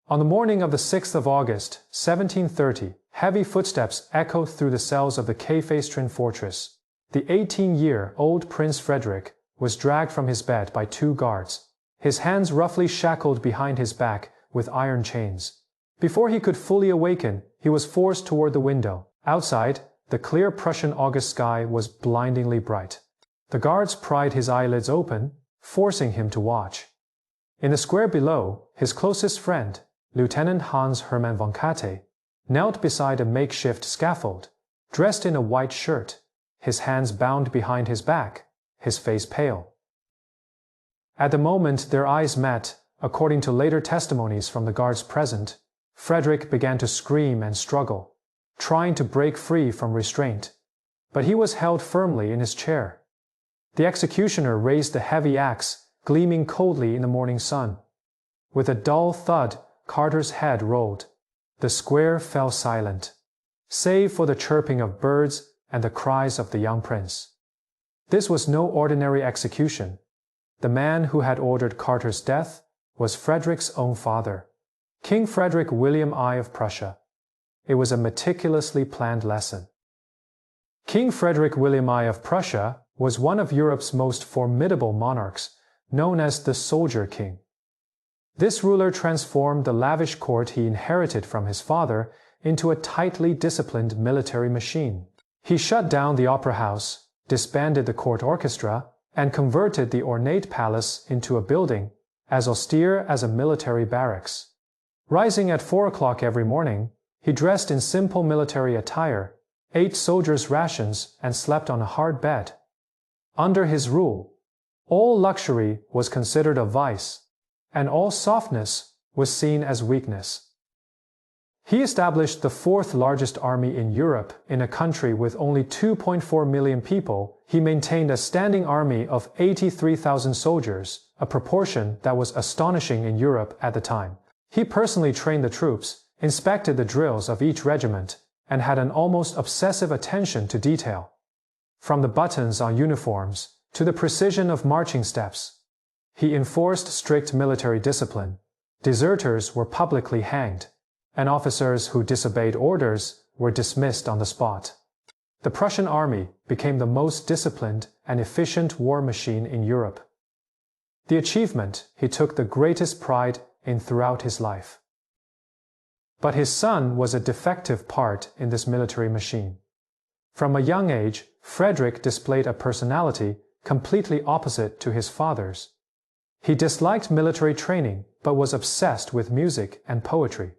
On the morning of the 6th of August, 1730, heavy footsteps echoed through the cells of the Küstrin fortress. The 18-year-old Prince Frederick was dragged from his bed by 2 guards, his hands roughly shackled behind his back with iron chains. Before he could fully awaken, he was forced toward the window. Outside, the clear Prussian August sky was blindingly bright. The guards pried his eyelids open, forcing him to watch. In the square below, his closest friend, Lieutenant Hans Hermann von Katte, knelt beside a makeshift scaffold, dressed in a white shirt, his hands bound behind his back, his face pale. At the moment their eyes met, according to later testimonies from the guards present, Frederick began to scream and struggle, trying to break free from restraint, but he was held firmly in his chair. The executioner raised the heavy axe, gleaming coldly in the morning sun. With a dull thud, Carter's head rolled. The square fell silent, save for the chirping of birds and the cries of the young prince. This was no ordinary execution. The man who had ordered Carter's death was Frederick's own father, King Frederick William I of Prussia. It was a meticulously planned lesson. King Frederick William I of Prussia was one of Europe's most formidable monarchs, known as the Soldier King. This ruler transformed the lavish court he inherited from his father into a tightly disciplined military machine. He shut down the opera house, disbanded the court orchestra, and converted the ornate palace into a building as austere as a military barracks. Rising at 4 o'clock every morning, he dressed in simple military attire, ate soldiers' rations, and slept on a hard bed. Under his rule, all luxury was considered a vice, and all softness was seen as weakness. He established the 4th largest army in Europe in a country with only 2.4 million people. He maintained a standing army of 83,000 soldiers, a proportion that was astonishing in Europe at the time. He personally trained the troops, inspected the drills of each regiment, and had an almost obsessive attention to detail. From the buttons on uniforms to the precision of marching steps, he enforced strict military discipline. Deserters were publicly hanged, and officers who disobeyed orders were dismissed on the spot. The Prussian army became the most disciplined and efficient war machine in Europe. The achievement he took the greatest pride in throughout his life. But his son was a defective part in this military machine. From a young age, Frederick displayed a personality completely opposite to his father's. He disliked military training, but was obsessed with music and poetry.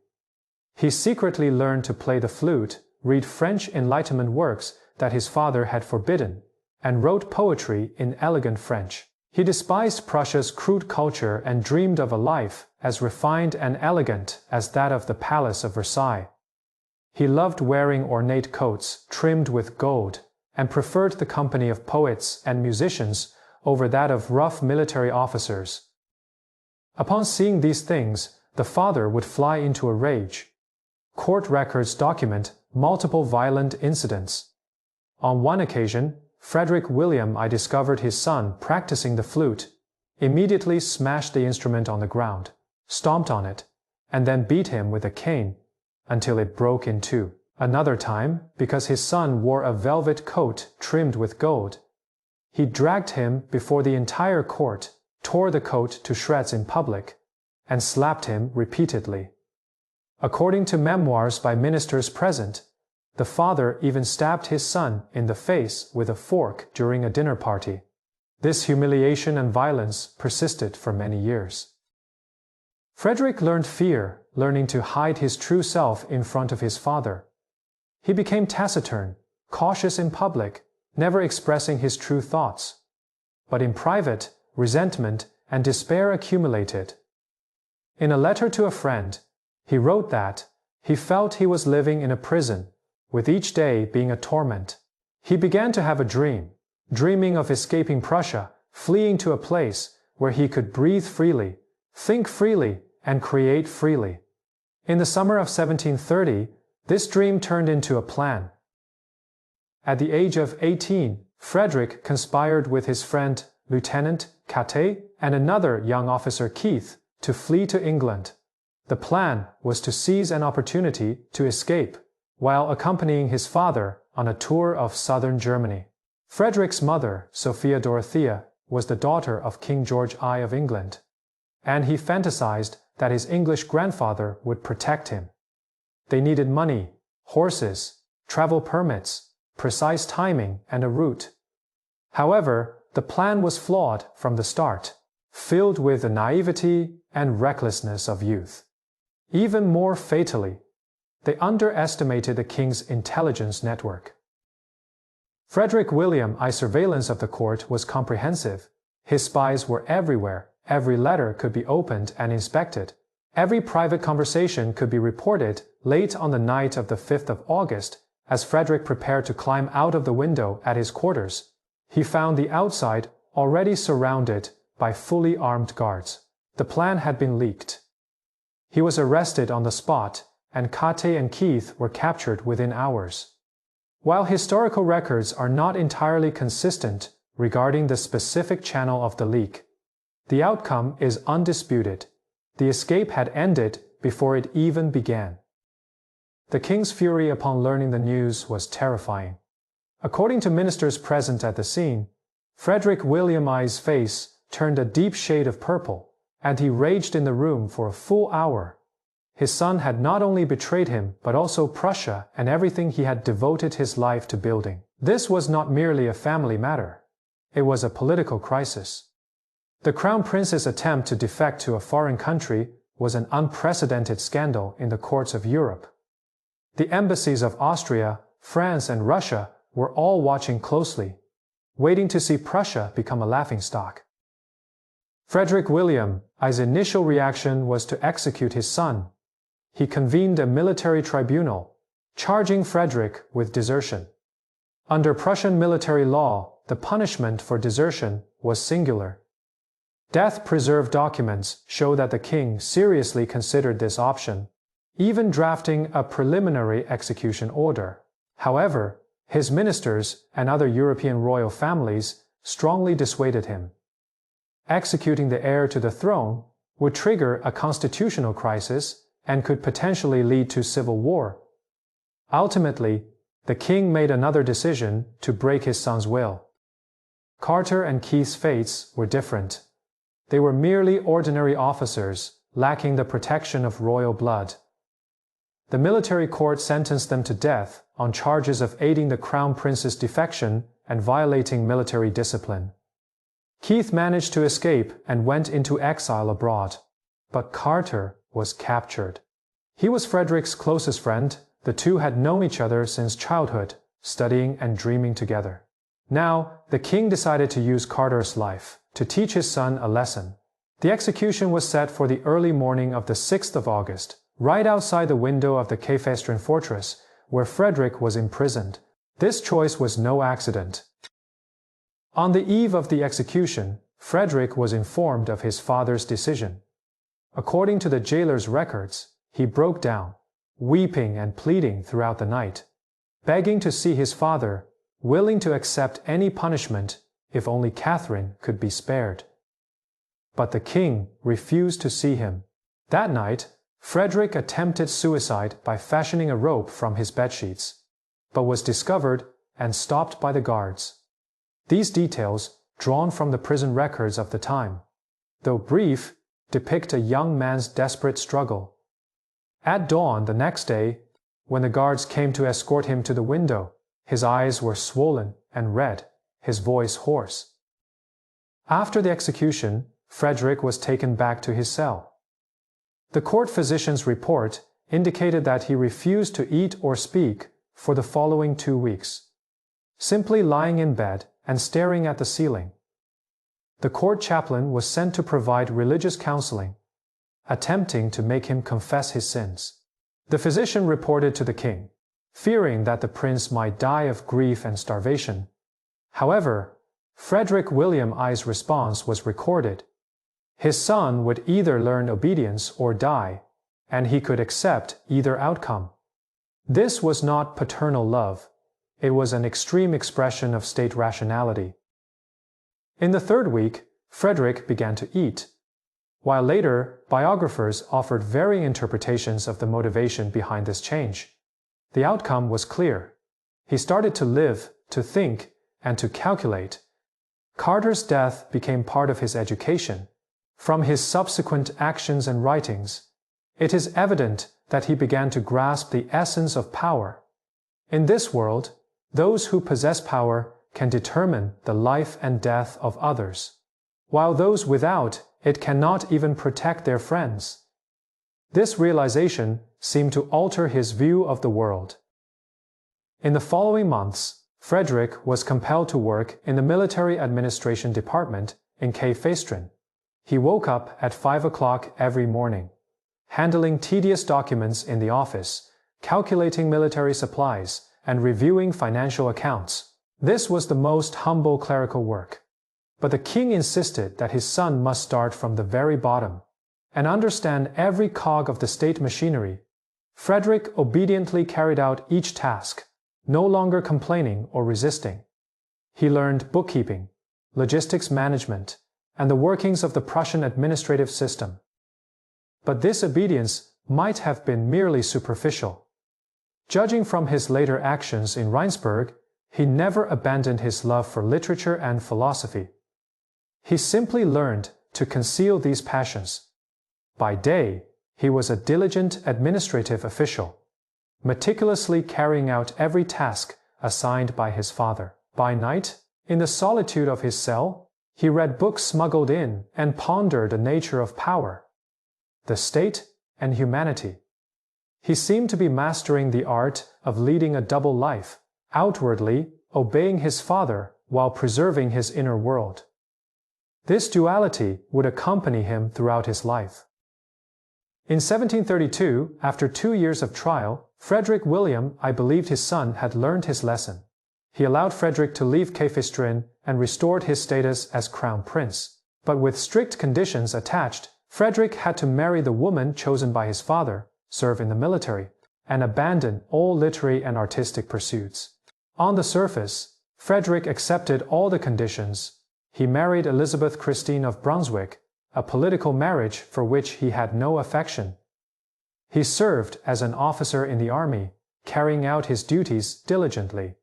He secretly learned to play the flute, read French Enlightenment works that his father had forbidden, and wrote poetry in elegant French. He despised Prussia's crude culture and dreamed of a life as refined and elegant as that of the Palace of Versailles. He loved wearing ornate coats trimmed with gold and preferred the company of poets and musicians over that of rough military officers. Upon seeing these things, the father would fly into a rage. Court records document multiple violent incidents. On one occasion, Frederick William I discovered his son practicing the flute, immediately smashed the instrument on the ground, stomped on it, and then beat him with a cane until it broke in two. Another time, because his son wore a velvet coat trimmed with gold, he dragged him before the entire court, tore the coat to shreds in public, and slapped him repeatedly. According to memoirs by ministers present, the father even stabbed his son in the face with a fork during a dinner party. This humiliation and violence persisted for many years. Frederick learned fear, learning to hide his true self in front of his father. He became taciturn, cautious in public, never expressing his true thoughts. But in private, resentment and despair accumulated. In a letter to a friend, he wrote that he felt he was living in a prison, with each day being a torment. He began to have a dream, dreaming of escaping Prussia, fleeing to a place where he could breathe freely, think freely, and create freely. In the summer of 1730, this dream turned into a plan. At the age of 18, Frederick conspired with his friend Lieutenant Katte and another young officer Keith to flee to England. The plan was to seize an opportunity to escape, while accompanying his father on a tour of southern Germany. Frederick's mother, Sophia Dorothea, was the daughter of King George I of England, and he fantasized that his English grandfather would protect him. They needed money, horses, travel permits, precise timing, and a route. However, the plan was flawed from the start, filled with the naivety and recklessness of youth. Even more fatally, they underestimated the king's intelligence network. Frederick William I's surveillance of the court was comprehensive. His spies were everywhere. Every letter could be opened and inspected. Every private conversation could be reported. Late on the night of the 5th of August, as Frederick prepared to climb out of the window at his quarters, he found the outside already surrounded by fully armed guards. The plan had been leaked. He was arrested on the spot, and Kate and Keith were captured within hours. While historical records are not entirely consistent regarding the specific channel of the leak, the outcome is undisputed. The escape had ended before it even began. The king's fury upon learning the news was terrifying. According to ministers present at the scene, Frederick William I's face turned a deep shade of purple, and he raged in the room for a full hour. His son had not only betrayed him, but also Prussia and everything he had devoted his life to building. This was not merely a family matter. It was a political crisis. The Crown Prince's attempt to defect to a foreign country was an unprecedented scandal in the courts of Europe. The embassies of Austria, France, and Russia were all watching closely, waiting to see Prussia become a laughingstock. Frederick William I's initial reaction was to execute his son. He convened a military tribunal, charging Frederick with desertion. Under Prussian military law, the punishment for desertion was singular. Death-preserved documents show that the king seriously considered this option, even drafting a preliminary execution order. However, his ministers and other European royal families strongly dissuaded him. Executing the heir to the throne would trigger a constitutional crisis and could potentially lead to civil war. Ultimately, the king made another decision to break his son's will. Carter and Keith's fates were different. They were merely ordinary officers, lacking the protection of royal blood. The military court sentenced them to death on charges of aiding the Crown Prince's defection and violating military discipline. Keith managed to escape and went into exile abroad, but Carter was captured. He was Frederick's closest friend. The two had known each other since childhood, studying and dreaming together. Now, the king decided to use Carter's life to teach his son a lesson. The execution was set for the early morning of the 6th of August, right outside the window of the Küstrin fortress, where Frederick was imprisoned. This choice was no accident. On the eve of the execution, Frederick was informed of his father's decision. According to the jailer's records, he broke down, weeping and pleading throughout the night, begging to see his father, willing to accept any punishment if only Catherine could be spared. But the king refused to see him. That night, Frederick attempted suicide by fashioning a rope from his bedsheets, but was discovered and stopped by the guards. These details, drawn from the prison records of the time, though brief, depict a young man's desperate struggle. At dawn the next day, when the guards came to escort him to the window, his eyes were swollen and red, his voice hoarse. After the execution, Frederick was taken back to his cell. The court physician's report indicated that he refused to eat or speak for the following 2 weeks, simply lying in bed and staring at the ceiling. The court chaplain was sent to provide religious counseling, attempting to make him confess his sins. The physician reported to the king, fearing that the prince might die of grief and starvation. However, Frederick William I's response was recorded. His son would either learn obedience or die, and he could accept either outcome. This was not paternal love. It was an extreme expression of state rationality. In the 3rd week, Frederick began to eat. while later biographers offered varying interpretations of the motivation behind this change. The outcome was clear. He started to live, to think, and to calculate. Carter's death became part of his education. From his subsequent actions and writings, it is evident that he began to grasp the essence of power. In this world, those who possess power can determine the life and death of others, while those without it cannot even protect their friends. This realization seemed to alter his view of the world. In the following months, Frederick was compelled to work in the military administration department in Küstrin. He woke up at 5 o'clock every morning, handling tedious documents in the office, calculating military supplies, and reviewing financial accounts. This was the most humble clerical work. But the king insisted that his son must start from the very bottom and understand every cog of the state machinery. Frederick obediently carried out each task, no longer complaining or resisting. He learned bookkeeping, logistics management, and the workings of the Prussian administrative system. But this obedience might have been merely superficial. Judging from his later actions in Rheinsberg, he never abandoned his love for literature and philosophy. He simply learned to conceal these passions. By day, he was a diligent administrative official, meticulously carrying out every task assigned by his father. By night, in the solitude of his cell, he read books smuggled in and pondered the nature of power, the state, and humanity. He seemed to be mastering the art of leading a double life, outwardly obeying his father while preserving his inner world. This duality would accompany him throughout his life. In 1732, after 2 years of trial, Frederick William I believed his son had learned his lesson. He allowed Frederick to leave Küstrin and restored his status as crown prince. But with strict conditions attached, Frederick had to marry the woman chosen by his father, serve in the military, and abandon all literary and artistic pursuits. On the surface, Frederick accepted all the conditions. He married Elizabeth Christine of Brunswick, a political marriage for which he had no affection. He served as an officer in the army, carrying out his duties diligently.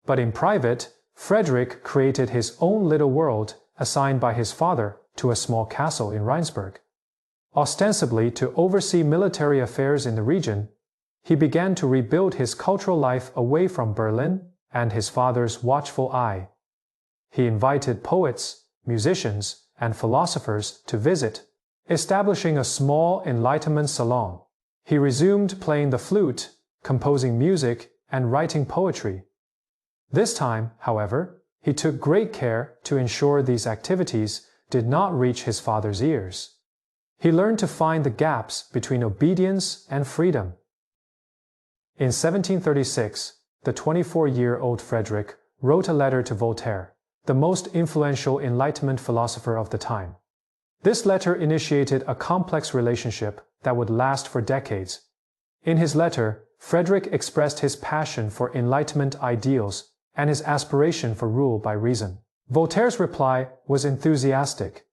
But in private, Frederick created his own little world assigned by his father to a small castle in Rheinsberg. Ostensibly to oversee military affairs in the region, he began to rebuild his cultural life away from Berlin and his father's watchful eye. He invited poets, musicians, and philosophers to visit, establishing a small Enlightenment salon. He resumed playing the flute, composing music, and writing poetry. This time, however, he took great care to ensure these activities did not reach his father's ears. He learned to find the gaps between obedience and freedom. In 1736, the 24-year-old Frederick wrote a letter to Voltaire, the most influential Enlightenment philosopher of the time. This letter initiated a complex relationship that would last for decades. In his letter, Frederick expressed his passion for Enlightenment ideals and his aspiration for rule by reason. Voltaire's reply was enthusiastic,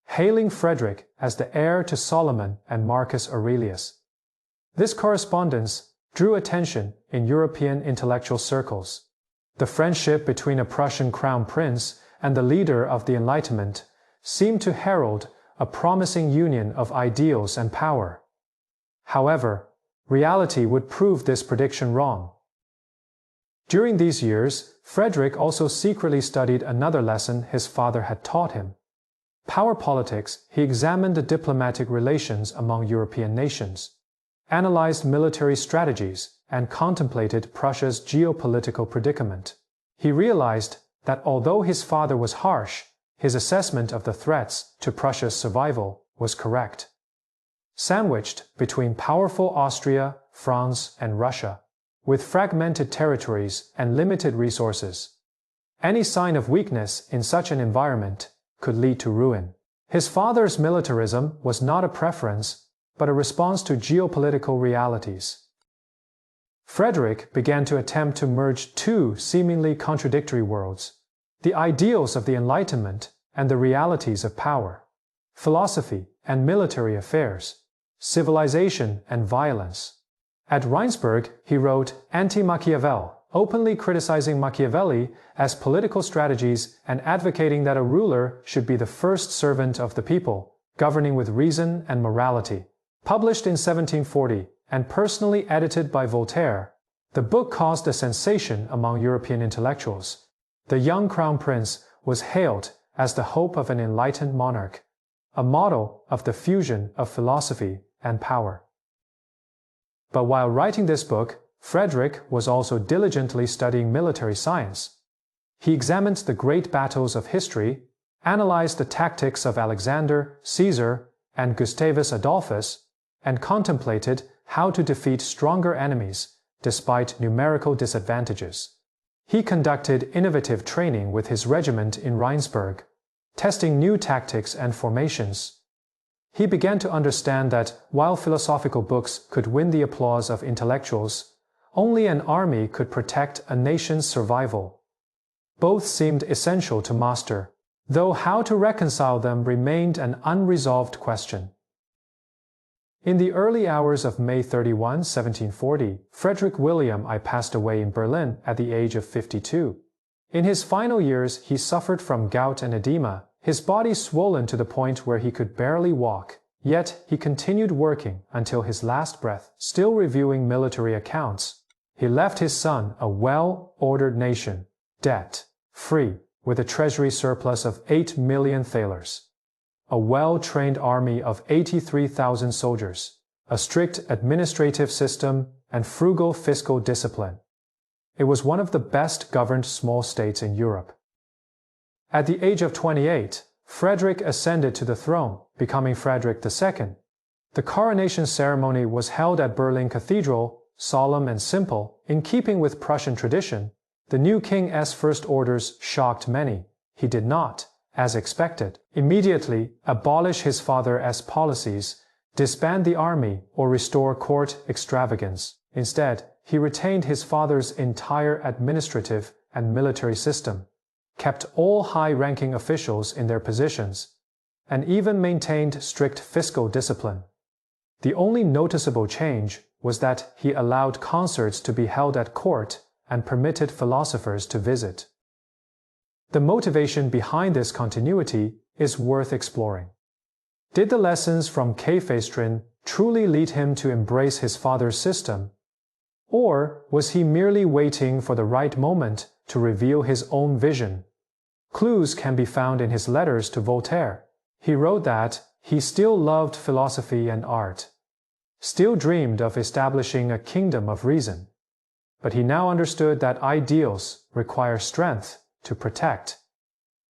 hailing Frederick as the heir to Solomon and Marcus Aurelius. This correspondence drew attention in European intellectual circles. The friendship between a Prussian crown prince and the leader of the Enlightenment seemed to herald a promising union of ideals and power. However, reality would prove this prediction wrong. During these years, Frederick also secretly studied another lesson his father had taught him. Power politics, he examined the diplomatic relations among European nations, analyzed military strategies, and contemplated Prussia's geopolitical predicament. He realized that although his father was harsh, his assessment of the threats to Prussia's survival was correct. Sandwiched between powerful Austria, France, and Russia, with fragmented territories and limited resources, any sign of weakness in such an environment could lead to ruin. His father's militarism was not a preference, but a response to geopolitical realities. Frederick began to attempt to merge two seemingly contradictory worlds, the ideals of the Enlightenment and the realities of power. philosophy and military affairs, civilization and violence. At Rheinsberg, he wrote Anti-Machiavel, openly criticizing Machiavelli as political strategies and advocating that a ruler should be the first servant of the people, governing with reason and morality. Published in 1740 and personally edited by Voltaire, the book caused a sensation among European intellectuals. The young crown prince was hailed as the hope of an enlightened monarch, a model of the fusion of philosophy and power. But while writing this book, Frederick was also diligently studying military science. He examined the great battles of history, analyzed the tactics of Alexander, Caesar, and Gustavus Adolphus, and contemplated how to defeat stronger enemies despite numerical disadvantages. He conducted innovative training with his regiment in Rheinsberg, testing new tactics and formations. He began to understand that while philosophical books could win the applause of intellectuals, only an army could protect a nation's survival. Both seemed essential to master, though how to reconcile them remained an unresolved question. In the early hours of May 31, 1740, Frederick William I passed away in Berlin at the age of 52. In his final years, he suffered from gout and edema, his body swollen to the point where he could barely walk. Yet he continued working until his last breath, still reviewing military accounts. He left his son a well-ordered nation, debt-free, with a treasury surplus of 8 million thalers, a well-trained army of 83,000 soldiers, a strict administrative system, and frugal fiscal discipline. It was one of the best-governed small states in Europe. At the age of 28, Frederick ascended to the throne, becoming Frederick II. The coronation ceremony was held at Berlin Cathedral, solemn and simple, in keeping with Prussian tradition. The new king's first orders shocked many. He did not, as expected, immediately abolish his father's policies, disband the army, or restore court extravagance. Instead, he retained his father's entire administrative and military system, kept all high-ranking officials in their positions, and even maintained strict fiscal discipline. The only noticeable change was that he allowed concerts to be held at court and permitted philosophers to visit. The motivation behind this continuity is worth exploring. Did the lessons from Küstrin truly lead him to embrace his father's system? Or was he merely waiting for the right moment to reveal his own vision? Clues can be found in his letters to Voltaire. He wrote that he still loved philosophy and art, still dreamed of establishing a kingdom of reason, but he now understood that ideals require strength to protect,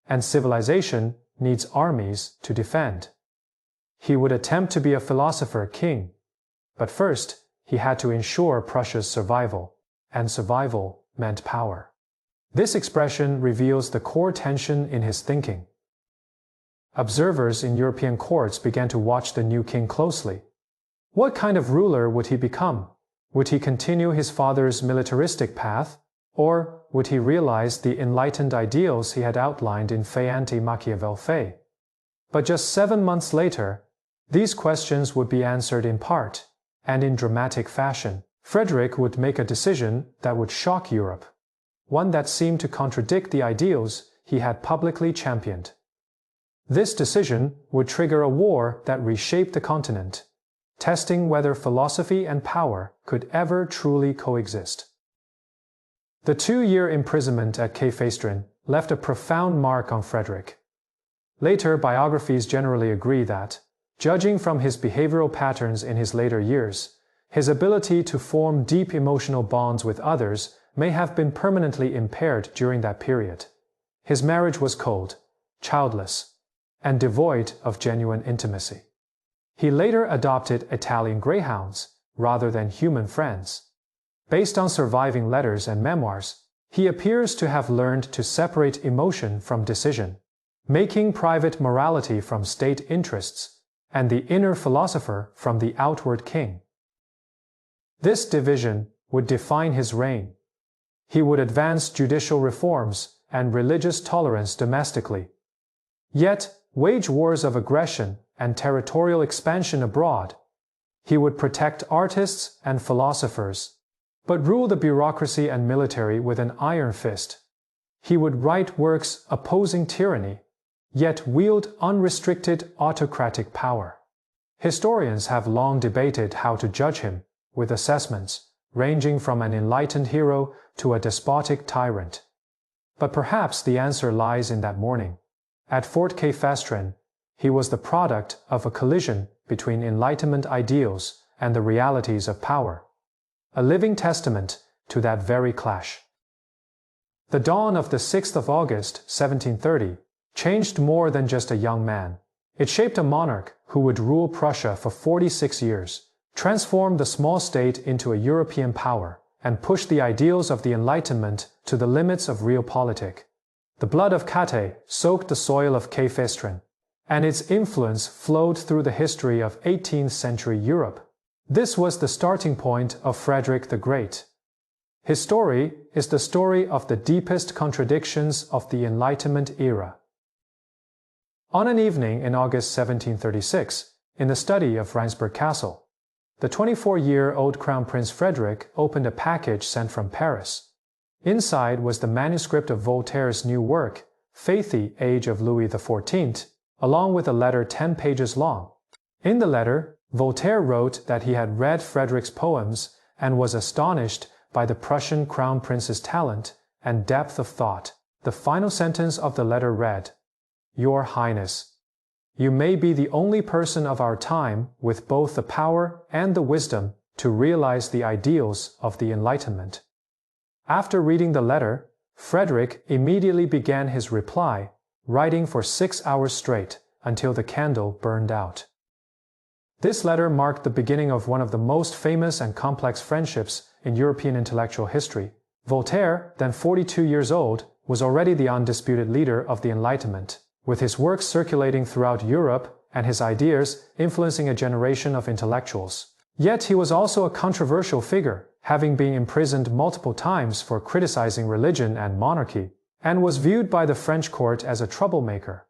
and civilization needs armies to defend. He would attempt to be a philosopher king, but first he had to ensure Prussia's survival, and survival meant power. This expression reveals the core tension in his thinking. Observers in European courts began to watch the new king closely. What kind of ruler would he become? Would he continue his father's militaristic path, or would he realize the enlightened ideals he had outlined in Anti-Machiavel? But just 7 months later, these questions would be answered in part, and in dramatic fashion. Frederick would make a decision that would shock Europe, one that seemed to contradict the ideals he had publicly championed. This decision would trigger a war that reshaped the continent, testing whether philosophy and power could ever truly coexist. The 2-year imprisonment at Küstrin left a profound mark on Frederick. Later biographies generally agree that, judging from his behavioral patterns in his later years, his ability to form deep emotional bonds with others may have been permanently impaired during that period. His marriage was cold, childless, and devoid of genuine intimacy. He later adopted Italian greyhounds rather than human friends. Based on surviving letters and memoirs, he appears to have learned to separate emotion from decision, making private morality from state interests, and the inner philosopher from the outward king. This division would define his reign. He would advance judicial reforms and religious tolerance domestically. Yet, wage wars of aggression and territorial expansion abroad. He would protect artists and philosophers, but rule the bureaucracy and military with an iron fist. He would write works opposing tyranny, yet wield unrestricted autocratic power. Historians have long debated how to judge him, with assessments ranging from an enlightened hero to a despotic tyrant. But perhaps the answer lies in that morning. At Fort Küstrin, he was the product of a collision between Enlightenment ideals and the realities of power, a living testament to that very clash. The dawn of the 6th of August, 1730, changed more than just a young man. It shaped a monarch who would rule Prussia for 46 years, transform the small state into a European power, and push the ideals of the Enlightenment to the limits of realpolitik. The blood of Kate soaked the soil of Küstrin, and its influence flowed through the history of 18th century Europe. This was the starting point of Frederick the Great. His story is the story of the deepest contradictions of the Enlightenment era. On an evening in August 1736, in the study of Rheinsberg Castle, the 24-year-old Crown Prince Frederick opened a package sent from Paris. Inside was the manuscript of Voltaire's new work, Faithy Age of Louis XIV, along with a letter 10 pages long. In the letter, Voltaire wrote that he had read Frederick's poems and was astonished by the Prussian Crown Prince's talent and depth of thought. The final sentence of the letter read, "Your Highness, you may be the only person of our time with both the power and the wisdom to realize the ideals of the Enlightenment." After reading the letter, Frederick immediately began his reply, writing for 6 hours straight until the candle burned out. This letter marked the beginning of one of the most famous and complex friendships in European intellectual history. Voltaire, then 42 years old, was already the undisputed leader of the Enlightenment, with his works circulating throughout Europe and his ideas influencing a generation of intellectuals. Yet he was also a controversial figure, having been imprisoned multiple times for criticizing religion and monarchy, and was viewed by the French court as a troublemaker.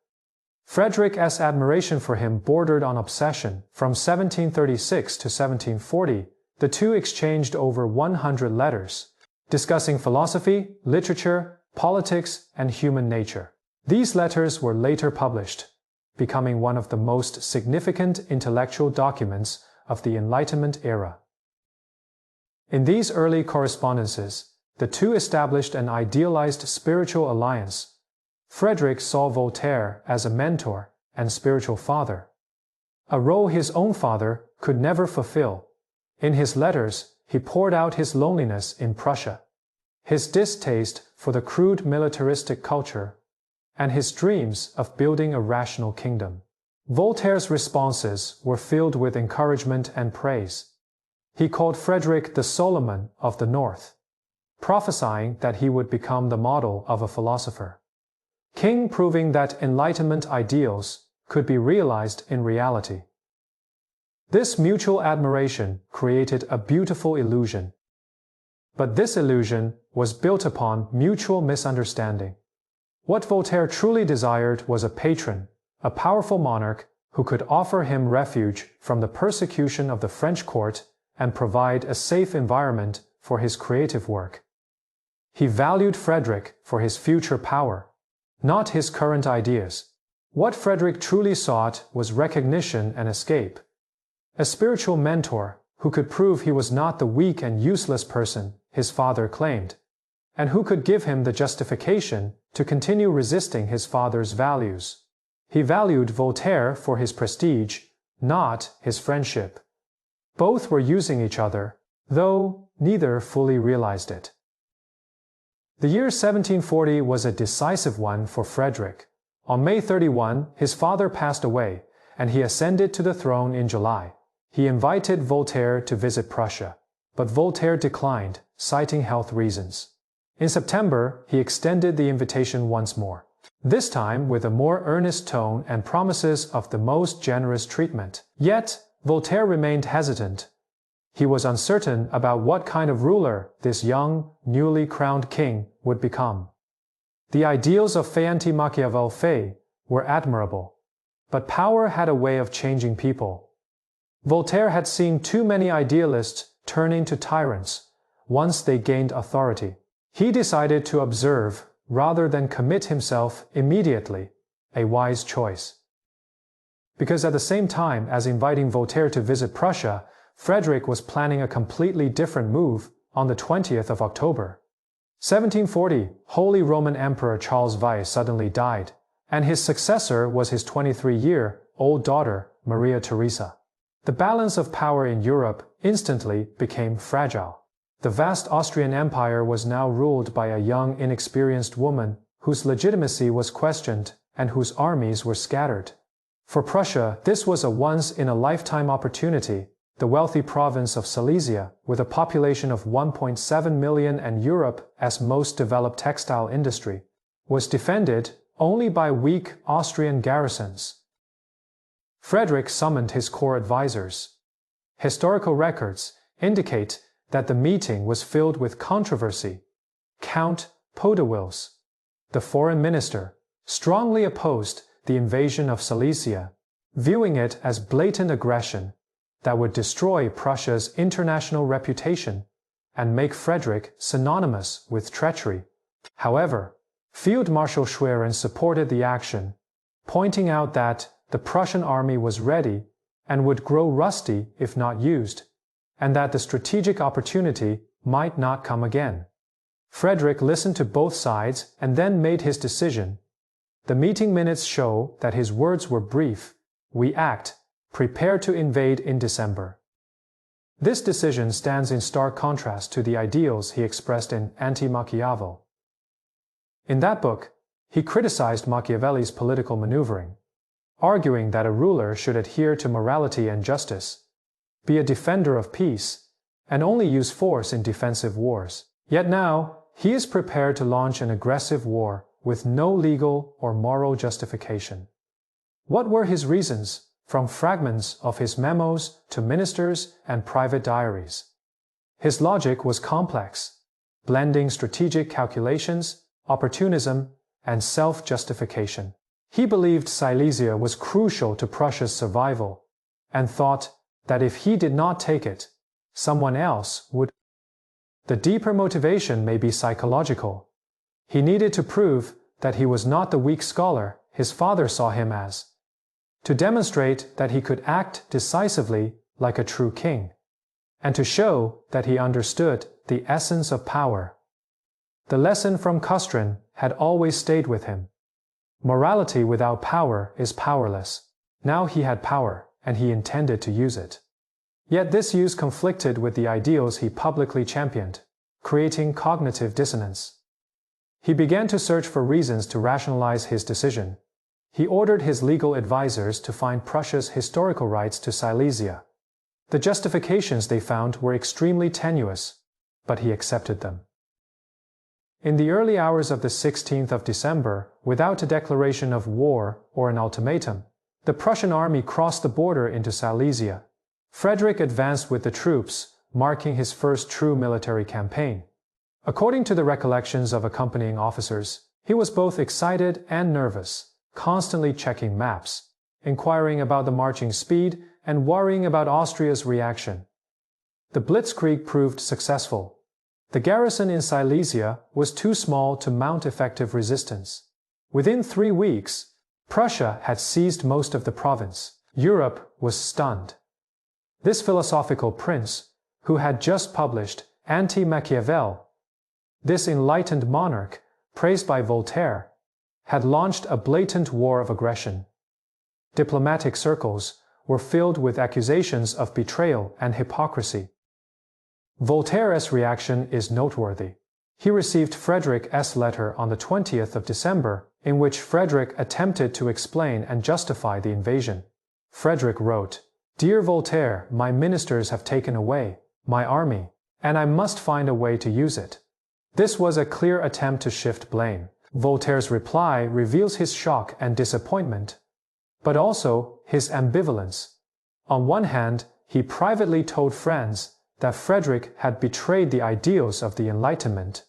Frederick's admiration for him bordered on obsession. From 1736 to 1740, the two exchanged over 100 letters, discussing philosophy, literature, politics, and human nature. These letters were later published, becoming one of the most significant intellectual documents of the Enlightenment era. In these early correspondences, the two established an idealized spiritual alliance. Frederick saw Voltaire as a mentor and spiritual father, a role his own father could never fulfill. In his letters, he poured out his loneliness in Prussia, his distaste for the crude militaristic culture, and his dreams of building a rational kingdom. Voltaire's responses were filled with encouragement and praise. He called Frederick the Solomon of the North, prophesying that he would become the model of a philosopher, king, proving that Enlightenment ideals could be realized in reality. This mutual admiration created a beautiful illusion. But this illusion was built upon mutual misunderstanding. What Voltaire truly desired was a patron, a powerful monarch who could offer him refuge from the persecution of the French court and provide a safe environment for his creative work. He valued Frederick for his future power, not his current ideas. What Frederick truly sought was recognition and escape. A spiritual mentor who could prove he was not the weak and useless person his father claimed, and who could give him the justification to continue resisting his father's values. He valued Voltaire for his prestige, not his friendship. Both were using each other, though neither fully realized it. The year 1740 was a decisive one for Frederick. On May 31, his father passed away, and he ascended to the throne in July. He invited Voltaire to visit Prussia, but Voltaire declined, citing health reasons. In September, he extended the invitation once more, this time with a more earnest tone and promises of the most generous treatment. Yet, Voltaire remained hesitant. He was uncertain about what kind of ruler this young, newly crowned king would become. The ideals of Fay anti-Machiavel Fay were admirable, but power had a way of changing people. Voltaire had seen too many idealists turn into tyrants once they gained authority. He decided to observe rather than commit himself immediately, a wise choice. Because at the same time as inviting Voltaire to visit Prussia, Frederick was planning a completely different move on the 20th of October. 1740, Holy Roman Emperor Charles V suddenly died, and his successor was his 23-year-old daughter, Maria Theresa. The balance of power in Europe instantly became fragile. The vast Austrian Empire was now ruled by a young, inexperienced woman whose legitimacy was questioned and whose armies were scattered. For Prussia, this was a once-in-a-lifetime opportunity. The wealthy province of Silesia, with a population of 1.7 million and Europe as most developed textile industry, was defended only by weak Austrian garrisons. Frederick summoned his core advisors. Historical records indicate that the meeting was filled with controversy. Count Podewils, the foreign minister, strongly opposed the invasion of Silesia, viewing it as blatant aggression that would destroy Prussia's international reputation and make Frederick synonymous with treachery. However, Field Marshal Schwerin supported the action, pointing out that the Prussian army was ready and would grow rusty if not used, and that the strategic opportunity might not come again. Frederick listened to both sides and then made his decision. The meeting minutes show that his words were brief: "We act, prepare to invade in December." This decision stands in stark contrast to the ideals he expressed in Anti-Machiavel. In that book, he criticized Machiavelli's political maneuvering, arguing that a ruler should adhere to morality and justice, be a defender of peace, and only use force in defensive wars. Yet now, he is prepared to launch an aggressive war with no legal or moral justification. What were his reasons, from fragments of his memos to ministers and private diaries? His logic was complex, blending strategic calculations, opportunism, and self-justification. He believed Silesia was crucial to Prussia's survival, and thought that if he did not take it, someone else would. The deeper motivation may be psychological. He needed to prove that he was not the weak scholar his father saw him as, to demonstrate that he could act decisively like a true king, and to show that he understood the essence of power. The lesson from Küstrin had always stayed with him. Morality without power is powerless. Now he had power, and he intended to use it. Yet this use conflicted with the ideals he publicly championed, creating cognitive dissonance. He began to search for reasons to rationalize his decision. He ordered his legal advisors to find Prussia's historical rights to Silesia. The justifications they found were extremely tenuous, but he accepted them. In the early hours of the 16th of December, without a declaration of war or an ultimatum, the Prussian army crossed the border into Silesia. Frederick advanced with the troops, marking his first true military campaign. According to the recollections of accompanying officers, he was both excited and nervous, constantly checking maps, inquiring about the marching speed, and worrying about Austria's reaction. The blitzkrieg proved successful. The garrison in Silesia was too small to mount effective resistance. Within 3 weeks, Prussia had seized most of the province. Europe was stunned. This philosophical prince, who had just published Anti-Machiavel, this enlightened monarch, praised by Voltaire, had launched a blatant war of aggression. Diplomatic circles were filled with accusations of betrayal and hypocrisy. Voltaire's reaction is noteworthy. He received Frederick's letter on the 20th of December, in which Frederick attempted to explain and justify the invasion. Frederick wrote, "Dear Voltaire, my ministers have taken away my army, and I must find a way to use it." This was a clear attempt to shift blame. Voltaire's reply reveals his shock and disappointment, but also his ambivalence. On one hand, he privately told friends that Frederick had betrayed the ideals of the Enlightenment.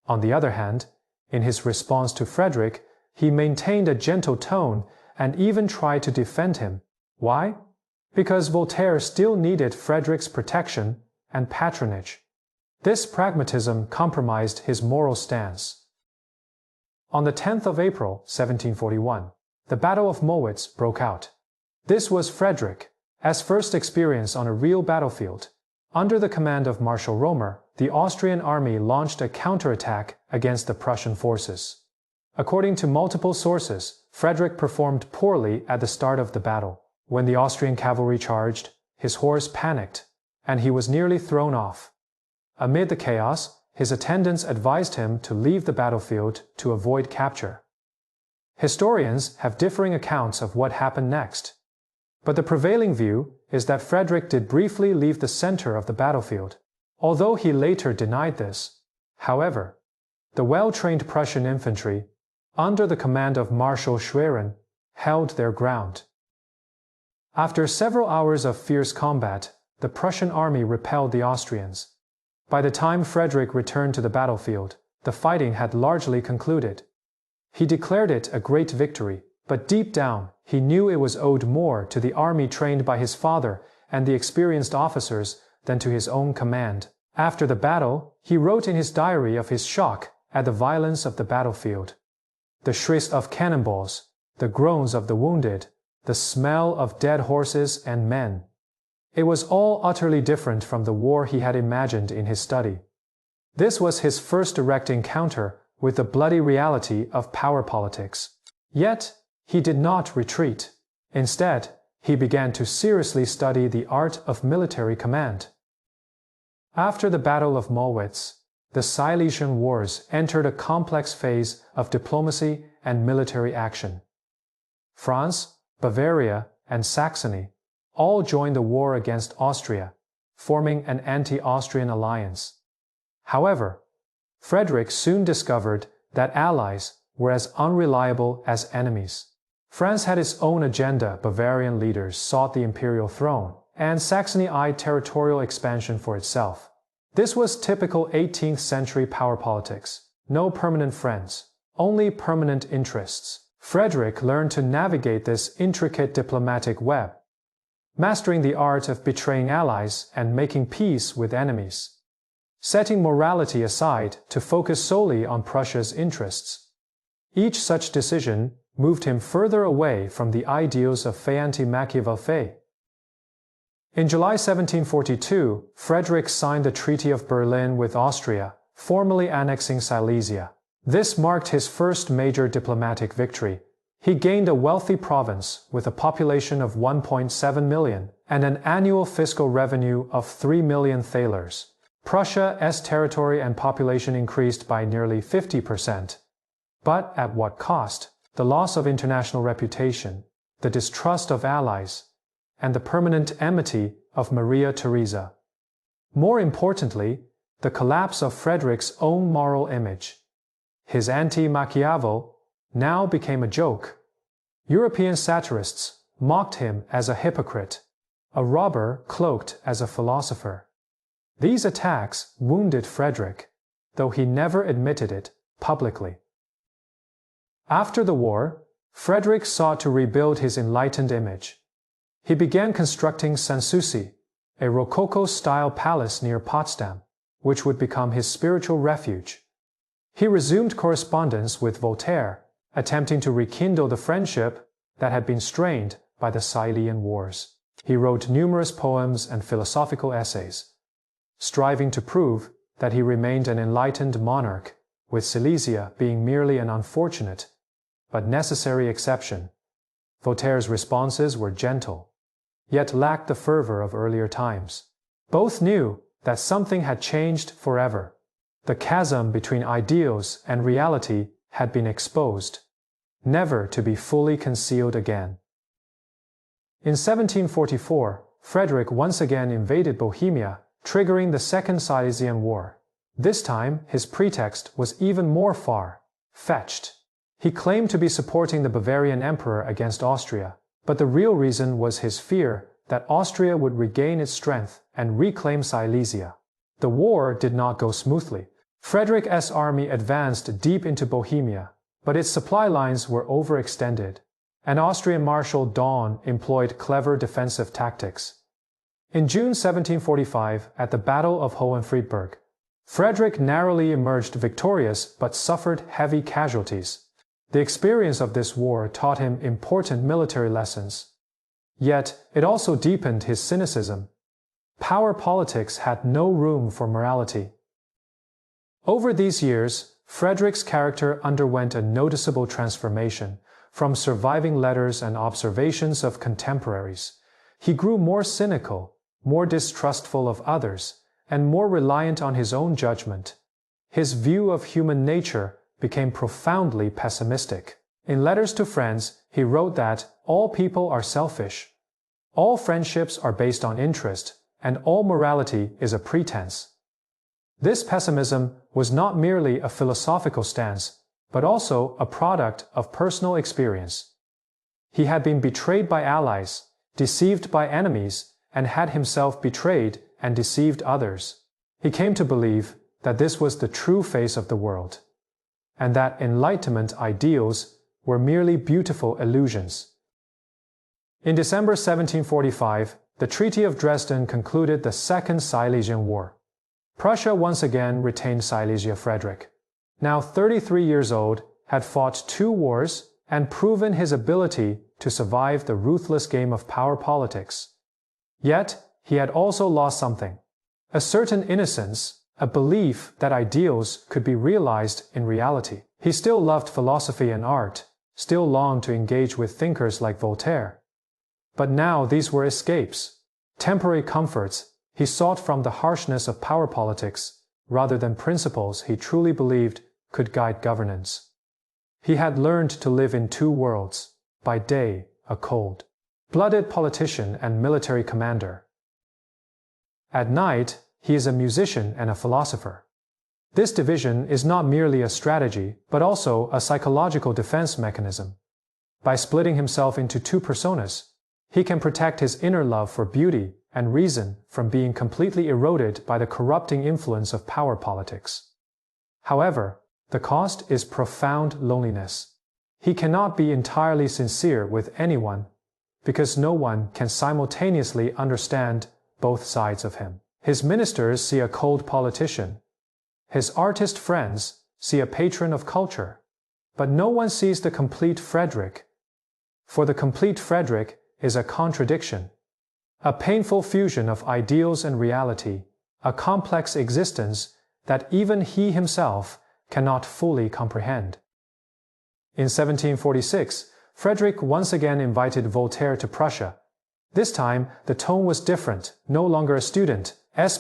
On the other hand, in his response to Frederick, he maintained a gentle tone and even tried to defend him. Why? Because Voltaire still needed Frederick's protection and patronage. This pragmatism compromised his moral stance. On the 10th of April, 1741, the Battle of Mollwitz broke out. This was Frederick's first experience on a real battlefield. Under the command of Marshal Romer, the Austrian army launched a counterattack against the Prussian forces. According to multiple sources, Frederick performed poorly at the start of the battle. When the Austrian cavalry charged, his horse panicked, and he was nearly thrown off. Amid the chaos, his attendants advised him to leave the battlefield to avoid capture. Historians have differing accounts of what happened next, but the prevailing view is that Frederick did briefly leave the center of the battlefield, although he later denied this. However, the well-trained Prussian infantry, under the command of Marshal Schwerin, held their ground. After several hours of fierce combat, the Prussian army repelled the Austrians. By the time Frederick returned to the battlefield, the fighting had largely concluded. He declared it a great victory, but deep down, he knew it was owed more to the army trained by his father and the experienced officers than to his own command. After the battle, he wrote in his diary of his shock at the violence of the battlefield. The shrieks of cannonballs, the groans of the wounded, the smell of dead horses and men. It was all utterly different from the war he had imagined in his study. This was his first direct encounter with the bloody reality of power politics. Yet, he did not retreat. Instead, he began to seriously study the art of military command. After the Battle of Mollwitz, the Silesian Wars entered a complex phase of diplomacy and military action. France, Bavaria, and Saxony all joined the war against Austria, forming an anti-Austrian alliance. However, Frederick soon discovered that allies were as unreliable as enemies. France had its own agenda, Bavarian leaders sought the imperial throne, and Saxony eyed territorial expansion for itself. This was typical 18th century power politics. No permanent friends, only permanent interests. Frederick learned to navigate this intricate diplomatic web, mastering the art of betraying allies and making peace with enemies, setting morality aside to focus solely on Prussia's interests. Each such decision moved him further away from the ideals of Machiavel. In July 1742, Frederick signed the Treaty of Berlin with Austria, formally annexing Silesia. This marked his first major diplomatic victory. He gained a wealthy province with a population of 1.7 million and an annual fiscal revenue of 3 million thalers. Prussia's territory and population increased by nearly 50%. But at what cost? The loss of international reputation, the distrust of allies, and the permanent enmity of Maria Theresa. More importantly, the collapse of Frederick's own moral image. His anti-Machiavel now became a joke. European satirists mocked him as a hypocrite, a robber cloaked as a philosopher. These attacks wounded Frederick, though he never admitted it publicly. After the war, Frederick sought to rebuild his enlightened image. He began constructing Sanssouci, a Rococo-style palace near Potsdam, which would become his spiritual refuge. He resumed correspondence with Voltaire, attempting to rekindle the friendship that had been strained by the Silesian Wars. He wrote numerous poems and philosophical essays, striving to prove that he remained an enlightened monarch, with Silesia being merely an unfortunate but necessary exception. Voltaire's responses were gentle, yet lacked the fervor of earlier times. Both knew that something had changed forever. The chasm between ideals and reality had been exposed, never to be fully concealed again. In 1744, Frederick once again invaded Bohemia, triggering the Second Silesian War. This time, his pretext was even more far-fetched. He claimed to be supporting the Bavarian emperor against Austria, but the real reason was his fear that Austria would regain its strength and reclaim Silesia. The war did not go smoothly. Frederick's army advanced deep into Bohemia, but its supply lines were overextended. and Austrian Marshal Daun employed clever defensive tactics. In June 1745, at the Battle of Hohenfriedberg, Frederick narrowly emerged victorious but suffered heavy casualties. The experience of this war taught him important military lessons. Yet, it also deepened his cynicism. Power politics had no room for morality. Over these years, Frederick's character underwent a noticeable transformation. From surviving letters and observations of contemporaries, he grew more cynical, more distrustful of others, and more reliant on his own judgment. His view of human nature became profoundly pessimistic. In letters to friends, he wrote that all people are selfish, all friendships are based on interest, and all morality is a pretense. This pessimism was not merely a philosophical stance, but also a product of personal experience. He had been betrayed by allies, deceived by enemies, and had himself betrayed and deceived others. He came to believe that this was the true face of the world, and that Enlightenment ideals were merely beautiful illusions. In December 1745, the Treaty of Dresden concluded the Second Silesian War. Prussia once again retained Silesia. Frederick, now 33 years old, had fought 2 wars and proven his ability to survive the ruthless game of power politics. Yet, he had also lost something. A certain innocence, a belief that ideals could be realized in reality. He still loved philosophy and art, still longed to engage with thinkers like Voltaire. But now these were escapes, temporary comforts he sought from the harshness of power politics, rather than principles he truly believed could guide governance. He had learned to live in 2 worlds, by day a cold-blooded politician and military commander. At night, he is a musician and a philosopher. This division is not merely a strategy, but also a psychological defense mechanism. By splitting himself into 2 personas, he can protect his inner love for beauty and reason from being completely eroded by the corrupting influence of power politics. However, the cost is profound loneliness. He cannot be entirely sincere with anyone, because no one can simultaneously understand both sides of him. His ministers see a cold politician. His artist friends see a patron of culture. But no one sees the complete Frederick. For the complete Frederick is a contradiction, a painful fusion of ideals and reality, a complex existence that even he himself cannot fully comprehend. In 1746, Frederick once again invited Voltaire to Prussia. This time, the tone was different, no longer a student's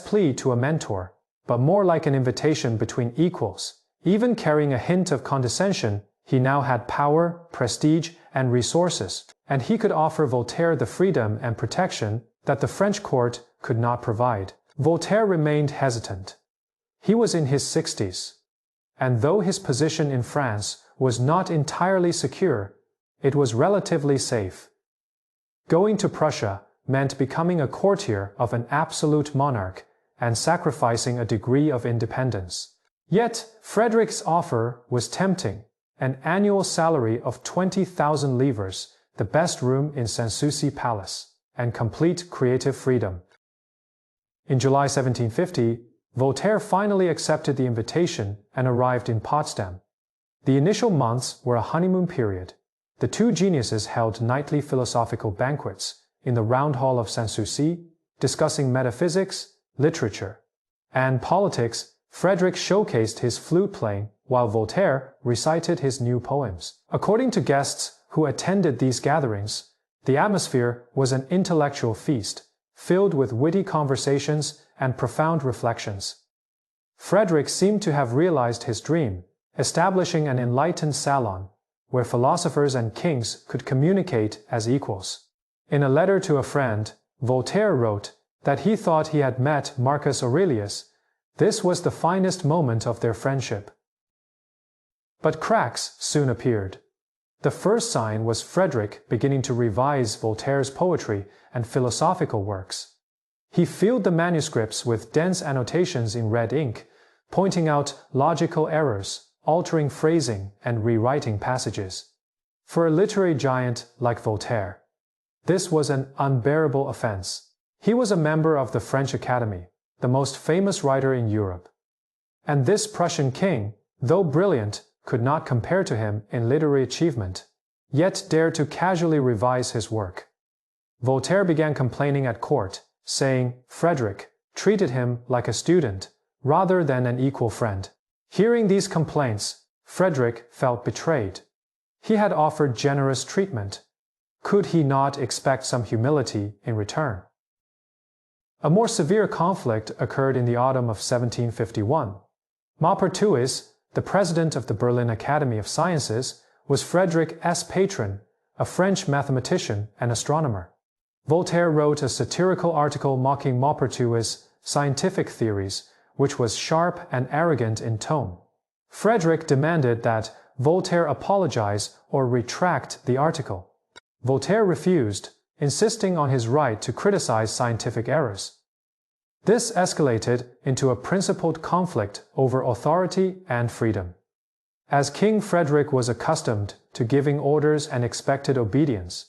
plea to a mentor, but more like an invitation between equals. Even carrying a hint of condescension, he now had power, prestige, and resources, and he could offer Voltaire the freedom and protection that the French court could not provide. Voltaire remained hesitant. He was in his 60s, and though his position in France was not entirely secure, it was relatively safe. Going to Prussia meant becoming a courtier of an absolute monarch and sacrificing a degree of independence. Yet, Frederick's offer was tempting: an annual salary of 20,000 livres, the best room in Sanssouci Palace, and complete creative freedom. In July 1750, Voltaire finally accepted the invitation and arrived in Potsdam. The initial months were a honeymoon period. The 2 geniuses held nightly philosophical banquets in the Round Hall of Sanssouci, discussing metaphysics, literature, and politics. Frederick showcased his flute playing, while Voltaire recited his new poems. According to guests who attended these gatherings, the atmosphere was an intellectual feast, filled with witty conversations and profound reflections. Frederick seemed to have realized his dream, establishing an enlightened salon, where philosophers and kings could communicate as equals. In a letter to a friend, Voltaire wrote that he thought he had met Marcus Aurelius. This was the finest moment of their friendship. But cracks soon appeared. The first sign was Frederick beginning to revise Voltaire's poetry and philosophical works. He filled the manuscripts with dense annotations in red ink, pointing out logical errors, altering phrasing, and rewriting passages. For a literary giant like Voltaire, this was an unbearable offense. He was a member of the French Academy, the most famous writer in Europe. And this Prussian king, though brilliant, could not compare to him in literary achievement, yet dared to casually revise his work. Voltaire began complaining at court, saying Frederick treated him like a student rather than an equal friend. Hearing these complaints, Frederick felt betrayed. He had offered generous treatment. Could he not expect some humility in return? A more severe conflict occurred in the autumn of 1751. Maupertuis, the president of the Berlin Academy of Sciences, was Frederick's patron, a French mathematician and astronomer. Voltaire wrote a satirical article mocking Maupertuis' scientific theories, which was sharp and arrogant in tone. Frederick demanded that Voltaire apologize or retract the article. Voltaire refused, insisting on his right to criticize scientific errors. This escalated into a principled conflict over authority and freedom. As King Frederick was accustomed to giving orders and expected obedience.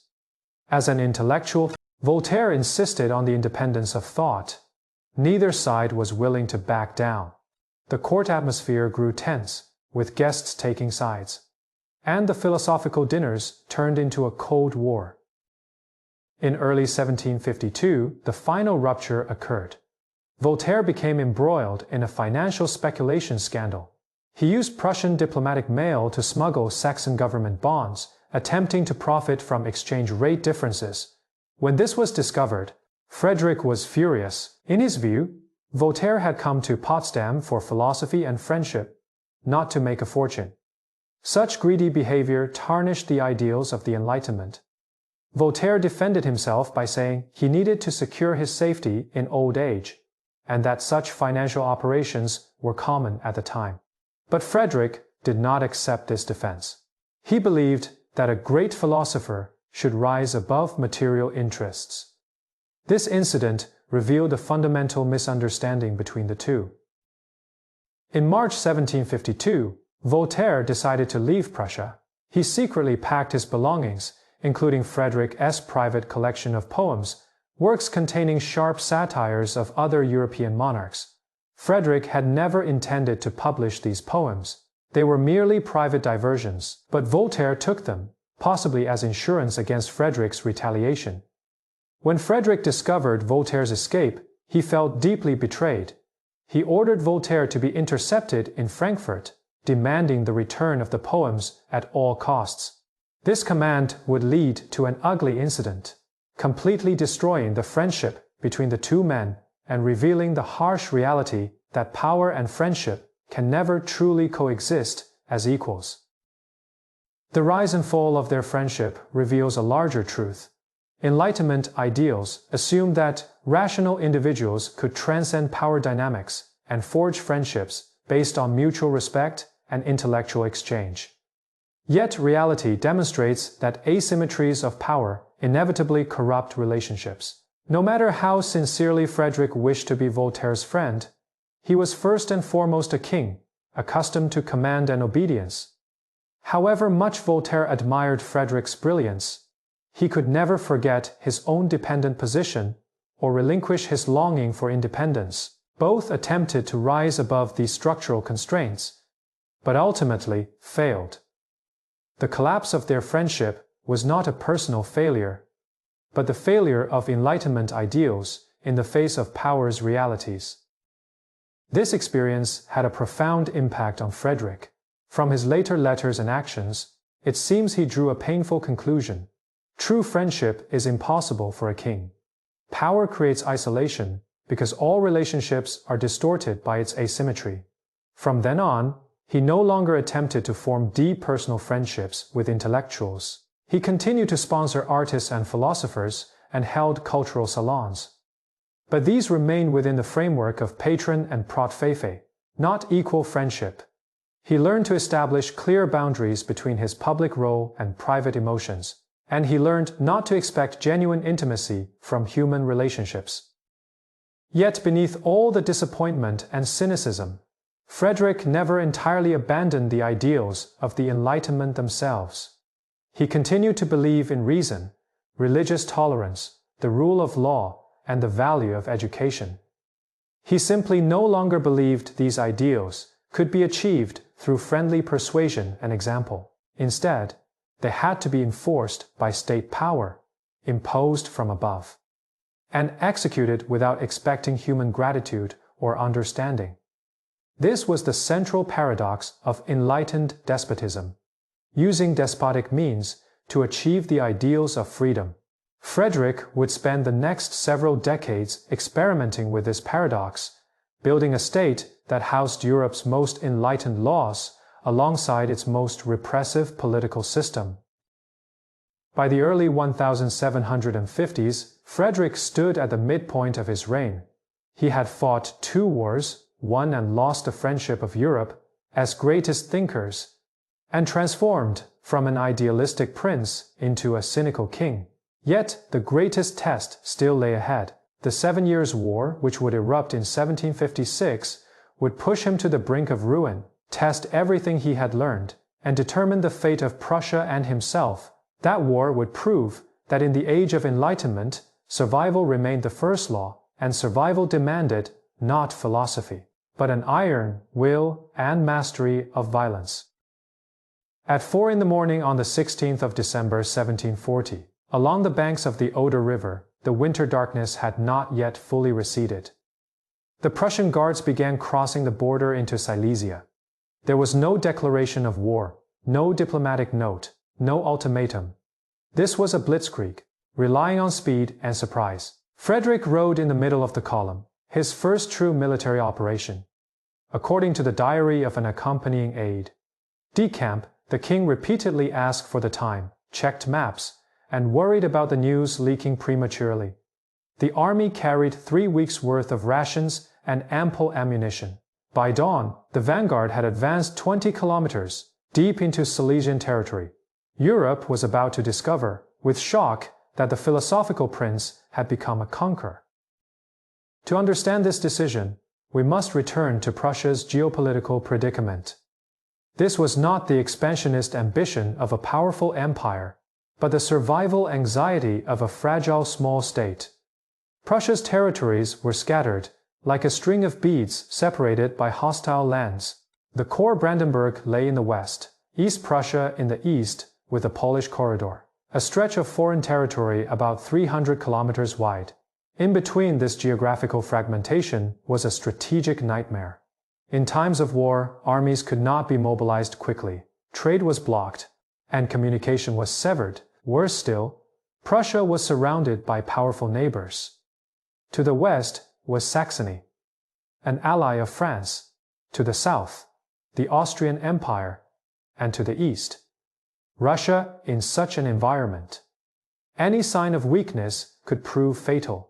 As an intellectual, Voltaire insisted on the independence of thought. Neither side was willing to back down. The court atmosphere grew tense, with guests taking sides. And the philosophical dinners turned into a cold war. In early 1752, the final rupture occurred. Voltaire became embroiled in a financial speculation scandal. He used Prussian diplomatic mail to smuggle Saxon government bonds, attempting to profit from exchange rate differences. When this was discovered, Frederick was furious. In his view, Voltaire had come to Potsdam for philosophy and friendship, not to make a fortune. Such greedy behavior tarnished the ideals of the Enlightenment. Voltaire defended himself by saying he needed to secure his safety in old age, and that such financial operations were common at the time. But Frederick did not accept this defense. He believed that a great philosopher should rise above material interests. This incident revealed a fundamental misunderstanding between the two. In March 1752, Voltaire decided to leave Prussia. He secretly packed his belongings, including Frederick's private collection of poems, works containing sharp satires of other European monarchs. Frederick had never intended to publish these poems. They were merely private diversions, but Voltaire took them, possibly as insurance against Frederick's retaliation. When Frederick discovered Voltaire's escape, he felt deeply betrayed. He ordered Voltaire to be intercepted in Frankfurt, demanding the return of the poems at all costs. This command would lead to an ugly incident, completely destroying the friendship between the two men and revealing the harsh reality that power and friendship can never truly coexist as equals. The rise and fall of their friendship reveals a larger truth. Enlightenment ideals assumed that rational individuals could transcend power dynamics and forge friendships based on mutual respect and intellectual exchange. Yet reality demonstrates that asymmetries of power inevitably corrupt relationships. No matter how sincerely Frederick wished to be Voltaire's friend, he was first and foremost a king, accustomed to command and obedience. However much Voltaire admired Frederick's brilliance, he could never forget his own dependent position or relinquish his longing for independence. Both attempted to rise above these structural constraints, but ultimately failed. The collapse of their friendship was not a personal failure, but the failure of Enlightenment ideals in the face of power's realities. This experience had a profound impact on Frederick. From his later letters and actions, it seems he drew a painful conclusion. True friendship is impossible for a king. Power creates isolation because all relationships are distorted by its asymmetry. From then on, he no longer attempted to form deep personal friendships with intellectuals. He continued to sponsor artists and philosophers and held cultural salons. But these remained within the framework of patron and protfefe, not equal friendship. He learned to establish clear boundaries between his public role and private emotions, and he learned not to expect genuine intimacy from human relationships. Yet beneath all the disappointment and cynicism, Frederick never entirely abandoned the ideals of the Enlightenment themselves. He continued to believe in reason, religious tolerance, the rule of law, and the value of education. He simply no longer believed these ideals could be achieved through friendly persuasion and example. Instead, they had to be enforced by state power, imposed from above, and executed without expecting human gratitude or understanding. This was the central paradox of enlightened despotism, using despotic means to achieve the ideals of freedom. Frederick would spend the next several decades experimenting with this paradox, building a state that housed Europe's most enlightened laws alongside its most repressive political system. By the early 1750s, Frederick stood at the midpoint of his reign. He had fought 2 wars, won and lost the friendship of Europe as greatest thinkers, and transformed from an idealistic prince into a cynical king. Yet the greatest test still lay ahead. The 7 Years' War, which would erupt in 1756, would push him to the brink of ruin, test everything he had learned, and determine the fate of Prussia and himself. That war would prove that in the age of Enlightenment, survival remained the first law, and survival demanded not philosophy, but an iron will and mastery of violence. At 4 in the morning on the 16th of December 1740, along the banks of the Oder River, the winter darkness had not yet fully receded. The Prussian guards began crossing the border into Silesia. There was no declaration of war, no diplomatic note, no ultimatum. This was a blitzkrieg, relying on speed and surprise. Frederick rode in the middle of the column, his first true military operation. According to the diary of an accompanying aide, Decamp, the king repeatedly asked for the time, checked maps, and worried about the news leaking prematurely. The army carried 3 weeks' worth of rations and ample ammunition. By dawn, the vanguard had advanced 20 kilometers, deep into Silesian territory. Europe was about to discover, with shock, that the philosophical prince had become a conqueror. To understand this decision, we must return to Prussia's geopolitical predicament. This was not the expansionist ambition of a powerful empire, but the survival anxiety of a fragile small state. Prussia's territories were scattered, like a string of beads separated by hostile lands. The core Brandenburg lay in the west, East Prussia in the east with the Polish corridor, a stretch of foreign territory about 300 kilometers wide. In between this geographical fragmentation was a strategic nightmare. In times of war, armies could not be mobilized quickly, trade was blocked, and communication was severed. Worse still, Prussia was surrounded by powerful neighbors. To the west was Saxony, an ally of France. To the south, the Austrian Empire, and to the east, Russia. In such an environment, any sign of weakness could prove fatal.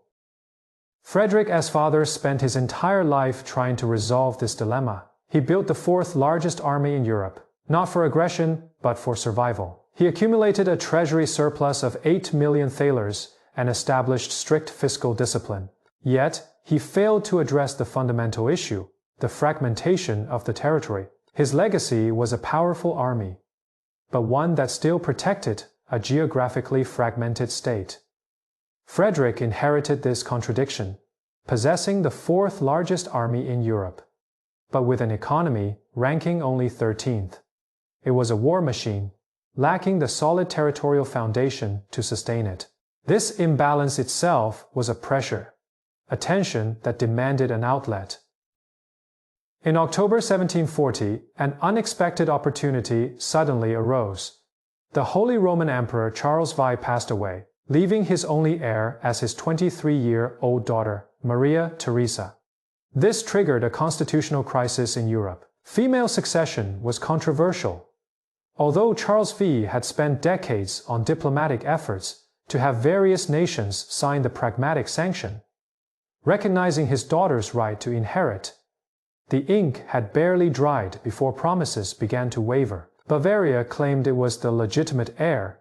Frederick as father spent his entire life trying to resolve this dilemma. He built the 4th largest army in Europe, not for aggression, but for survival. He accumulated a treasury surplus of 8 million thalers and established strict fiscal discipline. Yet, he failed to address the fundamental issue, the fragmentation of the territory. His legacy was a powerful army, but one that still protected a geographically fragmented state. Frederick inherited this contradiction, possessing the 4th largest army in Europe, but with an economy ranking only 13th. It was a war machine, lacking the solid territorial foundation to sustain it. This imbalance itself was a pressure, a tension that demanded an outlet. In October 1740, an unexpected opportunity suddenly arose. The Holy Roman Emperor Charles V passed away, leaving his only heir as his 23-year-old daughter, Maria Theresa. This triggered a constitutional crisis in Europe. Female succession was controversial. Although Charles V had spent decades on diplomatic efforts to have various nations sign the Pragmatic Sanction, recognizing his daughter's right to inherit, the ink had barely dried before promises began to waver. Bavaria claimed it was the legitimate heir.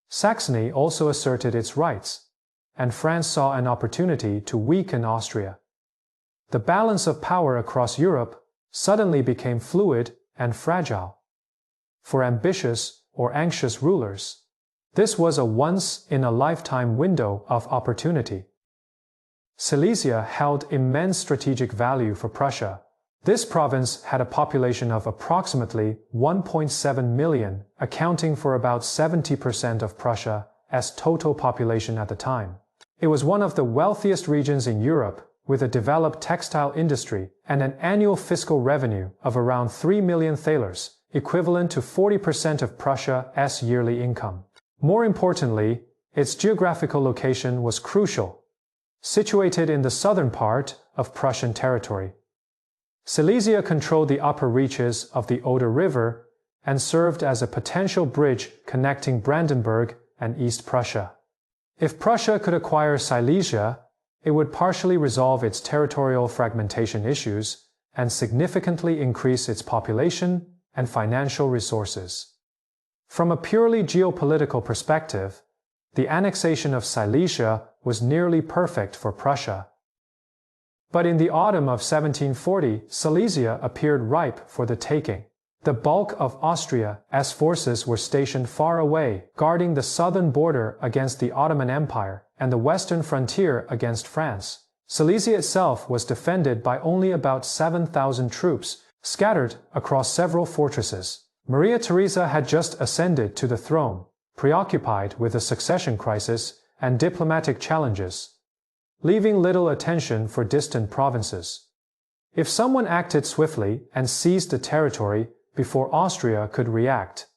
Saxony also asserted its rights, and France saw an opportunity to weaken Austria. The balance of power across Europe suddenly became fluid and fragile. For ambitious, or anxious rulers. This was a once-in-a-lifetime window of opportunity. Silesia held immense strategic value for Prussia. This province had a population of approximately 1.7 million, accounting for about 70% of Prussia's total population at the time. It was one of the wealthiest regions in Europe, with a developed textile industry and an annual fiscal revenue of around 3 million thalers, equivalent to 40% of Prussia's yearly income. More importantly, its geographical location was crucial, situated in the southern part of Prussian territory. Silesia controlled the upper reaches of the Oder River and served as a potential bridge connecting Brandenburg and East Prussia. If Prussia could acquire Silesia, it would partially resolve its territorial fragmentation issues and significantly increase its population and financial resources. From a purely geopolitical perspective, the annexation of Silesia was nearly perfect for Prussia. But in the autumn of 1740, Silesia appeared ripe for the taking. The bulk of Austria's forces were stationed far away, guarding the southern border against the Ottoman Empire and the western frontier against France. Silesia itself was defended by only about 7,000 troops, scattered across several fortresses. Maria Theresa had just ascended to the throne, preoccupied with the succession crisis and diplomatic challenges, leaving little attention for distant provinces. If someone acted swiftly and seized the territory before Austria could react,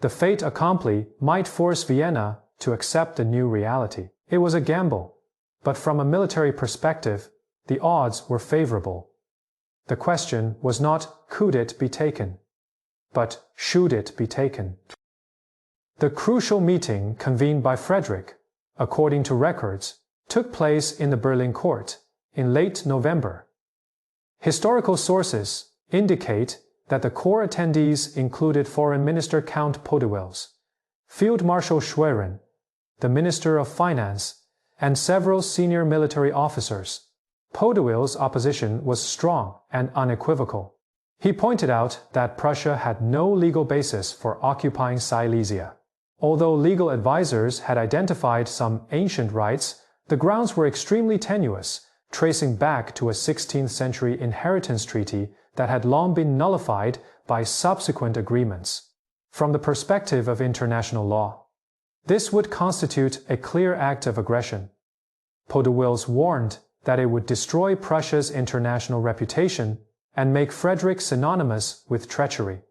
the fait accompli might force Vienna to accept the new reality. It was a gamble, but from a military perspective, the odds were favorable. The question was not could it be taken, but should it be taken. The crucial meeting convened by Frederick, according to records, took place in the Berlin court in late November. Historical sources indicate that the core attendees included Foreign Minister Count Podewils, Field Marshal Schwerin, the Minister of Finance, and several senior military officers. Podewils' opposition was strong and unequivocal. He pointed out that Prussia had no legal basis for occupying Silesia. Although legal advisors had identified some ancient rights, the grounds were extremely tenuous, tracing back to a 16th century inheritance treaty that had long been nullified by subsequent agreements. From the perspective of international law, this would constitute a clear act of aggression. Podewils warned that it would destroy Prussia's international reputation and make Frederick synonymous with treachery.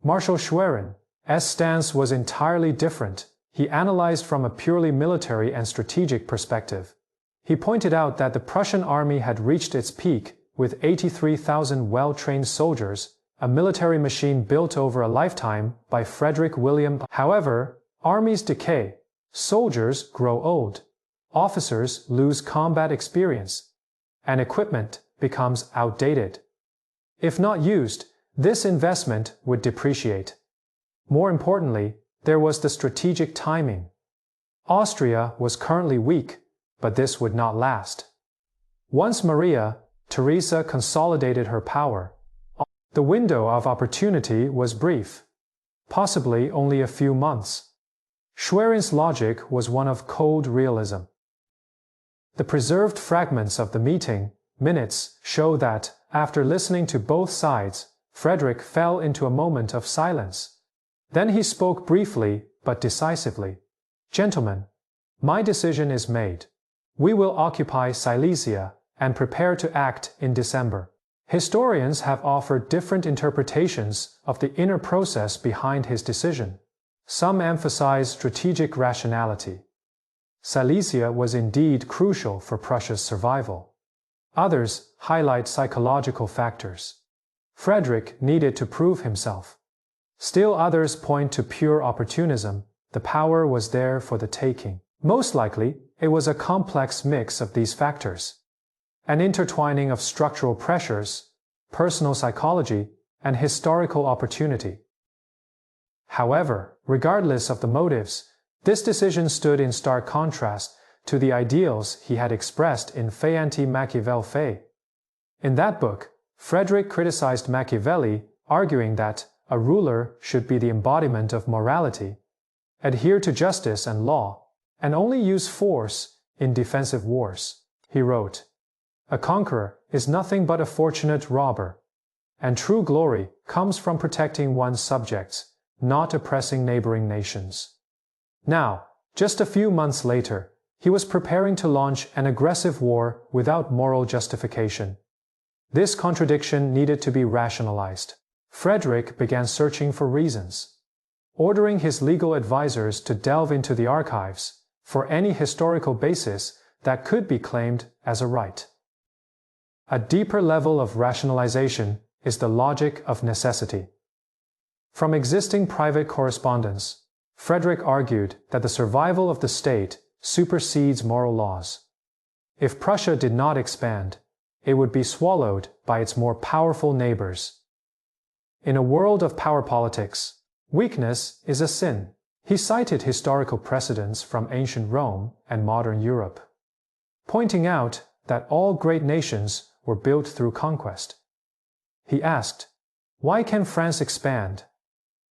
Marshal Schwerin's stance was entirely different. He analyzed from a purely military and strategic perspective. He pointed out that the Prussian army had reached its peak with 83,000 well-trained soldiers, a military machine built over a lifetime by Frederick William. However, armies decay, soldiers grow old, officers lose combat experience, and equipment becomes outdated. If not used, this investment would depreciate. More importantly, there was the strategic timing. Austria was currently weak, but this would not last. Once Maria Theresa consolidated her power, the window of opportunity was brief, possibly only a few months. Schwerin's logic was one of cold realism. The preserved fragments of the meeting minutes show that, after listening to both sides, Frederick fell into a moment of silence. Then he spoke briefly but decisively. "Gentlemen, my decision is made. We will occupy Silesia and prepare to act in December." Historians have offered different interpretations of the inner process behind his decision. Some emphasize strategic rationality. Silesia was indeed crucial for Prussia's survival. Others highlight psychological factors. Frederick needed to prove himself. Still others point to pure opportunism. The power was there for the taking. Most likely, it was a complex mix of these factors. An intertwining of structural pressures, personal psychology, and historical opportunity. However, regardless of the motives, this decision stood in stark contrast to the ideals he had expressed in Fait anti-Machiavel Fait. In that book, Frederick criticized Machiavelli, arguing that, a ruler should be the embodiment of morality, adhere to justice and law, and only use force in defensive wars. He wrote, "A conqueror is nothing but a fortunate robber, and true glory comes from protecting one's subjects, not oppressing neighboring nations." Now, just a few months later, he was preparing to launch an aggressive war without moral justification. This contradiction needed to be rationalized. Frederick began searching for reasons, ordering his legal advisors to delve into the archives for any historical basis that could be claimed as a right. A deeper level of rationalization is the logic of necessity. From existing private correspondence, Frederick argued that the survival of the state supersedes moral laws. If Prussia did not expand, it would be swallowed by its more powerful neighbors. In a world of power politics, weakness is a sin. He cited historical precedents from ancient Rome and modern Europe, pointing out that all great nations were built through conquest. He asked, why can France expand,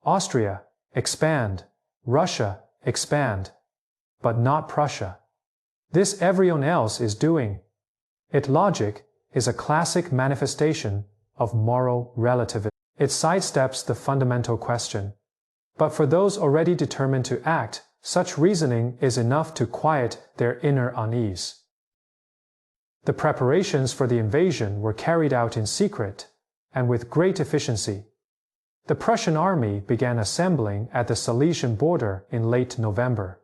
Austria expand, Russia expand, but not Prussia? This everyone else is doing. Its logic is a classic manifestation of moral relativism. It sidesteps the fundamental question. But for those already determined to act, such reasoning is enough to quiet their inner unease. The preparations for the invasion were carried out in secret and with great efficiency. The Prussian army began assembling at the Silesian border in late November,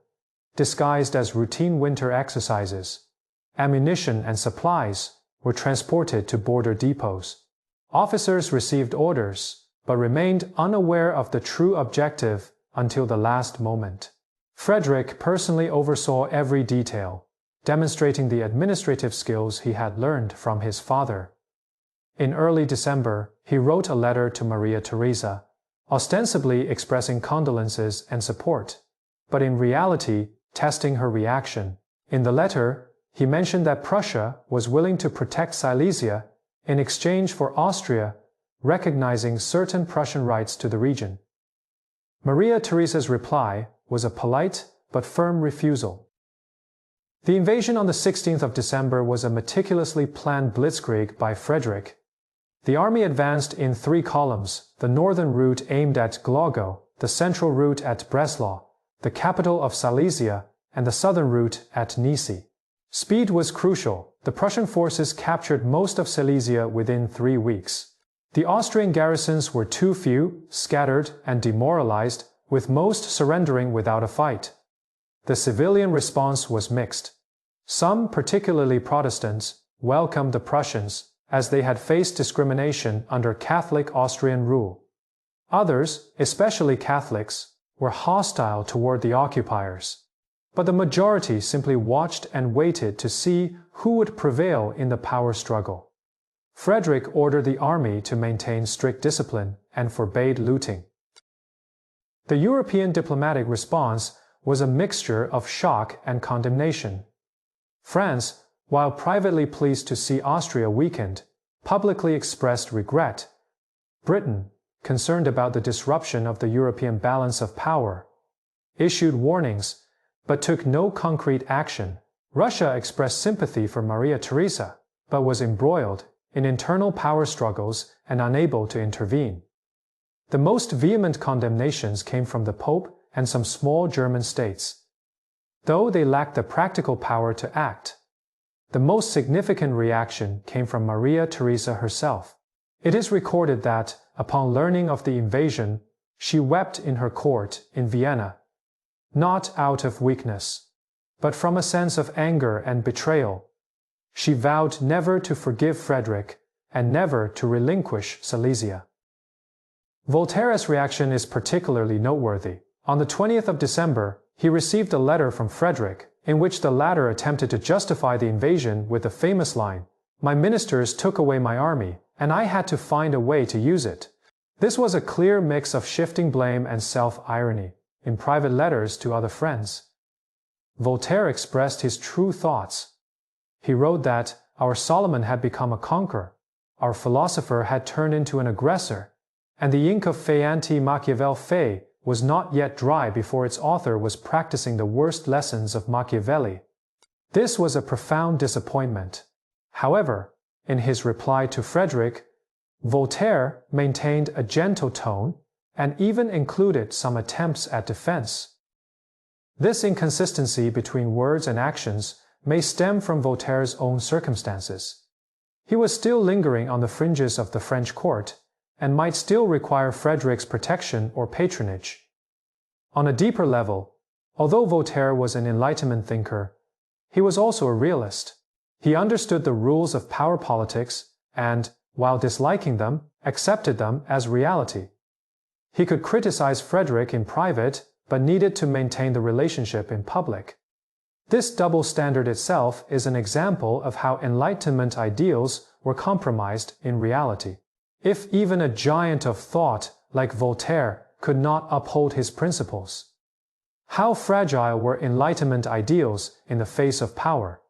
disguised as routine winter exercises. Ammunition and supplies were transported to border depots. Officers received orders, but remained unaware of the true objective until the last moment. Frederick personally oversaw every detail, demonstrating the administrative skills he had learned from his father. In early December, he wrote a letter to Maria Theresa, ostensibly expressing condolences and support, but in reality testing her reaction. In the letter, he mentioned that Prussia was willing to protect Silesia in exchange for Austria recognizing certain Prussian rights to the region. Maria Theresa's reply was a polite but firm refusal. The invasion on the 16th of December was a meticulously planned blitzkrieg by Frederick. The army advanced in 3 columns, the northern route aimed at Głogów, the central route at Breslau, the capital of Silesia, and the southern route at Nysa. Speed was crucial. The Prussian forces captured most of Silesia within 3 weeks. The Austrian garrisons were too few, scattered, and demoralized, with most surrendering without a fight. The civilian response was mixed. Some, particularly Protestants, welcomed the Prussians, as they had faced discrimination under Catholic Austrian rule. Others, especially Catholics, were hostile toward the occupiers. But the majority simply watched and waited to see who would prevail in the power struggle. Frederick ordered the army to maintain strict discipline and forbade looting. The European diplomatic response was a mixture of shock and condemnation. France, while privately pleased to see Austria weakened, publicly expressed regret. Britain, concerned about the disruption of the European balance of power, issued warnings but took no concrete action. Russia expressed sympathy for Maria Theresa, but was embroiled in internal power struggles and unable to intervene. The most vehement condemnations came from the Pope and some small German states, though they lacked the practical power to act. The most significant reaction came from Maria Theresa herself. It is recorded that, upon learning of the invasion, she wept in her court in Vienna, not out of weakness, but from a sense of anger and betrayal. She vowed never to forgive Frederick and never to relinquish Silesia. Voltaire's reaction is particularly noteworthy. On the 20th of December, he received a letter from Frederick, in which the latter attempted to justify the invasion with the famous line, "My ministers took away my army, and I had to find a way to use it." This was a clear mix of shifting blame and self-irony. In private letters to other friends, Voltaire expressed his true thoughts. He wrote that our Solomon had become a conqueror, our philosopher had turned into an aggressor, and the ink of Machiavel was not yet dry before its author was practicing the worst lessons of Machiavelli. This was a profound disappointment. However, in his reply to Frederick, Voltaire maintained a gentle tone and even included some attempts at defense. This inconsistency between words and actions may stem from Voltaire's own circumstances. He was still lingering on the fringes of the French court and might still require Frederick's protection or patronage. On a deeper level, although Voltaire was an Enlightenment thinker, he was also a realist. He understood the rules of power politics and, while disliking them, accepted them as reality. He could criticize Frederick in private, but needed to maintain the relationship in public. This double standard itself is an example of how Enlightenment ideals were compromised in reality. If even a giant of thought like Voltaire could not uphold his principles, how fragile were Enlightenment ideals in the face of power?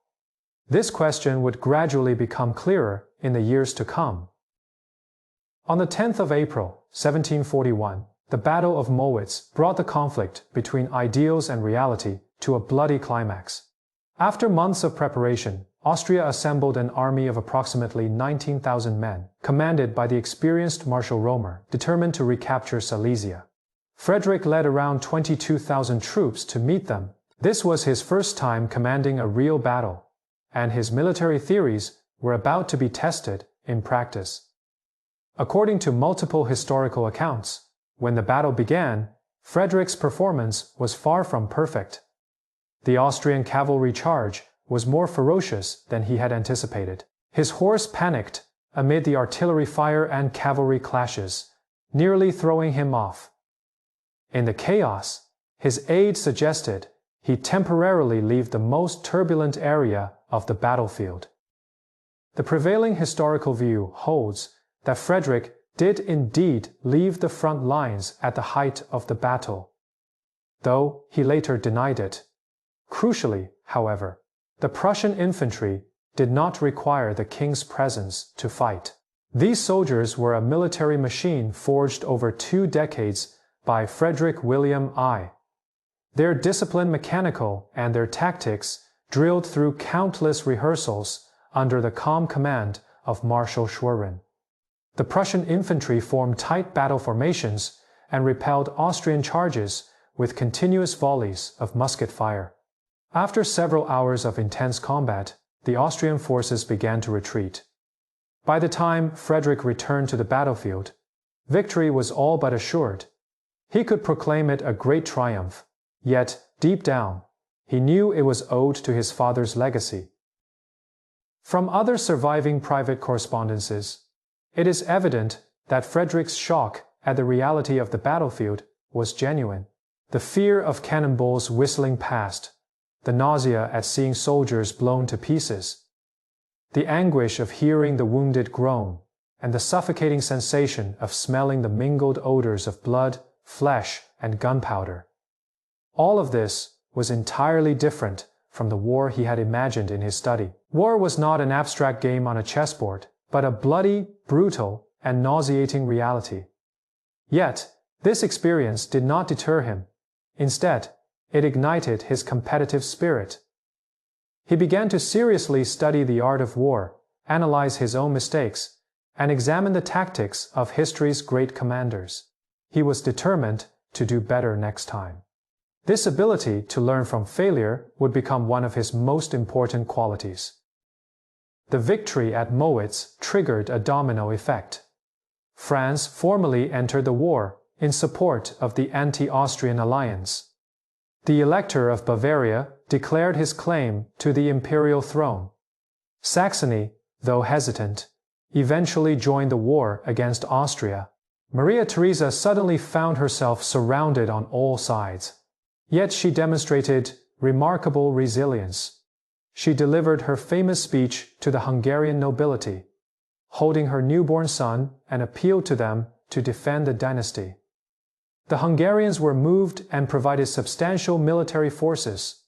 This question would gradually become clearer in the years to come. On the 10th of April, 1741, the Battle of Mowitz brought the conflict between ideals and reality to a bloody climax. After months of preparation, Austria assembled an army of approximately 19,000 men, commanded by the experienced Marshal Roemer, determined to recapture Silesia. Frederick led around 22,000 troops to meet them. This was his first time commanding a real battle, and his military theories were about to be tested in practice. According to multiple historical accounts, when the battle began, Frederick's performance was far from perfect. The Austrian cavalry charge was more ferocious than he had anticipated. His horse panicked amid the artillery fire and cavalry clashes, nearly throwing him off. In the chaos, his aide suggested he temporarily leave the most turbulent area of the battlefield. The prevailing historical view holds that Frederick did indeed leave the front lines at the height of the battle, though he later denied it. Crucially, however, the Prussian infantry did not require the king's presence to fight. These soldiers were a military machine forged over 2 decades by Frederick William I. Their discipline mechanical and their tactics drilled through countless rehearsals under the calm command of Marshal Schwerin. The Prussian infantry formed tight battle formations and repelled Austrian charges with continuous volleys of musket fire. After several hours of intense combat, the Austrian forces began to retreat. By the time Frederick returned to the battlefield, victory was all but assured. He could proclaim it a great triumph, yet, deep down, he knew it was owed to his father's legacy. From other surviving private correspondences, it is evident that Frederick's shock at the reality of the battlefield was genuine. The fear of cannonballs whistling past, the nausea at seeing soldiers blown to pieces, the anguish of hearing the wounded groan, and the suffocating sensation of smelling the mingled odors of blood, flesh, and gunpowder. All of this was entirely different from the war he had imagined in his study. War was not an abstract game on a chessboard, but a bloody, brutal, and nauseating reality. Yet, this experience did not deter him. Instead, it ignited his competitive spirit. He began to seriously study the art of war, analyze his own mistakes, and examine the tactics of history's great commanders. He was determined to do better next time. This ability to learn from failure would become one of his most important qualities. The victory at Mowitz triggered a domino effect. France formally entered the war in support of the anti-Austrian alliance. The Elector of Bavaria declared his claim to the imperial throne. Saxony, though hesitant, eventually joined the war against Austria. Maria Theresa suddenly found herself surrounded on all sides. Yet she demonstrated remarkable resilience. She delivered her famous speech to the Hungarian nobility, holding her newborn son, and appealed to them to defend the dynasty. The Hungarians were moved and provided substantial military forces.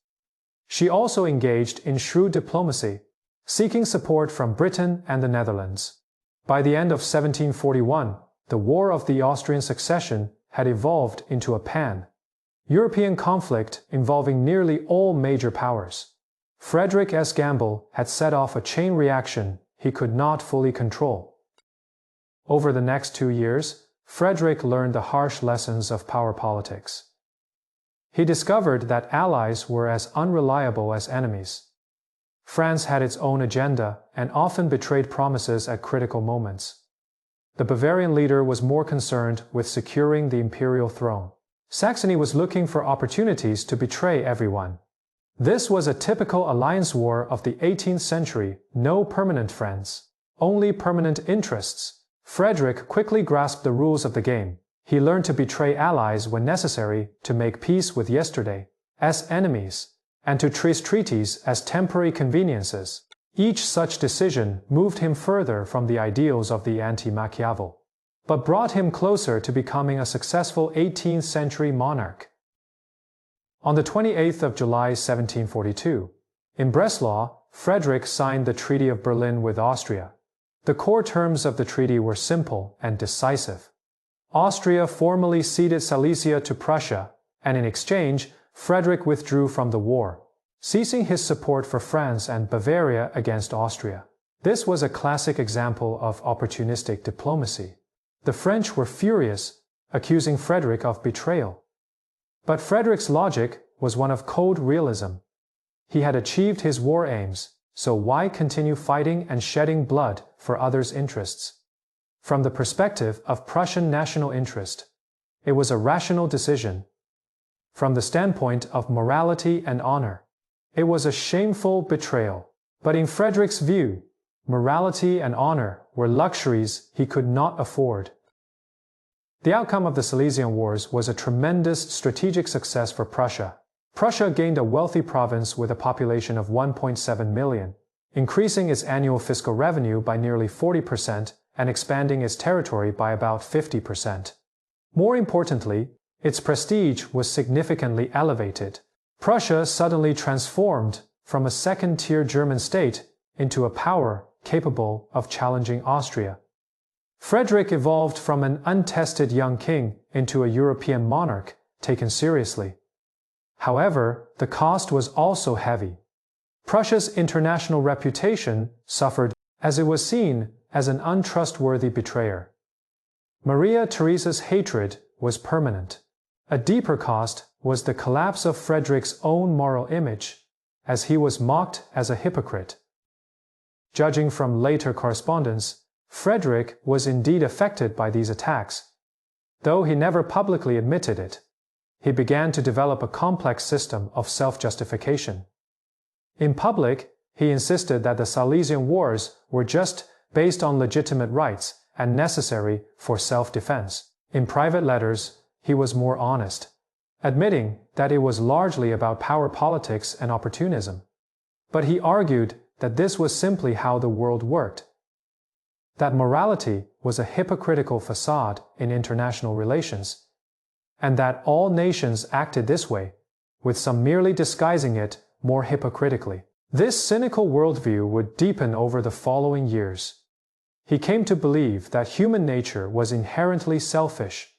She also engaged in shrewd diplomacy, seeking support from Britain and the Netherlands. By the end of 1741, the War of the Austrian Succession had evolved into a pan-European conflict involving nearly all major powers. Frederick's gamble had set off a chain reaction he could not fully control. Over the next 2 years, Frederick learned the harsh lessons of power politics. He discovered that allies were as unreliable as enemies. France had its own agenda and often betrayed promises at critical moments. The Bavarian leader was more concerned with securing the imperial throne. Saxony was looking for opportunities to betray everyone. This was a typical alliance war of the 18th century, no permanent friends, only permanent interests. Frederick quickly grasped the rules of the game. He learned to betray allies when necessary to make peace with yesterday's enemies, and to treat treaties as temporary conveniences. Each such decision moved him further from the ideals of the anti-Machiavel, but brought him closer to becoming a successful 18th century monarch. On the 28th of July 1742, in Breslau, Frederick signed the Treaty of Berlin with Austria. The core terms of the treaty were simple and decisive. Austria formally ceded Silesia to Prussia, and in exchange, Frederick withdrew from the war, ceasing his support for France and Bavaria against Austria. This was a classic example of opportunistic diplomacy. The French were furious, accusing Frederick of betrayal. But Frederick's logic was one of cold realism. He had achieved his war aims, so why continue fighting and shedding blood for others' interests? From the perspective of Prussian national interest, it was a rational decision. From the standpoint of morality and honor, it was a shameful betrayal. But in Frederick's view, morality and honor were luxuries he could not afford. The outcome of the Silesian Wars was a tremendous strategic success for Prussia. Prussia gained a wealthy province with a population of 1.7 million, increasing its annual fiscal revenue by nearly 40% and expanding its territory by about 50%. More importantly, its prestige was significantly elevated. Prussia suddenly transformed from a second-tier German state into a power capable of challenging Austria. Frederick evolved from an untested young king into a European monarch taken seriously. However, the cost was also heavy. Prussia's international reputation suffered as it was seen as an untrustworthy betrayer. Maria Theresa's hatred was permanent. A deeper cost was the collapse of Frederick's own moral image, as he was mocked as a hypocrite. Judging from later correspondence, Frederick was indeed affected by these attacks. Though he never publicly admitted it, he began to develop a complex system of self-justification. In public, he insisted that the Silesian Wars were just based on legitimate rights and necessary for self-defense. In private letters, he was more honest, admitting that it was largely about power politics and opportunism. But he argued that this was simply how the world worked, that morality was a hypocritical facade in international relations, and that all nations acted this way, with some merely disguising it more hypocritically. This cynical worldview would deepen over the following years. He came to believe that human nature was inherently selfish,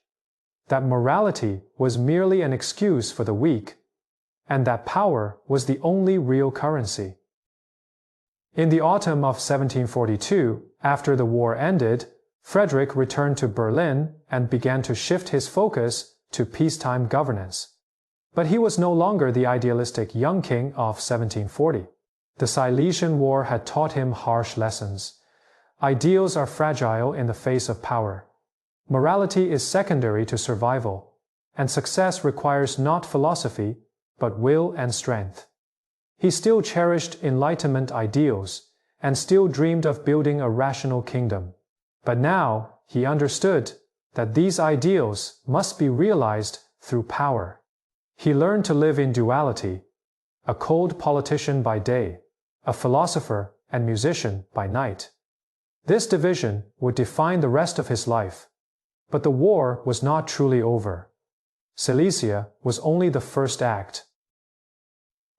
that morality was merely an excuse for the weak, and that power was the only real currency. In the autumn of 1742, after the war ended, Frederick returned to Berlin and began to shift his focus to peacetime governance. But he was no longer the idealistic young king of 1740. The Silesian War had taught him harsh lessons. Ideals are fragile in the face of power. Morality is secondary to survival, and success requires not philosophy, but will and strength. He still cherished Enlightenment ideals, and still dreamed of building a rational kingdom. But now he understood that these ideals must be realized through power. He learned to live in duality, a cold politician by day, a philosopher and musician by night. This division would define the rest of his life. But the war was not truly over. Silesia was only the first act.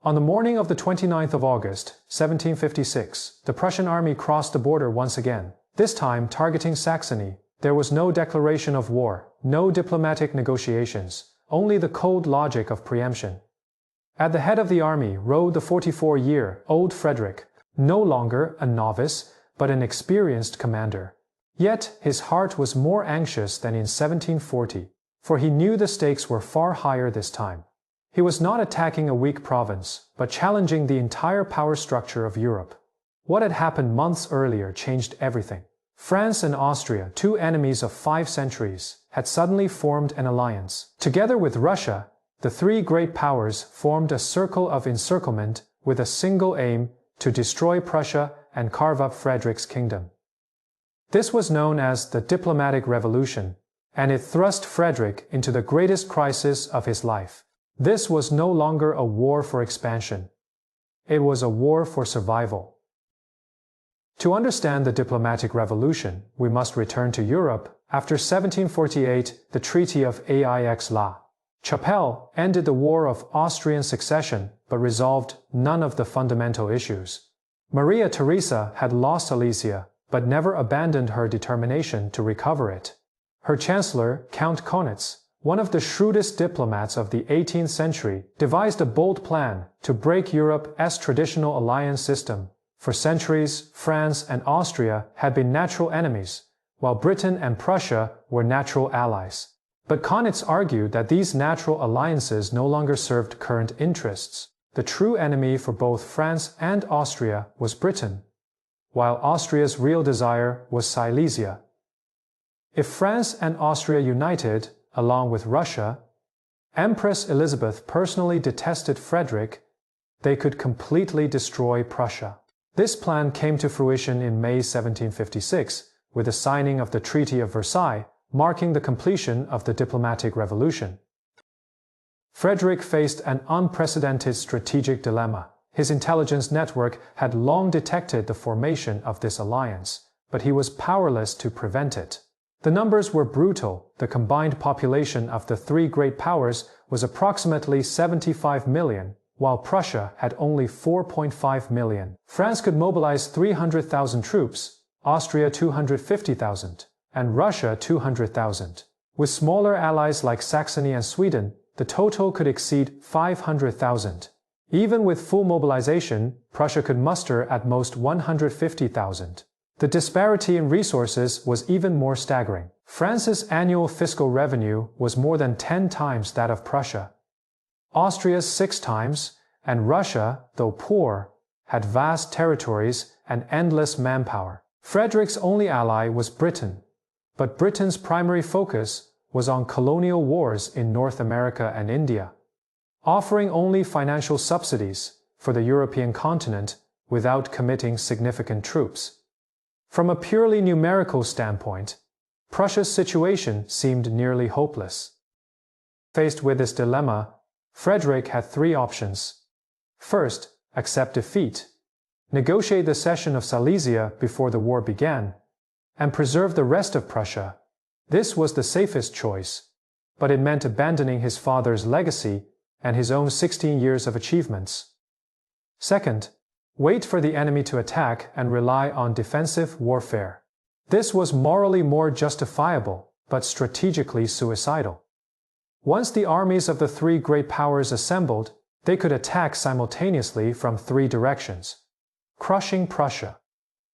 On the morning of the 29th of August, 1756, the Prussian army crossed the border once again, this time targeting Saxony, There was no declaration of war, no diplomatic negotiations, only the cold logic of preemption. At the head of the army rode the 44-year-old Frederick, no longer a novice, but an experienced commander. Yet his heart was more anxious than in 1740, for he knew the stakes were far higher this time. He was not attacking a weak province, but challenging the entire power structure of Europe. What had happened months earlier changed everything. France and Austria, two enemies of 5 centuries, had suddenly formed an alliance. Together with Russia, the three great powers formed a circle of encirclement with a single aim: to destroy Prussia and carve up Frederick's kingdom. This was known as the Diplomatic Revolution, and it thrust Frederick into the greatest crisis of his life. This was no longer a war for expansion. It was a war for survival. To understand the diplomatic revolution, we must return to Europe. After 1748, the Treaty of Aix-la-Chapelle ended the War of Austrian Succession, but resolved none of the fundamental issues. Maria Theresa had lost Silesia, but never abandoned her determination to recover it. Her chancellor, Count Kaunitz, one of the shrewdest diplomats of the 18th century, devised a bold plan to break Europe's traditional alliance system. For centuries, France and Austria had been natural enemies, while Britain and Prussia were natural allies. But Kaunitz argued that these natural alliances no longer served current interests. The true enemy for both France and Austria was Britain, while Austria's real desire was Silesia. If France and Austria united, along with Russia, Empress Elizabeth personally detested Frederick, they could completely destroy Prussia. This plan came to fruition in May 1756, with the signing of the Treaty of Versailles, marking the completion of the diplomatic revolution. Frederick faced an unprecedented strategic dilemma. His intelligence network had long detected the formation of this alliance, but he was powerless to prevent it. The numbers were brutal. The combined population of the three great powers was approximately 75 million, while Prussia had only 4.5 million. France could mobilize 300,000 troops, Austria 250,000, and Russia 200,000. With smaller allies like Saxony and Sweden, the total could exceed 500,000. Even with full mobilization, Prussia could muster at most 150,000. The disparity in resources was even more staggering. France's annual fiscal revenue was more than 10 times that of Prussia, Austria's 6 times, and Russia, though poor, had vast territories and endless manpower. Frederick's only ally was Britain, but Britain's primary focus was on colonial wars in North America and India, offering only financial subsidies for the European continent without committing significant troops. From a purely numerical standpoint, Prussia's situation seemed nearly hopeless. Faced with this dilemma, Frederick had 3 options. First, accept defeat, negotiate the cession of Silesia before the war began, and preserve the rest of Prussia. This was the safest choice, but it meant abandoning his father's legacy and his own 16 years of achievements. Second, wait for the enemy to attack and rely on defensive warfare. This was morally more justifiable, but strategically suicidal. Once the armies of the three great powers assembled, they could attack simultaneously from 3 directions, crushing Prussia.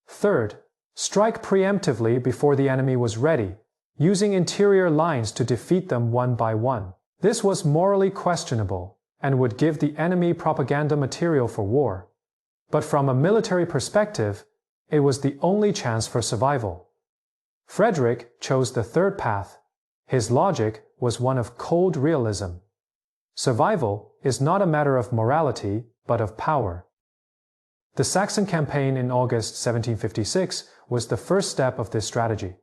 Third, strike preemptively before the enemy was ready, using interior lines to defeat them one by one. This was morally questionable and would give the enemy propaganda material for war. But from a military perspective, it was the only chance for survival. Frederick chose the third path. His logic was one of cold realism. Survival is not a matter of morality, but of power. The Saxon campaign in August 1756 was the first step of this strategy.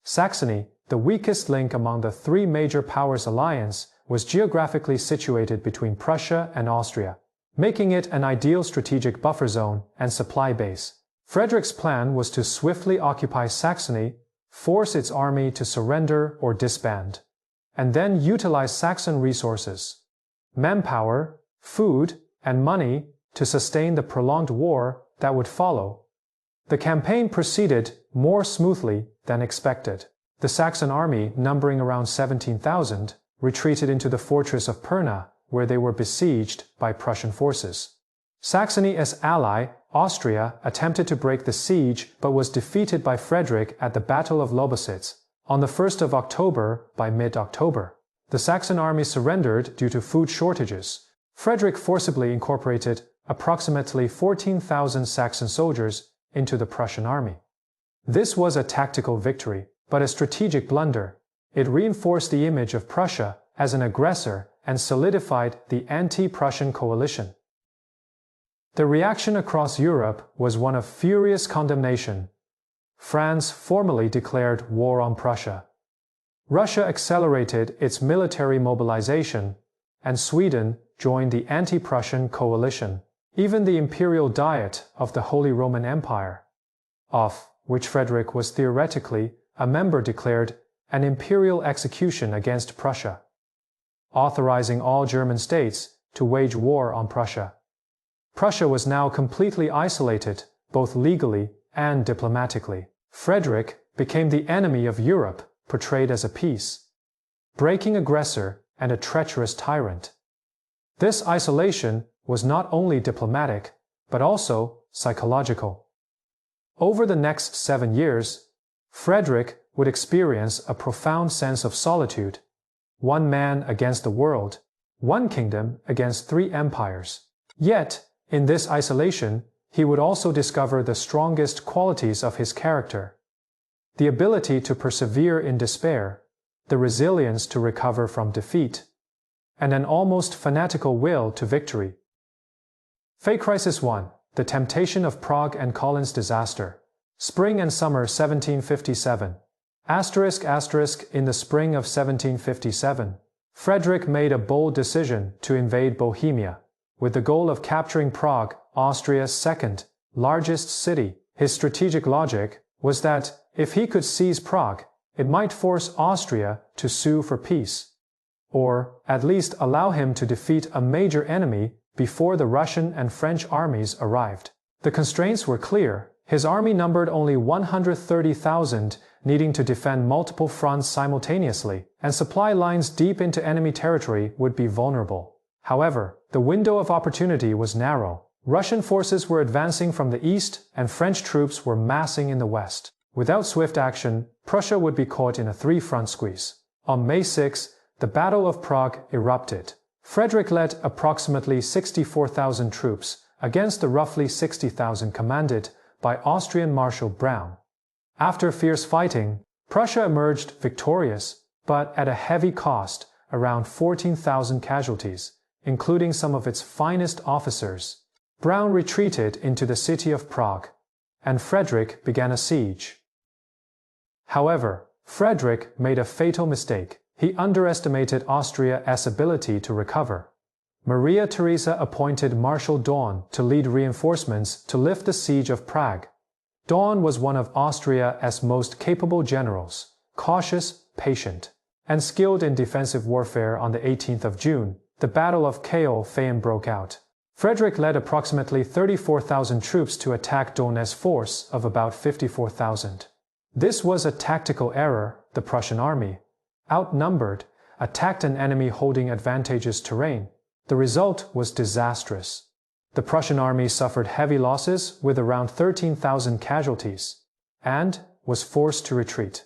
Saxony, the weakest link among the 3 major powers' alliance, was geographically situated between Prussia and Austria, making it an ideal strategic buffer zone and supply base. Frederick's plan was to swiftly occupy Saxony, force its army to surrender or disband, and then utilize Saxon resources, manpower, food, and money to sustain the prolonged war that would follow. The campaign proceeded more smoothly than expected. The Saxon army, numbering around 17,000, retreated into the fortress of Pirna, where they were besieged by Prussian forces. Saxony as ally, Austria, attempted to break the siege but was defeated by Frederick at the Battle of Lobositz on the 1st of October by mid-October. The Saxon army surrendered due to food shortages. Frederick forcibly incorporated approximately 14,000 Saxon soldiers into the Prussian army. This was a tactical victory, but a strategic blunder. It reinforced the image of Prussia as an aggressor and solidified the anti-Prussian coalition. The reaction across Europe was one of furious condemnation. France formally declared war on Prussia. Russia accelerated its military mobilization, and Sweden joined the anti-Prussian coalition. Even the Imperial Diet of the Holy Roman Empire, of which Frederick was theoretically a member, declared an imperial execution against Prussia, authorizing all German states to wage war on Prussia. Prussia was now completely isolated, both legally and diplomatically. Frederick became the enemy of Europe, portrayed as a peace-breaking aggressor and a treacherous tyrant. This isolation was not only diplomatic, but also psychological. Over the next 7 years, Frederick would experience a profound sense of solitude. One man against the world, one kingdom against 3 empires. Yet, in this isolation, he would also discover the strongest qualities of his character: the ability to persevere in despair, the resilience to recover from defeat, and an almost fanatical will to victory. Fate Crisis 1. The Temptation of Prague and Colin's Disaster. Spring and Summer 1757. In the spring of 1757, Frederick made a bold decision to invade Bohemia, with the goal of capturing Prague, Austria's second largest city. His strategic logic was that if he could seize Prague, it might force Austria to sue for peace, or at least allow him to defeat a major enemy before the Russian and French armies arrived. The constraints were clear. His army numbered only 130,000, needing to defend multiple fronts simultaneously, and supply lines deep into enemy territory would be vulnerable. However, the window of opportunity was narrow. Russian forces were advancing from the east, and French troops were massing in the west. Without swift action, Prussia would be caught in a 3-front squeeze. On May 6, the Battle of Prague erupted. Frederick led approximately 64,000 troops against the roughly 60,000 commanded by Austrian Marshal Browne. After fierce fighting, Prussia emerged victorious, but at a heavy cost, around 14,000 casualties, including some of its finest officers. Browne retreated into the city of Prague, and Frederick began a siege. However, Frederick made a fatal mistake. He underestimated Austria's ability to recover. Maria Theresa appointed Marshal Daun to lead reinforcements to lift the siege of Prague. Daun was one of Austria's most capable generals, cautious, patient, and skilled in defensive warfare. On the 18th of June, the Battle of Kehl-Feyen broke out. Frederick led approximately 34,000 troops to attack Daun's force of about 54,000. This was a tactical error. The Prussian army, outnumbered, attacked an enemy holding advantageous terrain. The result was disastrous. The Prussian army suffered heavy losses with around 13,000 casualties, and was forced to retreat.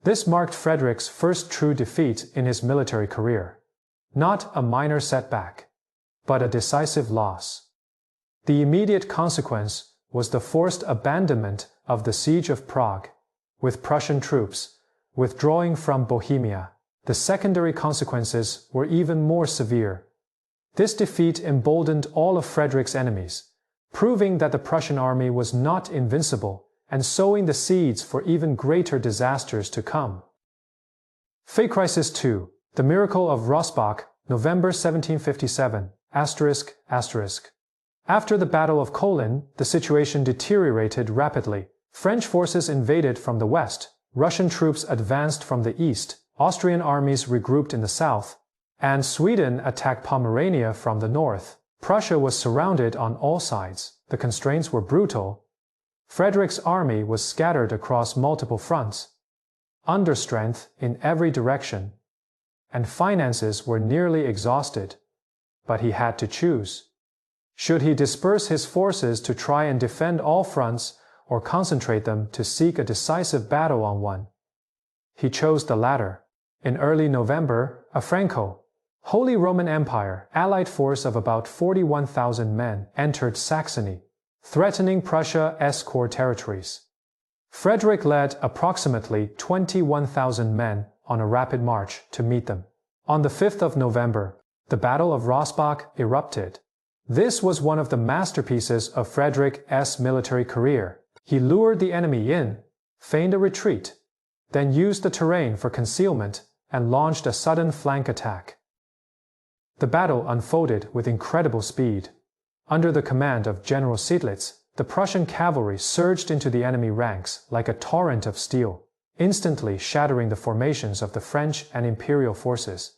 This marked Frederick's first true defeat in his military career. Not a minor setback, but a decisive loss. The immediate consequence was the forced abandonment of the siege of Prague, with Prussian troops withdrawing from Bohemia. The secondary consequences were even more severe. This defeat emboldened all of Frederick's enemies, proving that the Prussian army was not invincible and sowing the seeds for even greater disasters to come. Fate Crisis 2. The Miracle of Rossbach, November 1757. After the Battle of Kolin, the situation deteriorated rapidly. French forces invaded from the west, Russian troops advanced from the east, Austrian armies regrouped in the south, and Sweden attacked Pomerania from the north. Prussia was surrounded on all sides. The constraints were brutal. Frederick's army was scattered across multiple fronts. understrength in every direction, and finances were nearly exhausted. But he had to choose. Should he disperse his forces to try and defend all fronts, or concentrate them to seek a decisive battle on one? He chose the latter. In early November, a Franco, Holy Roman Empire, allied force of about 41,000 men entered Saxony, threatening Prussia's core territories. Frederick led approximately 21,000 men on a rapid march to meet them. On the 5th of November, the Battle of Rossbach erupted. This was one of the masterpieces of Frederick's military career. He lured the enemy in, feigned a retreat, then used the terrain for concealment and launched a sudden flank attack. The battle unfolded with incredible speed. Under the command of General Seydlitz, the Prussian cavalry surged into the enemy ranks like a torrent of steel, instantly shattering the formations of the French and Imperial forces.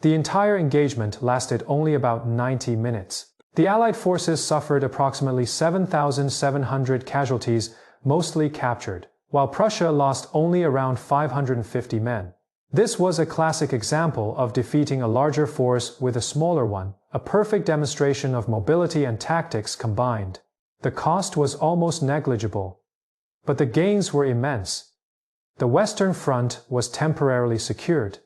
The entire engagement lasted only about 90 minutes. The Allied forces suffered approximately 7,700 casualties, mostly captured, while Prussia lost only around 550 men. This was a classic example of defeating a larger force with a smaller one, a perfect demonstration of mobility and tactics combined. The cost was almost negligible, but the gains were immense. The Western Front was temporarily secured.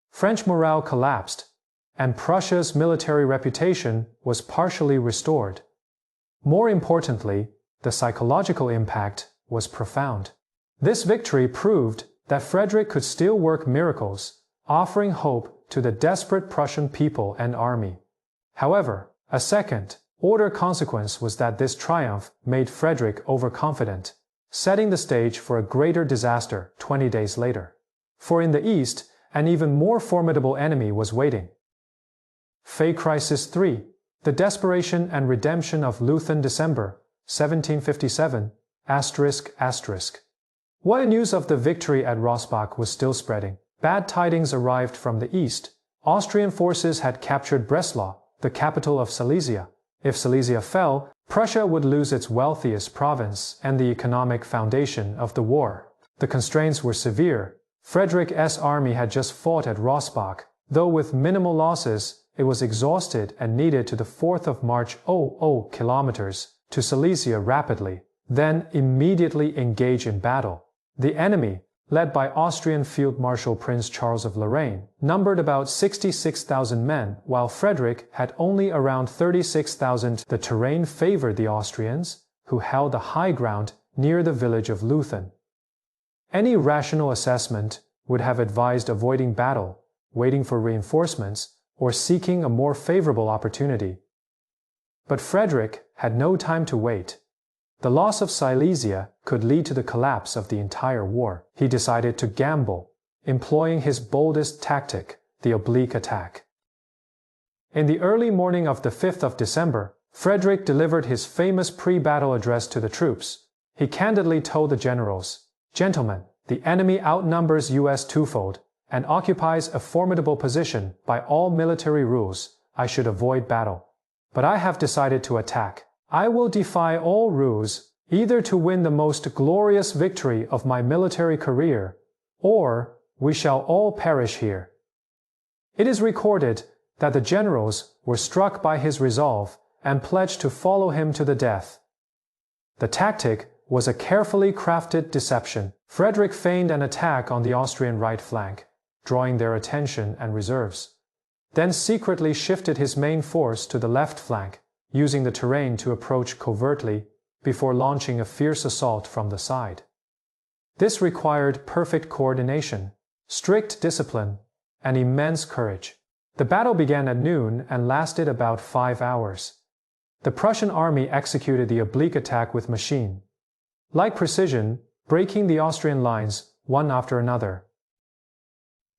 French morale collapsed, and Prussia's military reputation was partially restored. More importantly, the psychological impact was profound. This victory proved that Frederick could still work miracles, offering hope to the desperate Prussian people and army. However, a second-order consequence was that this triumph made Frederick overconfident, setting the stage for a greater disaster 20 days later. For in the east, an even more formidable enemy was waiting. Fay Crisis 3. The Desperation and Redemption of Leuthen, December 1757, ****. While news of the victory at Rossbach was still spreading, bad tidings arrived from the east. Austrian forces had captured Breslau, the capital of Silesia. If Silesia fell, Prussia would lose its wealthiest province and the economic foundation of the war. The constraints were severe. Frederick's army had just fought at Rossbach. Though with minimal losses, it was exhausted and needed to the 4th of March 00 kilometers to Silesia rapidly, then immediately engage in battle. The enemy, led by Austrian Field Marshal Prince Charles of Lorraine, numbered about 66,000 men, while Frederick had only around 36,000. The terrain favored the Austrians, who held the high ground near the village of Leuthen. Any rational assessment would have advised avoiding battle, waiting for reinforcements, or seeking a more favorable opportunity. But Frederick had no time to wait. The loss of Silesia could lead to the collapse of the entire war. He decided to gamble, employing his boldest tactic, the oblique attack. In the early morning of the 5th of December, Frederick delivered his famous pre-battle address to the troops. He candidly told the generals, "Gentlemen, the enemy outnumbers us twofold and occupies a formidable position. By all military rules, I should avoid battle. But I have decided to attack. I will defy all rules, either to win the most glorious victory of my military career, or we shall all perish here." It is recorded that the generals were struck by his resolve and pledged to follow him to the death. The tactic was a carefully crafted deception. Frederick feigned an attack on the Austrian right flank, drawing their attention and reserves, then secretly shifted his main force to the left flank, using the terrain to approach covertly before launching a fierce assault from the side. This required perfect coordination, strict discipline, and immense courage. The battle began at noon and lasted about 5 hours. The Prussian army executed the oblique attack with machine-like precision, breaking the Austrian lines one after another.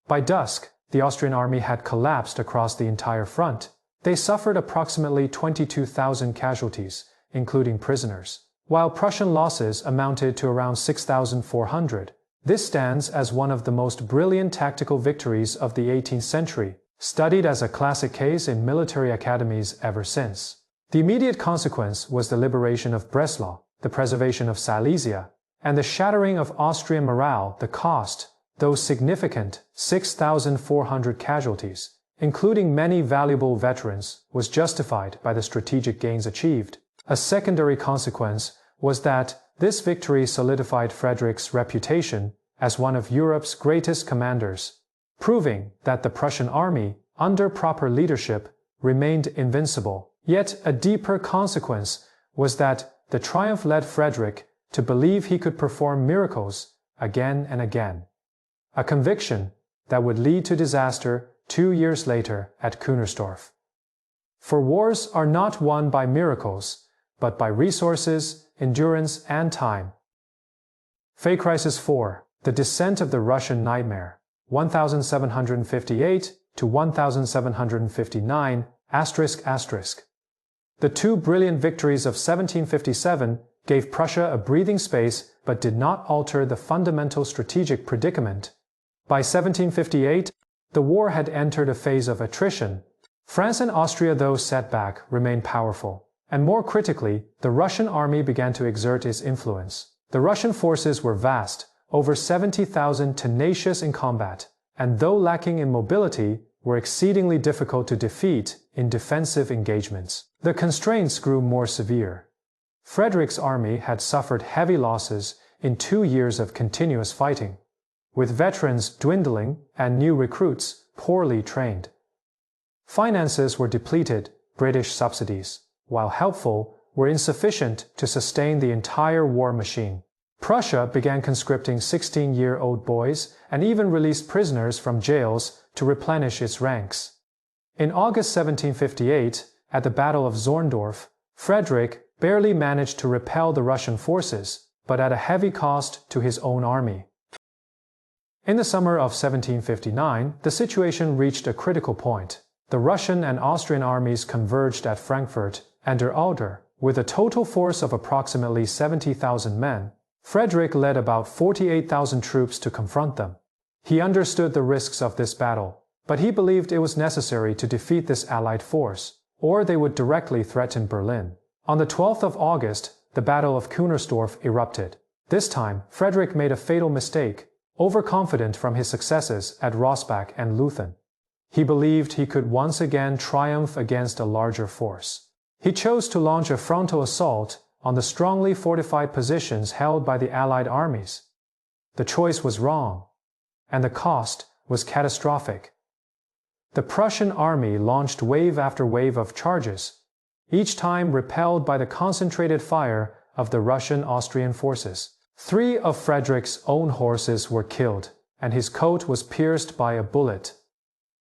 By dusk, the Austrian army had collapsed across the entire front. They suffered approximately 22,000 casualties, including prisoners, while Prussian losses amounted to around 6,400. This stands as one of the most brilliant tactical victories of the 18th century, studied as a classic case in military academies ever since. The immediate consequence was the liberation of Breslau, the preservation of Silesia, and the shattering of Austrian morale. The cost, though significant 6,400 casualties, including many valuable veterans, was justified by the strategic gains achieved. A secondary consequence was that this victory solidified Frederick's reputation as one of Europe's greatest commanders, proving that the Prussian army, under proper leadership, remained invincible. Yet a deeper consequence was that the triumph led Frederick to believe he could perform miracles again and again, a conviction that would lead to disaster 2 years later at Kunersdorf. For wars are not won by miracles, but by resources, endurance, and time. Fake Crisis 4. The Descent of the Russian Nightmare, 1758 to 1759, ****. The two brilliant victories of 1757 gave Prussia a breathing space but did not alter the fundamental strategic predicament. By 1758, the war had entered a phase of attrition. France and Austria, though set back, remained powerful. And more critically, the Russian army began to exert its influence. The Russian forces were vast, over 70,000 tenacious in combat, and though lacking in mobility, were exceedingly difficult to defeat in defensive engagements. The constraints grew more severe. Frederick's army had suffered heavy losses in 2 years of continuous fighting, with veterans dwindling and new recruits poorly trained. Finances were depleted, British subsidies, while helpful, were insufficient to sustain the entire war machine. Prussia began conscripting 16-year-old boys and even released prisoners from jails to replenish its ranks. In August 1758, at the Battle of Zorndorf, Frederick barely managed to repel the Russian forces, but at a heavy cost to his own army. In the summer of 1759, the situation reached a critical point. The Russian and Austrian armies converged at Frankfurt and der Oder, with a total force of approximately 70,000 men. Frederick led about 48,000 troops to confront them. He understood the risks of this battle, but he believed it was necessary to defeat this allied force, or they would directly threaten Berlin. On the 12th of August, the Battle of Kunersdorf erupted. This time, Frederick made a fatal mistake, overconfident from his successes at Rossbach and Leuthen. He believed he could once again triumph against a larger force. He chose to launch a frontal assault on the strongly fortified positions held by the Allied armies. The choice was wrong, and the cost was catastrophic. The Prussian army launched wave after wave of charges, each time repelled by the concentrated fire of the Russian-Austrian forces. 3 of Frederick's own horses were killed, and his coat was pierced by a bullet.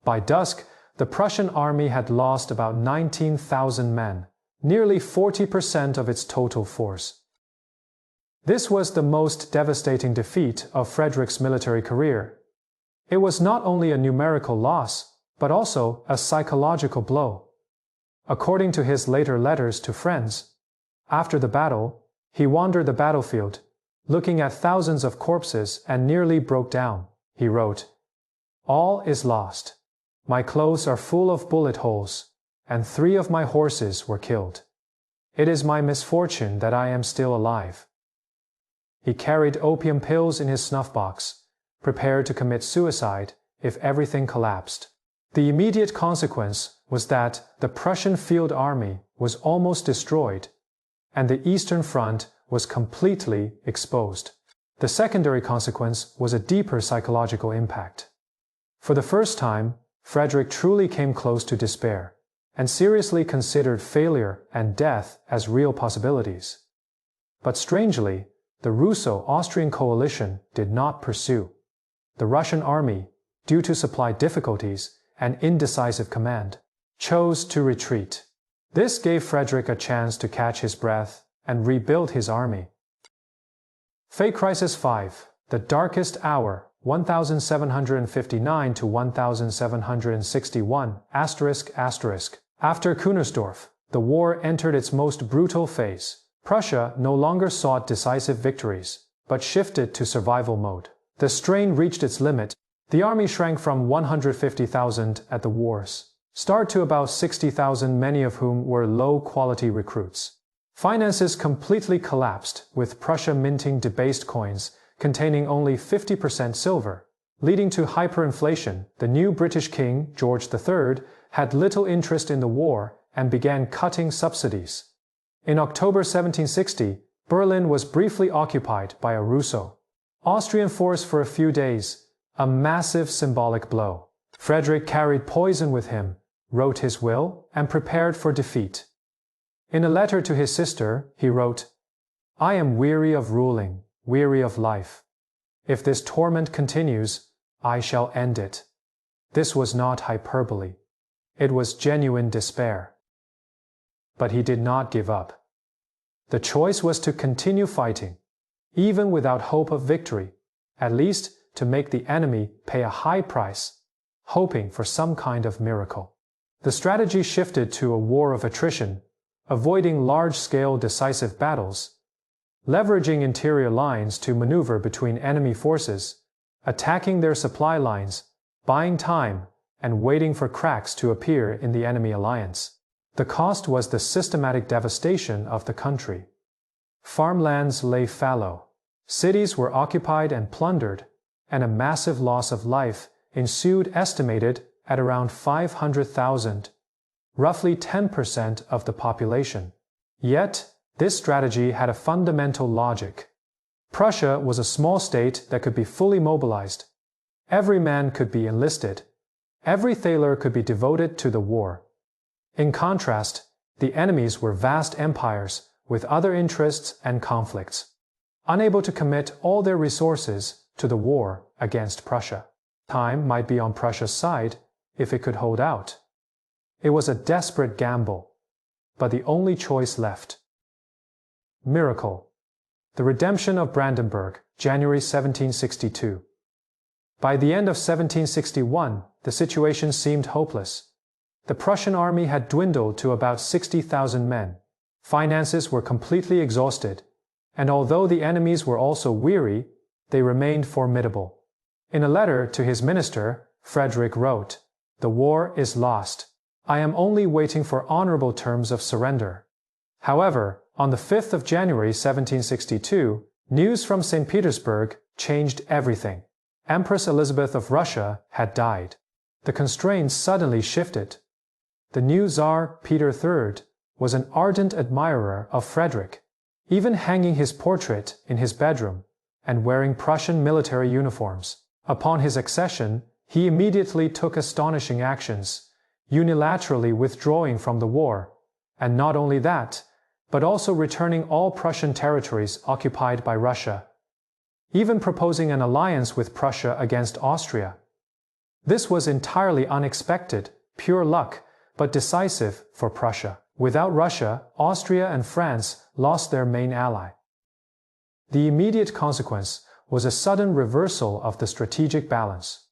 By dusk, the Prussian army had lost about 19,000 men, nearly 40% of its total force. This was the most devastating defeat of Frederick's military career. It was not only a numerical loss, but also a psychological blow. According to his later letters to friends, after the battle, he wandered the battlefield, looking at thousands of corpses and nearly broke down. He wrote, "All is lost. My clothes are full of bullet holes, and 3 of my horses were killed. It is my misfortune that I am still alive." He carried opium pills in his snuff box, prepared to commit suicide if everything collapsed. The immediate consequence was that the Prussian field army was almost destroyed, and the Eastern Front was completely exposed. The secondary consequence was a deeper psychological impact. For the first time, Frederick truly came close to despair, and seriously considered failure and death as real possibilities. But strangely, the Russo-Austrian coalition did not pursue. The Russian army, due to supply difficulties and indecisive command, chose to retreat. This gave Frederick a chance to catch his breath and rebuild his army. Fake Crisis 5. The Darkest Hour, 1759 to 1761, ****. After Kunersdorf, the war entered its most brutal phase. Prussia no longer sought decisive victories, but shifted to survival mode. The strain reached its limit. The army shrank from 150,000 at the war's start to about 60,000, many of whom were low-quality recruits. Finances completely collapsed, with Prussia minting debased coins containing only 50% silver. leading to hyperinflation. The new British king, George III, had little interest in the war and began cutting subsidies. In October 1760, Berlin was briefly occupied by a Russo Austrian force for a few days, a massive symbolic blow. Frederick carried poison with him, wrote his will, and prepared for defeat. In a letter to his sister, he wrote, "I am weary of ruling, weary of life. If this torment continues, I shall end it." This was not hyperbole. It was genuine despair. But he did not give up. The choice was to continue fighting, even without hope of victory, at least to make the enemy pay a high price, hoping for some kind of miracle. The strategy shifted to a war of attrition, avoiding large-scale decisive battles, leveraging interior lines to maneuver between enemy forces, attacking their supply lines, buying time, and waiting for cracks to appear in the enemy alliance. The cost was the systematic devastation of the country. Farmlands lay fallow, cities were occupied and plundered, and a massive loss of life ensued, estimated at around 500,000, roughly 10% of the population. Yet, this strategy had a fundamental logic. Prussia was a small state that could be fully mobilized. Every man could be enlisted. Every thaler could be devoted to the war. In contrast, the enemies were vast empires with other interests and conflicts, unable to commit all their resources to the war against Prussia. Time might be on Prussia's side if it could hold out. It was a desperate gamble, but the only choice left. Miracle. The redemption of Brandenburg, January 1762. By the end of 1761, the situation seemed hopeless. The Prussian army had dwindled to about 60,000 men. Finances were completely exhausted, and although the enemies were also weary, they remained formidable. In a letter to his minister, Frederick wrote, "The war is lost. I am only waiting for honorable terms of surrender." However, on the 5th of January 1762, news from St. Petersburg changed everything. Empress Elizabeth of Russia had died. The constraints suddenly shifted. The new Tsar, Peter III, was an ardent admirer of Frederick, even hanging his portrait in his bedroom and wearing Prussian military uniforms. Upon his accession, he immediately took astonishing actions, unilaterally withdrawing from the war, and not only that, but also returning all Prussian territories occupied by Russia, even proposing an alliance with Prussia against Austria. This was entirely unexpected, pure luck, but decisive for Prussia. Without Russia, Austria and France lost their main ally. The immediate consequence was a sudden reversal of the strategic balance.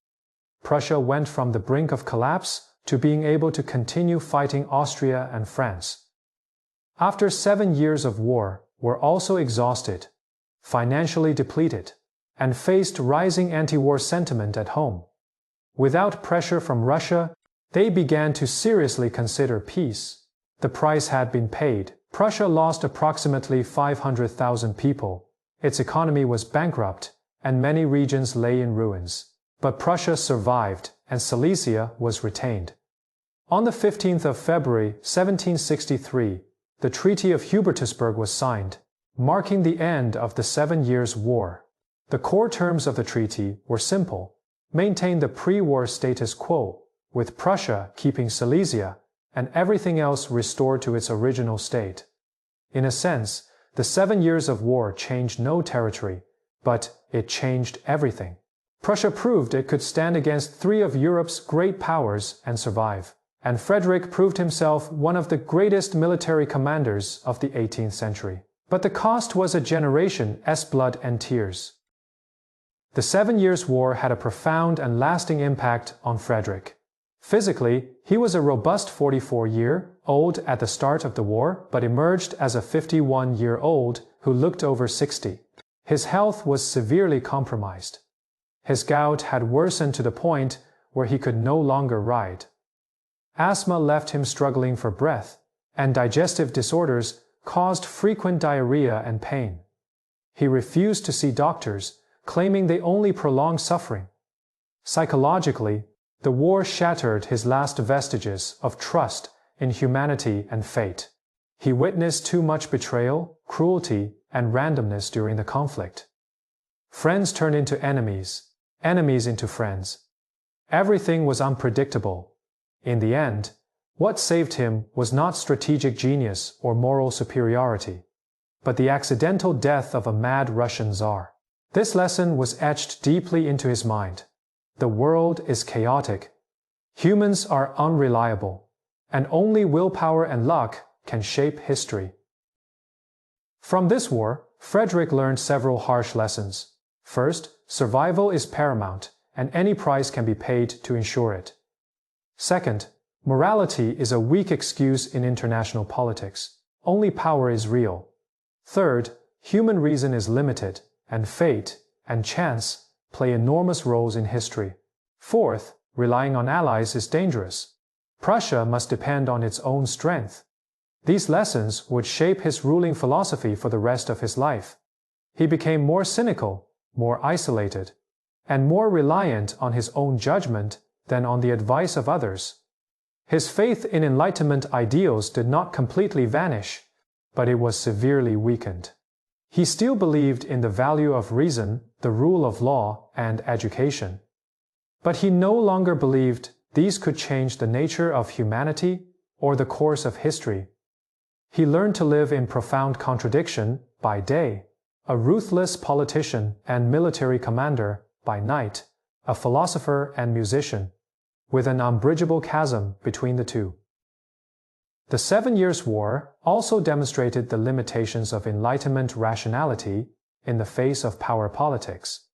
Prussia went from the brink of collapse to being able to continue fighting Austria and France. After 7 years of war, were also exhausted, financially depleted, and faced rising anti-war sentiment at home. Without pressure from Russia, they began to seriously consider peace. The price had been paid. Prussia lost approximately 500,000 people. Its economy was bankrupt, and many regions lay in ruins. But Prussia survived, and Silesia was retained. On the 15th of February 1763, the Treaty of Hubertusburg was signed, marking the end of the 7 Years' War. The core terms of the treaty were simple: maintain the pre-war status quo, with Prussia keeping Silesia and everything else restored to its original state. In a sense, the 7 years of war changed no territory, but it changed everything. Prussia proved it could stand against 3 of Europe's great powers and survive, and Frederick proved himself one of the greatest military commanders of the 18th century. But the cost was a generation's blood and tears. The 7 Years' War had a profound and lasting impact on Frederick. Physically, he was a robust 44-year-old at the start of the war, but emerged as a 51-year-old who looked over 60. His health was severely compromised. His gout had worsened to the point where he could no longer ride. Asthma left him struggling for breath, and digestive disorders caused frequent diarrhea and pain. He refused to see doctors, claiming they only prolonged suffering. Psychologically, the war shattered his last vestiges of trust in humanity and fate. He witnessed too much betrayal, cruelty, and randomness during the conflict. Friends turned into enemies, enemies into friends. Everything was unpredictable. In the end, what saved him was not strategic genius or moral superiority, but the accidental death of a mad Russian Tsar. This lesson was etched deeply into his mind. The world is chaotic. Humans are unreliable, and only willpower and luck can shape history. From this war, Frederick learned several harsh lessons. First, survival is paramount, and any price can be paid to ensure it. Second, morality is a weak excuse in international politics. Only power is real. Third, human reason is limited, and fate and chance play enormous roles in history. Fourth, relying on allies is dangerous. Prussia must depend on its own strength. These lessons would shape his ruling philosophy for the rest of his life. He became more cynical, more isolated, and more reliant on his own judgment than on the advice of others. His faith in Enlightenment ideals did not completely vanish, but it was severely weakened. He still believed in the value of reason, the rule of law, and education. But he no longer believed these could change the nature of humanity or the course of history. He learned to live in profound contradiction by day, a ruthless politician and military commander by night, a philosopher and musician, with an unbridgeable chasm between the two. The 7 Years' War also demonstrated the limitations of Enlightenment rationality in the face of power politics.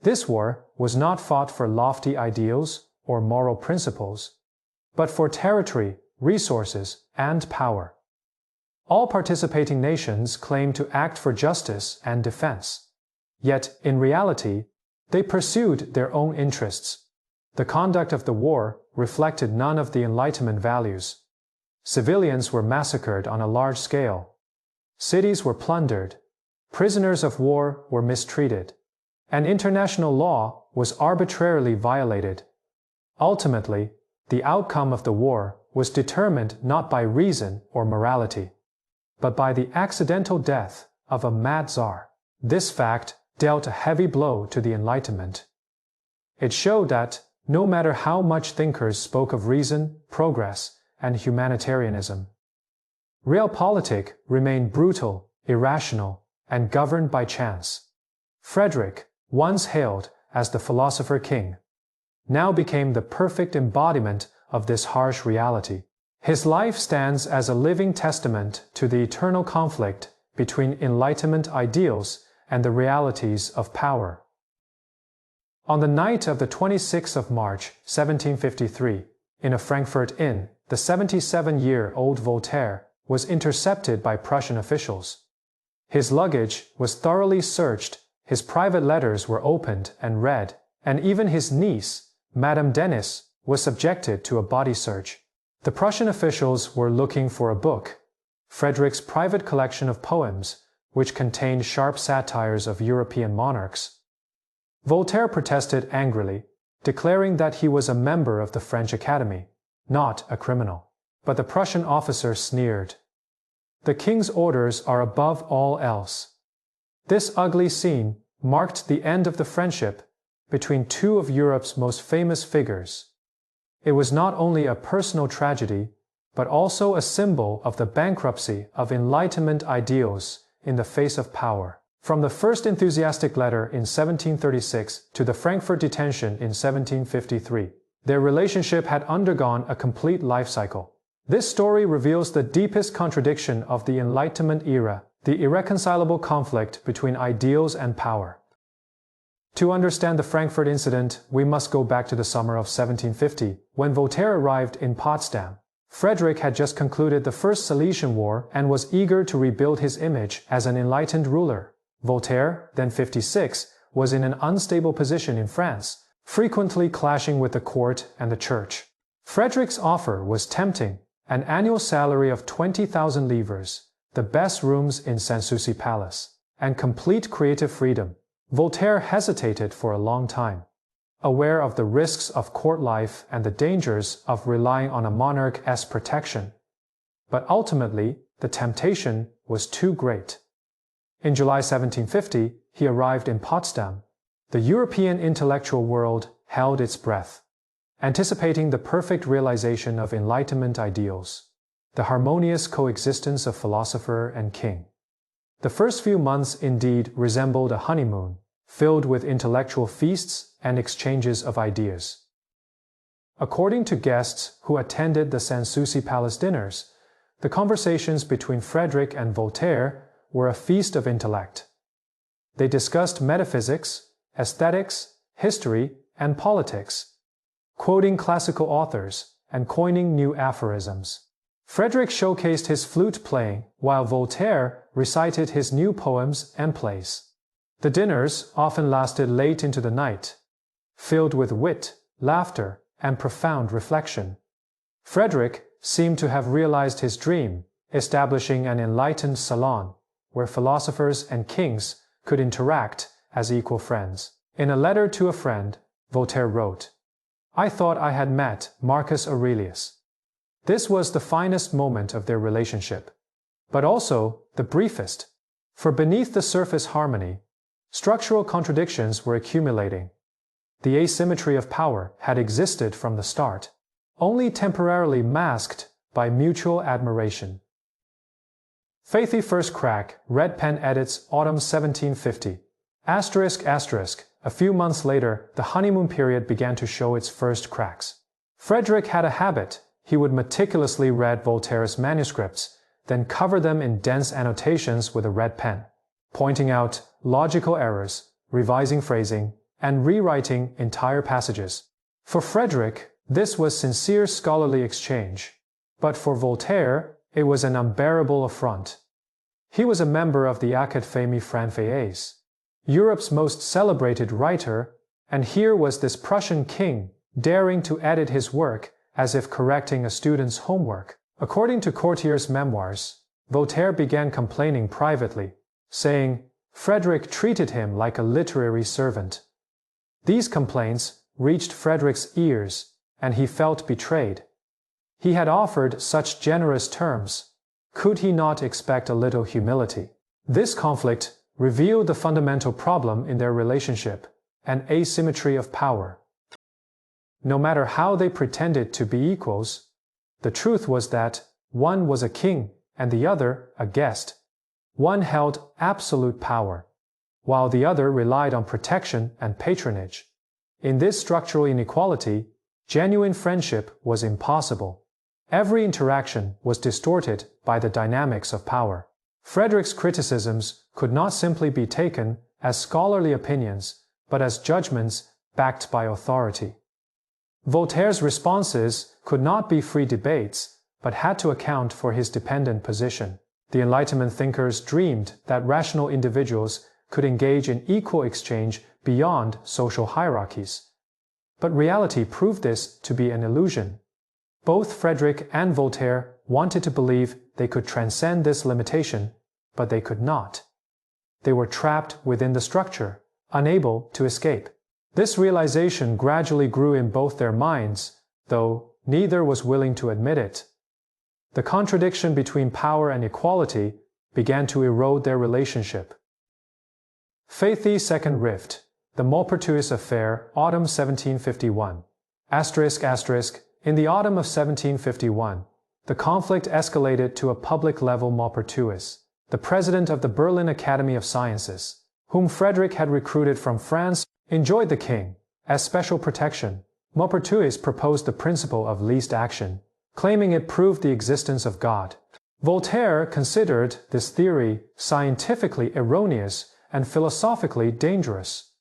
This war was not fought for lofty ideals or moral principles, but for territory, resources, and power. All participating nations claimed to act for justice and defense. Yet, in reality, they pursued their own interests. The conduct of the war reflected none of the Enlightenment values. Civilians were massacred on a large scale. Cities were plundered. Prisoners of war were mistreated. And international law was arbitrarily violated. Ultimately, the outcome of the war was determined not by reason or morality, but by the accidental death of a mad Tsar. This fact dealt a heavy blow to the Enlightenment. It showed that, no matter how much thinkers spoke of reason, progress, and humanitarianism, realpolitik remained brutal, irrational, and governed by chance. Frederick, once hailed as the philosopher king, now became the perfect embodiment of this harsh reality. His life stands as a living testament to the eternal conflict between Enlightenment ideals and the realities of power. On the night of the 26th of March, 1753, in a Frankfurt inn, the 77-year-old Voltaire was intercepted by Prussian officials. His luggage was thoroughly searched, his private letters were opened and read, and even his niece, Madame Denis, was subjected to a body search. The Prussian officials were looking for a book, Frederick's private collection of poems, which contained sharp satires of European monarchs. Voltaire protested angrily, declaring that he was a member of the French Academy, not a criminal. But the Prussian officer sneered. The king's orders are above all else. This ugly scene marked the end of the friendship between two of Europe's most famous figures. It was not only a personal tragedy, but also a symbol of the bankruptcy of Enlightenment ideals in the face of power. From the first enthusiastic letter in 1736 to the Frankfurt detention in 1753, their relationship had undergone a complete life cycle. This story reveals the deepest contradiction of the Enlightenment era, the irreconcilable conflict between ideals and power. To understand the Frankfurt incident, we must go back to the summer of 1750, when Voltaire arrived in Potsdam. Frederick had just concluded the First Silesian War and was eager to rebuild his image as an enlightened ruler. Voltaire, then 56, was in an unstable position in France, frequently clashing with the court and the church. Frederick's offer was tempting: an annual salary of 20,000 livres, the best rooms in Sanssouci Palace, and complete creative freedom. Voltaire hesitated for a long time. aware of the risks of court life and the dangers of relying on a monarch's protection. But ultimately, the temptation was too great. In July 1750, he arrived in Potsdam. The European intellectual world held its breath, anticipating the perfect realization of Enlightenment ideals, the harmonious coexistence of philosopher and king. The first few months indeed resembled a honeymoon, filled with intellectual feasts and exchanges of ideas. According to guests who attended the Sanssouci palace dinners, the conversations between Frederick and Voltaire were a feast of intellect. They discussed metaphysics, aesthetics, history, and politics, quoting classical authors and coining new aphorisms. Frederick showcased his flute playing, while Voltaire recited his new poems and plays. The dinners often lasted late into the night, filled with wit, laughter, and profound reflection. Frederick seemed to have realized his dream, establishing an enlightened salon where philosophers and kings could interact as equal friends. In a letter to a friend, Voltaire wrote, "I thought I had met Marcus Aurelius." This was the finest moment of their relationship, but also the briefest, for beneath the surface harmony, structural contradictions were accumulating. The asymmetry of power had existed from the start, only temporarily masked by mutual admiration. Faithy First Crack, Red Pen edits, Autumn 1750. A few months later, the honeymoon period began to show its first cracks. Frederick had a habit. He would meticulously read Voltaire's manuscripts, then cover them in dense annotations with a red pen, pointing out logical errors, revising phrasing, and rewriting entire passages. For Frederick, this was sincere scholarly exchange, but for Voltaire, it was an unbearable affront. He was a member of the Académie Française, Europe's most celebrated writer, and here was this Prussian king daring to edit his work as if correcting a student's homework. According to Courtier's memoirs, Voltaire began complaining privately, saying Frederick treated him like a literary servant. These complaints reached Frederick's ears, and he felt betrayed. He had offered such generous terms. Could he not expect a little humility? This conflict revealed the fundamental problem in their relationship, an asymmetry of power. No matter how they pretended to be equals, the truth was that one was a king and the other a guest. One held absolute power, while the other relied on protection and patronage. In this structural inequality, genuine friendship was impossible. Every interaction was distorted by the dynamics of power. Frederick's criticisms could not simply be taken as scholarly opinions, but as judgments backed by authority. Voltaire's responses could not be free debates, but had to account for his dependent position. The Enlightenment thinkers dreamed that rational individuals could engage in equal exchange beyond social hierarchies. But reality proved this to be an illusion. Both Frederick and Voltaire wanted to believe they could transcend this limitation, but they could not. They were trapped within the structure, unable to escape. This realization gradually grew in both their minds, though neither was willing to admit it. The contradiction between power and equality began to erode their relationship. Faithy Second Rift, the Maupertuis Affair, Autumn 1751. In the autumn of 1751, the conflict escalated to a public-level Maupertuis, the president of the Berlin Academy of Sciences, whom Frederick had recruited from France, enjoyed the king as special protection. Maupertuis proposed the principle of least action, claiming it proved the existence of God. Voltaire considered this theory scientifically erroneous and philosophically dangerous.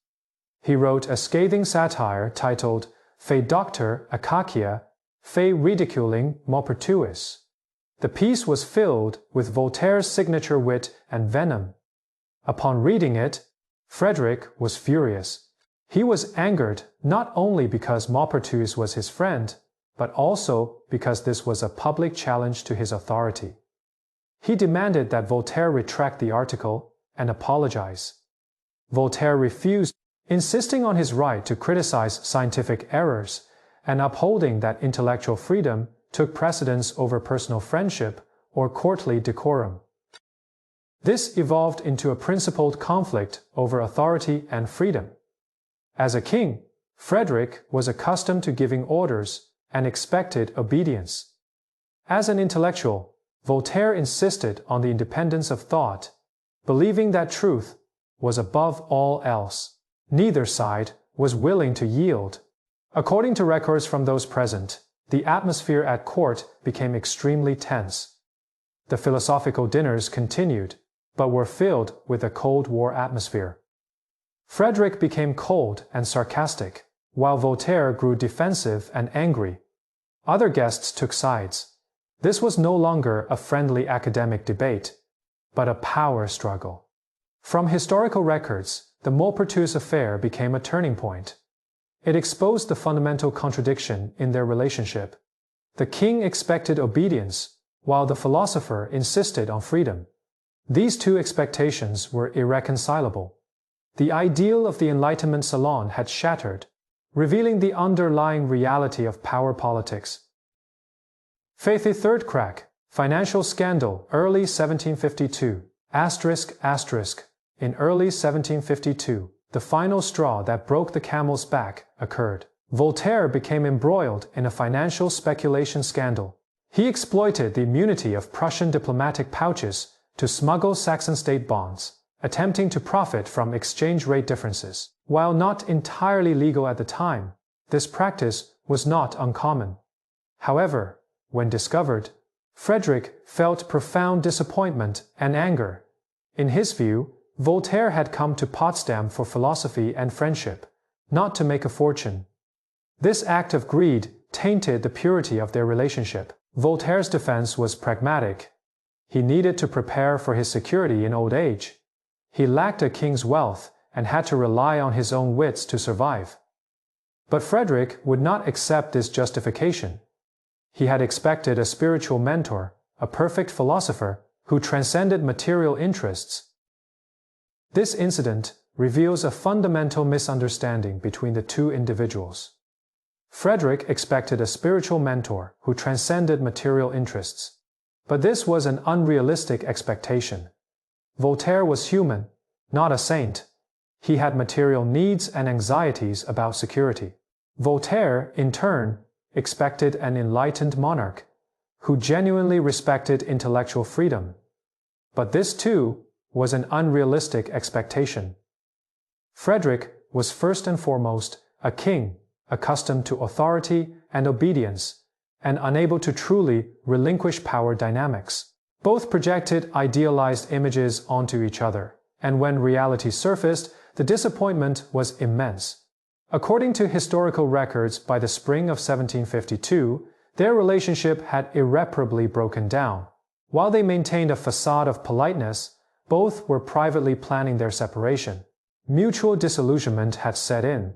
He wrote a scathing satire titled Fait Doctor Akakia, Fait ridiculing Maupertuis. The piece was filled with Voltaire's signature wit and venom. Upon reading it, Frederick was furious. He was angered not only because Maupertuis was his friend, but also because this was a public challenge to his authority. He demanded that Voltaire retract the article and apologize. Voltaire refused. insisting on his right to criticize scientific errors and upholding that intellectual freedom took precedence over personal friendship or courtly decorum. This evolved into a principled conflict over authority and freedom. As a king, Frederick was accustomed to giving orders and expected obedience. As an intellectual, Voltaire insisted on the independence of thought, believing that truth was above all else. Neither side was willing to yield. According to records from those present, the atmosphere at court became extremely tense. The philosophical dinners continued, but were filled with a Cold War atmosphere. Frederick became cold and sarcastic, while Voltaire grew defensive and angry. Other guests took sides. This was no longer a friendly academic debate, but a power struggle. From historical records, the Maupertuis affair became a turning point. It exposed the fundamental contradiction in their relationship. The king expected obedience, while the philosopher insisted on freedom. These two expectations were irreconcilable. The ideal of the Enlightenment salon had shattered, revealing the underlying reality of power politics. Faith a third crack, financial scandal, early 1752, In early 1752, the final straw that broke the camel's back occurred. Voltaire became embroiled in a financial speculation scandal. He exploited the immunity of Prussian diplomatic pouches to smuggle Saxon state bonds, attempting to profit from exchange rate differences. While not entirely legal at the time, this practice was not uncommon. However, when discovered, Frederick felt profound disappointment and anger. In his view, Voltaire had come to Potsdam for philosophy and friendship, not to make a fortune. This act of greed tainted the purity of their relationship. Voltaire's defense was pragmatic. He needed to prepare for his security in old age. He lacked a king's wealth and had to rely on his own wits to survive. But Frederick would not accept this justification. He had expected a spiritual mentor, a perfect philosopher who transcended material interests. This incident reveals a fundamental misunderstanding between the two individuals. Frederick expected a spiritual mentor who transcended material interests. But this was an unrealistic expectation. Voltaire was human, not a saint. He had material needs and anxieties about security. Voltaire, in turn, expected an enlightened monarch, who genuinely respected intellectual freedom. But this, too, was an unrealistic expectation. Frederick was first and foremost a king, accustomed to authority and obedience, and unable to truly relinquish power dynamics. Both projected idealized images onto each other, and when reality surfaced, the disappointment was immense. According to historical records, by the spring of 1752, their relationship had irreparably broken down. While they maintained a facade of politeness, both were privately planning their separation. Mutual disillusionment had set in,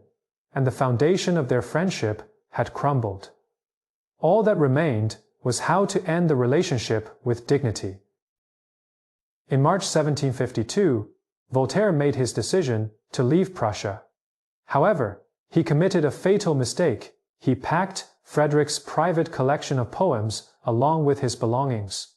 and the foundation of their friendship had crumbled. All that remained was how to end the relationship with dignity. In March 1752, Voltaire made his decision to leave Prussia. However, he committed a fatal mistake. He packed Frederick's private collection of poems along with his belongings.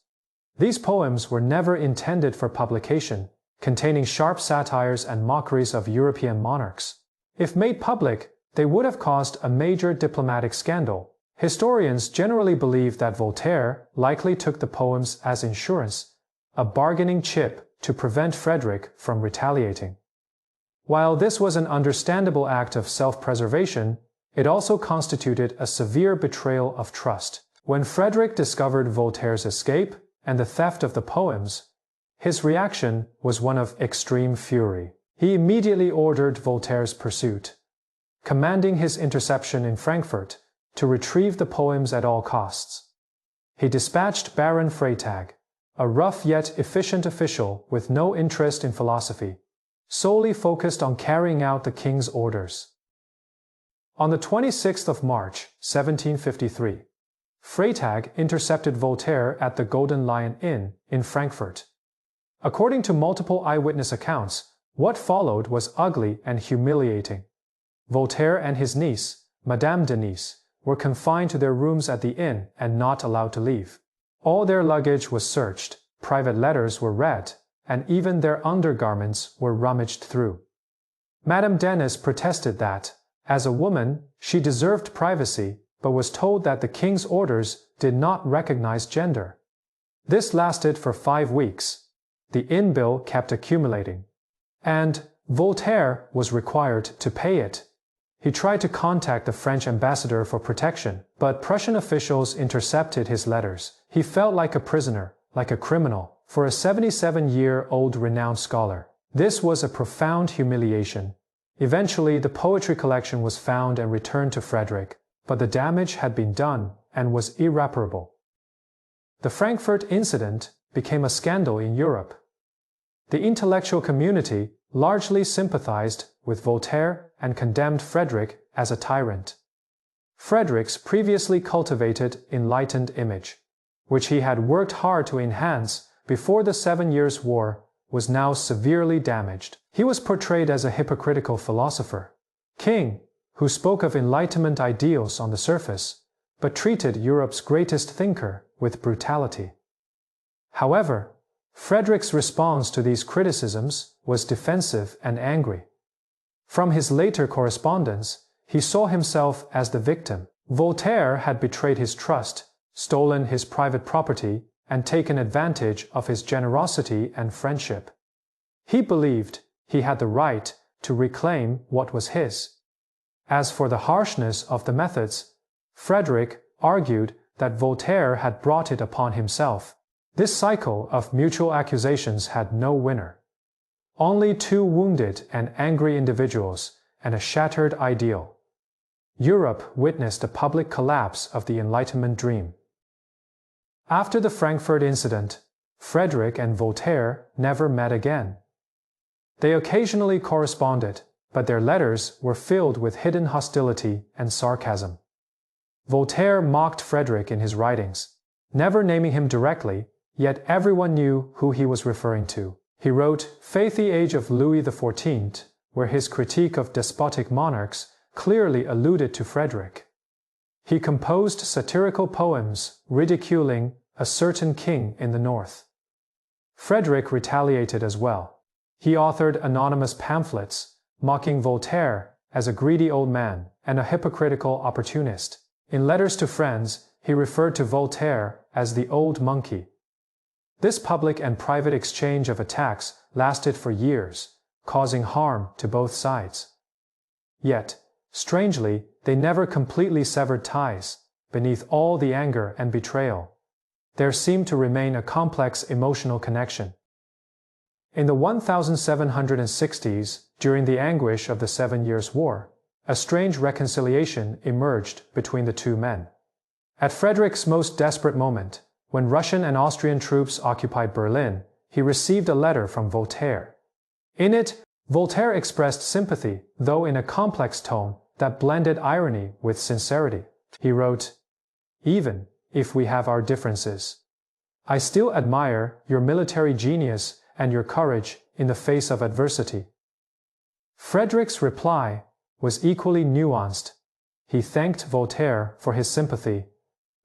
These poems were never intended for publication, containing sharp satires and mockeries of European monarchs. If made public, they would have caused a major diplomatic scandal. Historians generally believe that Voltaire likely took the poems as insurance, a bargaining chip to prevent Frederick from retaliating. While this was an understandable act of self-preservation, it also constituted a severe betrayal of trust. When Frederick discovered Voltaire's escape and the theft of the poems, his reaction was one of extreme fury. He immediately ordered Voltaire's pursuit, commanding his interception in Frankfurt to retrieve the poems at all costs. He dispatched Baron Freytag, a rough yet efficient official with no interest in philosophy, solely focused on carrying out the king's orders. On the 26th of March, 1753, Freytag intercepted Voltaire at the Golden Lion Inn in Frankfurt. According to multiple eyewitness accounts, What followed was ugly and humiliating. Voltaire and his niece, Madame Denise, were confined to their rooms at the inn and not allowed to leave. All their luggage was searched, private letters were read, and even their undergarments were rummaged through. Madame Denise protested that, as a woman, she deserved privacy, but was told that the king's orders did not recognize gender. This lasted for 5 weeks. The inn bill kept accumulating, and Voltaire was required to pay it. He tried to contact the French ambassador for protection, but Prussian officials intercepted his letters. He felt like a prisoner, like a criminal, for a 77-year-old renowned scholar. This was a profound humiliation. Eventually, the poetry collection was found and returned to Frederick, but the damage had been done and was irreparable. The Frankfurt incident became a scandal in Europe. The intellectual community largely sympathized with Voltaire and condemned Frederick as a tyrant. Frederick's previously cultivated enlightened image, which he had worked hard to enhance before the 7 Years' War, was now severely damaged. He was portrayed as a hypocritical philosopher, king, who spoke of Enlightenment ideals on the surface, but treated Europe's greatest thinker with brutality. However, Frederick's response to these criticisms was defensive and angry. From his later correspondence, he saw himself as the victim. Voltaire had betrayed his trust, stolen his private property, and taken advantage of his generosity and friendship. He believed he had the right to reclaim what was his. As for the harshness of the methods, Frederick argued that Voltaire had brought it upon himself. This cycle of mutual accusations had no winner. Only 2 wounded and angry individuals and a shattered ideal. Europe witnessed a public collapse of the Enlightenment dream. After the Frankfurt incident, Frederick and Voltaire never met again. They occasionally corresponded, but their letters were filled with hidden hostility and sarcasm. Voltaire mocked Frederick in his writings, never naming him directly, yet everyone knew who he was referring to. He wrote Faith the Age of Louis XIV, where his critique of despotic monarchs clearly alluded to Frederick. He composed satirical poems ridiculing a certain king in the north. Frederick retaliated as well. He authored anonymous pamphlets mocking Voltaire as a greedy old man and a hypocritical opportunist. In letters to friends, he referred to Voltaire as the old monkey. This public and private exchange of attacks lasted for years, causing harm to both sides. Yet, strangely, they never completely severed ties. Beneath all the anger and betrayal, there seemed to remain a complex emotional connection. In the 1760s, during the anguish of the 7 Years' War, a strange reconciliation emerged between the 2 men. At Frederick's most desperate moment, when Russian and Austrian troops occupied Berlin, he received a letter from Voltaire. In it, Voltaire expressed sympathy, though in a complex tone that blended irony with sincerity. He wrote, "Even if we have our differences, I still admire your military genius and your courage in the face of adversity." Frederick's reply was equally nuanced. He thanked Voltaire for his sympathy,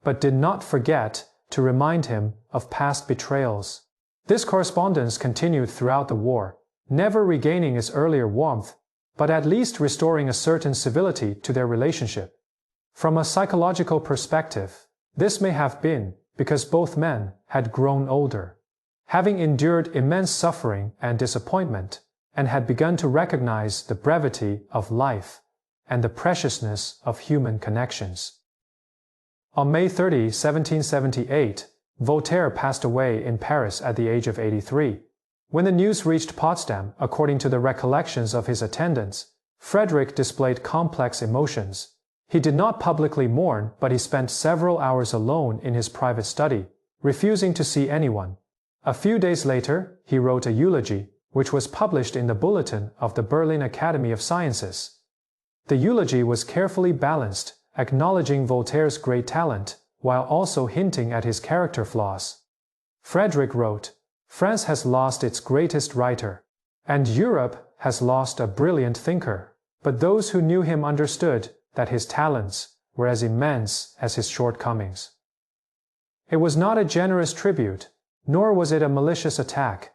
but did not forget to remind him of past betrayals. This correspondence continued throughout the war, never regaining its earlier warmth, but at least restoring a certain civility to their relationship. From a psychological perspective, this may have been because both men had grown older, having endured immense suffering and disappointment, and had begun to recognize the brevity of life and the preciousness of human connections. On May 30, 1778, Voltaire passed away in Paris at the age of 83. When the news reached Potsdam, according to the recollections of his attendants, Frederick displayed complex emotions. He did not publicly mourn, but he spent several hours alone in his private study, refusing to see anyone. A few days later, he wrote a eulogy, which was published in the Bulletin of the Berlin Academy of Sciences. The eulogy was carefully balanced, acknowledging Voltaire's great talent, while also hinting at his character flaws. Frederick wrote, "France has lost its greatest writer, and Europe has lost a brilliant thinker, but those who knew him understood that his talents were as immense as his shortcomings. It was not a generous tribute, nor was it a malicious attack.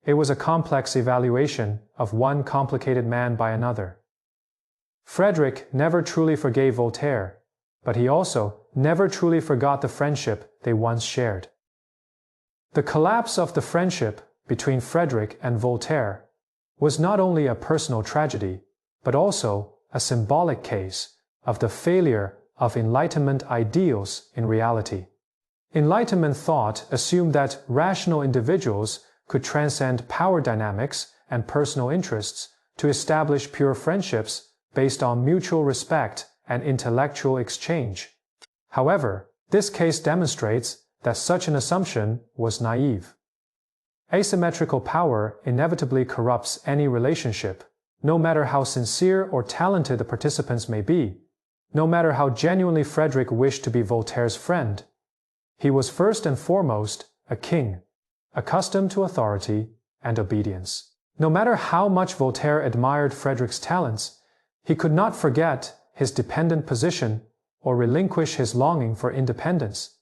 It was a complex evaluation of one complicated man by another. Frederick never truly forgave Voltaire, but he also never truly forgot the friendship they once shared. The collapse of the friendship between Frederick and Voltaire was not only a personal tragedy, but also a symbolic case of the failure of Enlightenment ideals in reality. Enlightenment thought assumed that rational individuals could transcend power dynamics and personal interests to establish pure friendships based on mutual respect and intellectual exchange. However, this case demonstrates that such an assumption was naive. Asymmetrical power inevitably corrupts any relationship, no matter how sincere or talented the participants may be, no matter how genuinely Frederick wished to be Voltaire's friend. He was first and foremost a king, accustomed to authority and obedience. No matter how much Voltaire admired Frederick's talents, he could not forget his dependent position or relinquish his longing for independence.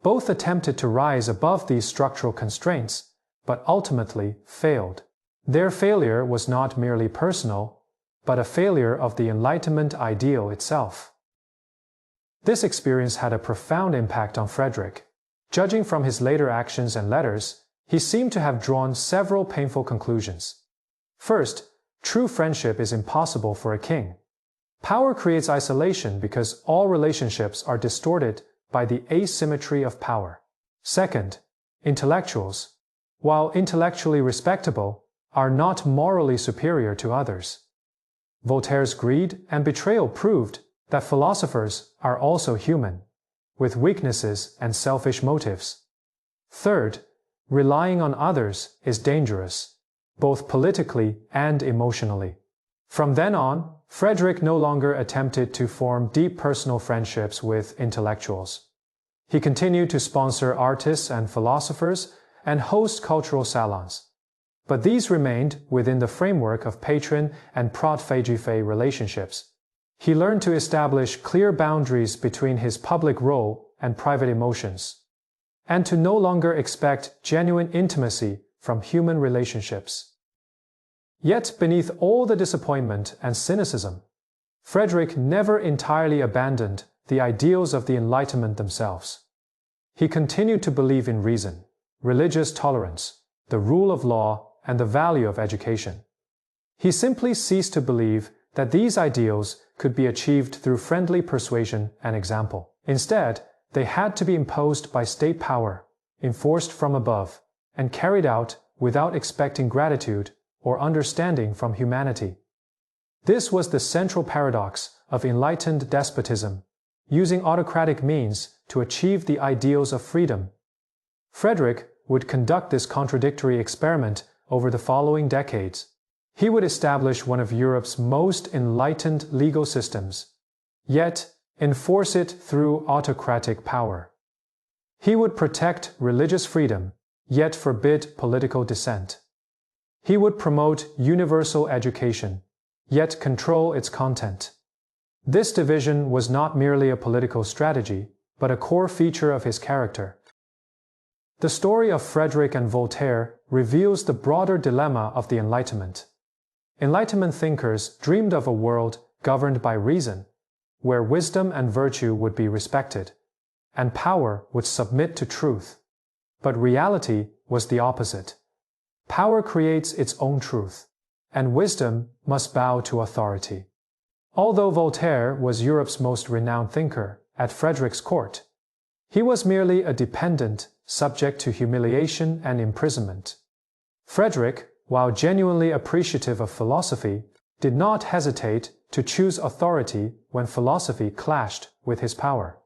Both attempted to rise above these structural constraints, but ultimately failed. Their failure was not merely personal, but a failure of the Enlightenment ideal itself. This experience had a profound impact on Frederick. Judging from his later actions and letters, he seemed to have drawn several painful conclusions. First, true friendship is impossible for a king. Power creates isolation because all relationships are distorted by the asymmetry of power. Second, intellectuals, while intellectually respectable, are not morally superior to others. Voltaire's greed and betrayal proved that philosophers are also human, with weaknesses and selfish motives. Third, relying on others is dangerous, both politically and emotionally. From then on, Frederick no longer attempted to form deep personal friendships with intellectuals. He continued to sponsor artists and philosophers and host cultural salons. But these remained within the framework of patron and protégé relationships. He learned to establish clear boundaries between his public role and private emotions, and to no longer expect genuine intimacy from human relationships. Yet beneath all the disappointment and cynicism, Frederick never entirely abandoned the ideals of the Enlightenment themselves. He continued to believe in reason, religious tolerance, the rule of law, and the value of education. He simply ceased to believe that these ideals could be achieved through friendly persuasion and example. Instead, they had to be imposed by state power, enforced from above, and carried out without expecting gratitude or understanding from humanity. This was the central paradox of enlightened despotism, using autocratic means to achieve the ideals of freedom. Frederick would conduct this contradictory experiment over the following decades. He would establish one of Europe's most enlightened legal systems, yet enforce it through autocratic power. He would protect religious freedom, yet forbid political dissent. He would promote universal education, yet control its content. This division was not merely a political strategy, but a core feature of his character. The story of Frederick and Voltaire reveals the broader dilemma of the Enlightenment. Enlightenment thinkers dreamed of a world governed by reason, where wisdom and virtue would be respected, and power would submit to truth. But reality was the opposite. Power creates its own truth, and wisdom must bow to authority. Although Voltaire was Europe's most renowned thinker at Frederick's court, he was merely a dependent subject to humiliation and imprisonment. Frederick, while genuinely appreciative of philosophy, did not hesitate to choose authority when philosophy clashed with his power.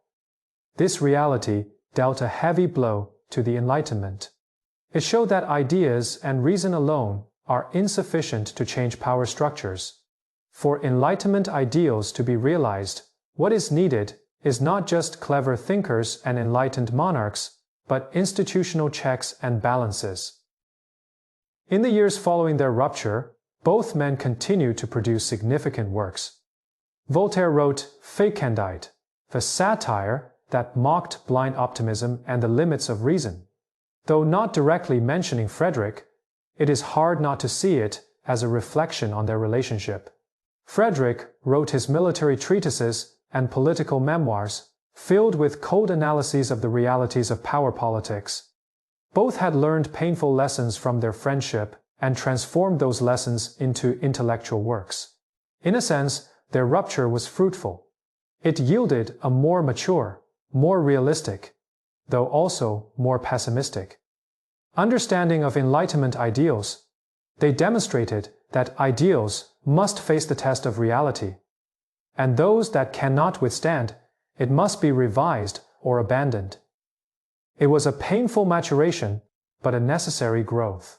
This reality dealt a heavy blow to the Enlightenment. It showed that ideas and reason alone are insufficient to change power structures. For Enlightenment ideals to be realized, what is needed is not just clever thinkers and enlightened monarchs, but institutional checks and balances. In the years following their rupture, Both men continued to produce significant works. Voltaire wrote Fécondité, the satire that mocked blind optimism and the limits of reason. Though not directly mentioning Frederick, it is hard not to see it as a reflection on their relationship. Frederick wrote his military treatises and political memoirs, filled with cold analyses of the realities of power politics. Both had learned painful lessons from their friendship and transformed those lessons into intellectual works. In a sense, their rupture was fruitful. It yielded a more mature, more realistic, though also more pessimistic, understanding of Enlightenment ideals. They demonstrated that ideals must face the test of reality, and those that cannot withstand it must be revised or abandoned. It was a painful maturation, but a necessary growth.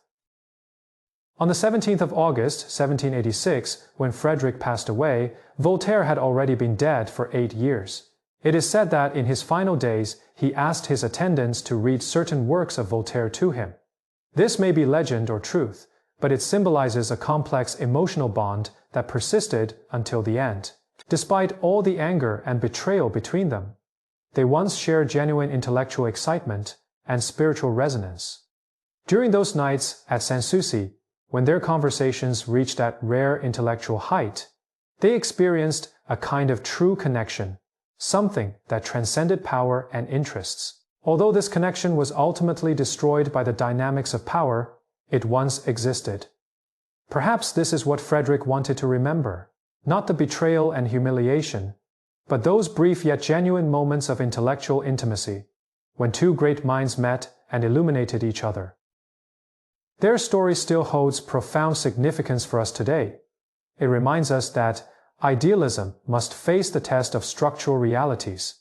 On the 17th of August, 1786, when Frederick passed away, Voltaire had already been dead for 8 years. It is said that in his final days, he asked his attendants to read certain works of Voltaire to him. This may be legend or truth, but it symbolizes a complex emotional bond that persisted until the end. Despite all the anger and betrayal between them, they once shared genuine intellectual excitement and spiritual resonance. During those nights at Sanssouci, when their conversations reached that rare intellectual height, they experienced a kind of true connection, something that transcended power and interests. Although this connection was ultimately destroyed by the dynamics of power, it once existed. Perhaps this is what Frederick wanted to remember, not the betrayal and humiliation, but those brief yet genuine moments of intellectual intimacy, when two great minds met and illuminated each other. Their story still holds profound significance for us today. It reminds us that idealism must face the test of structural realities.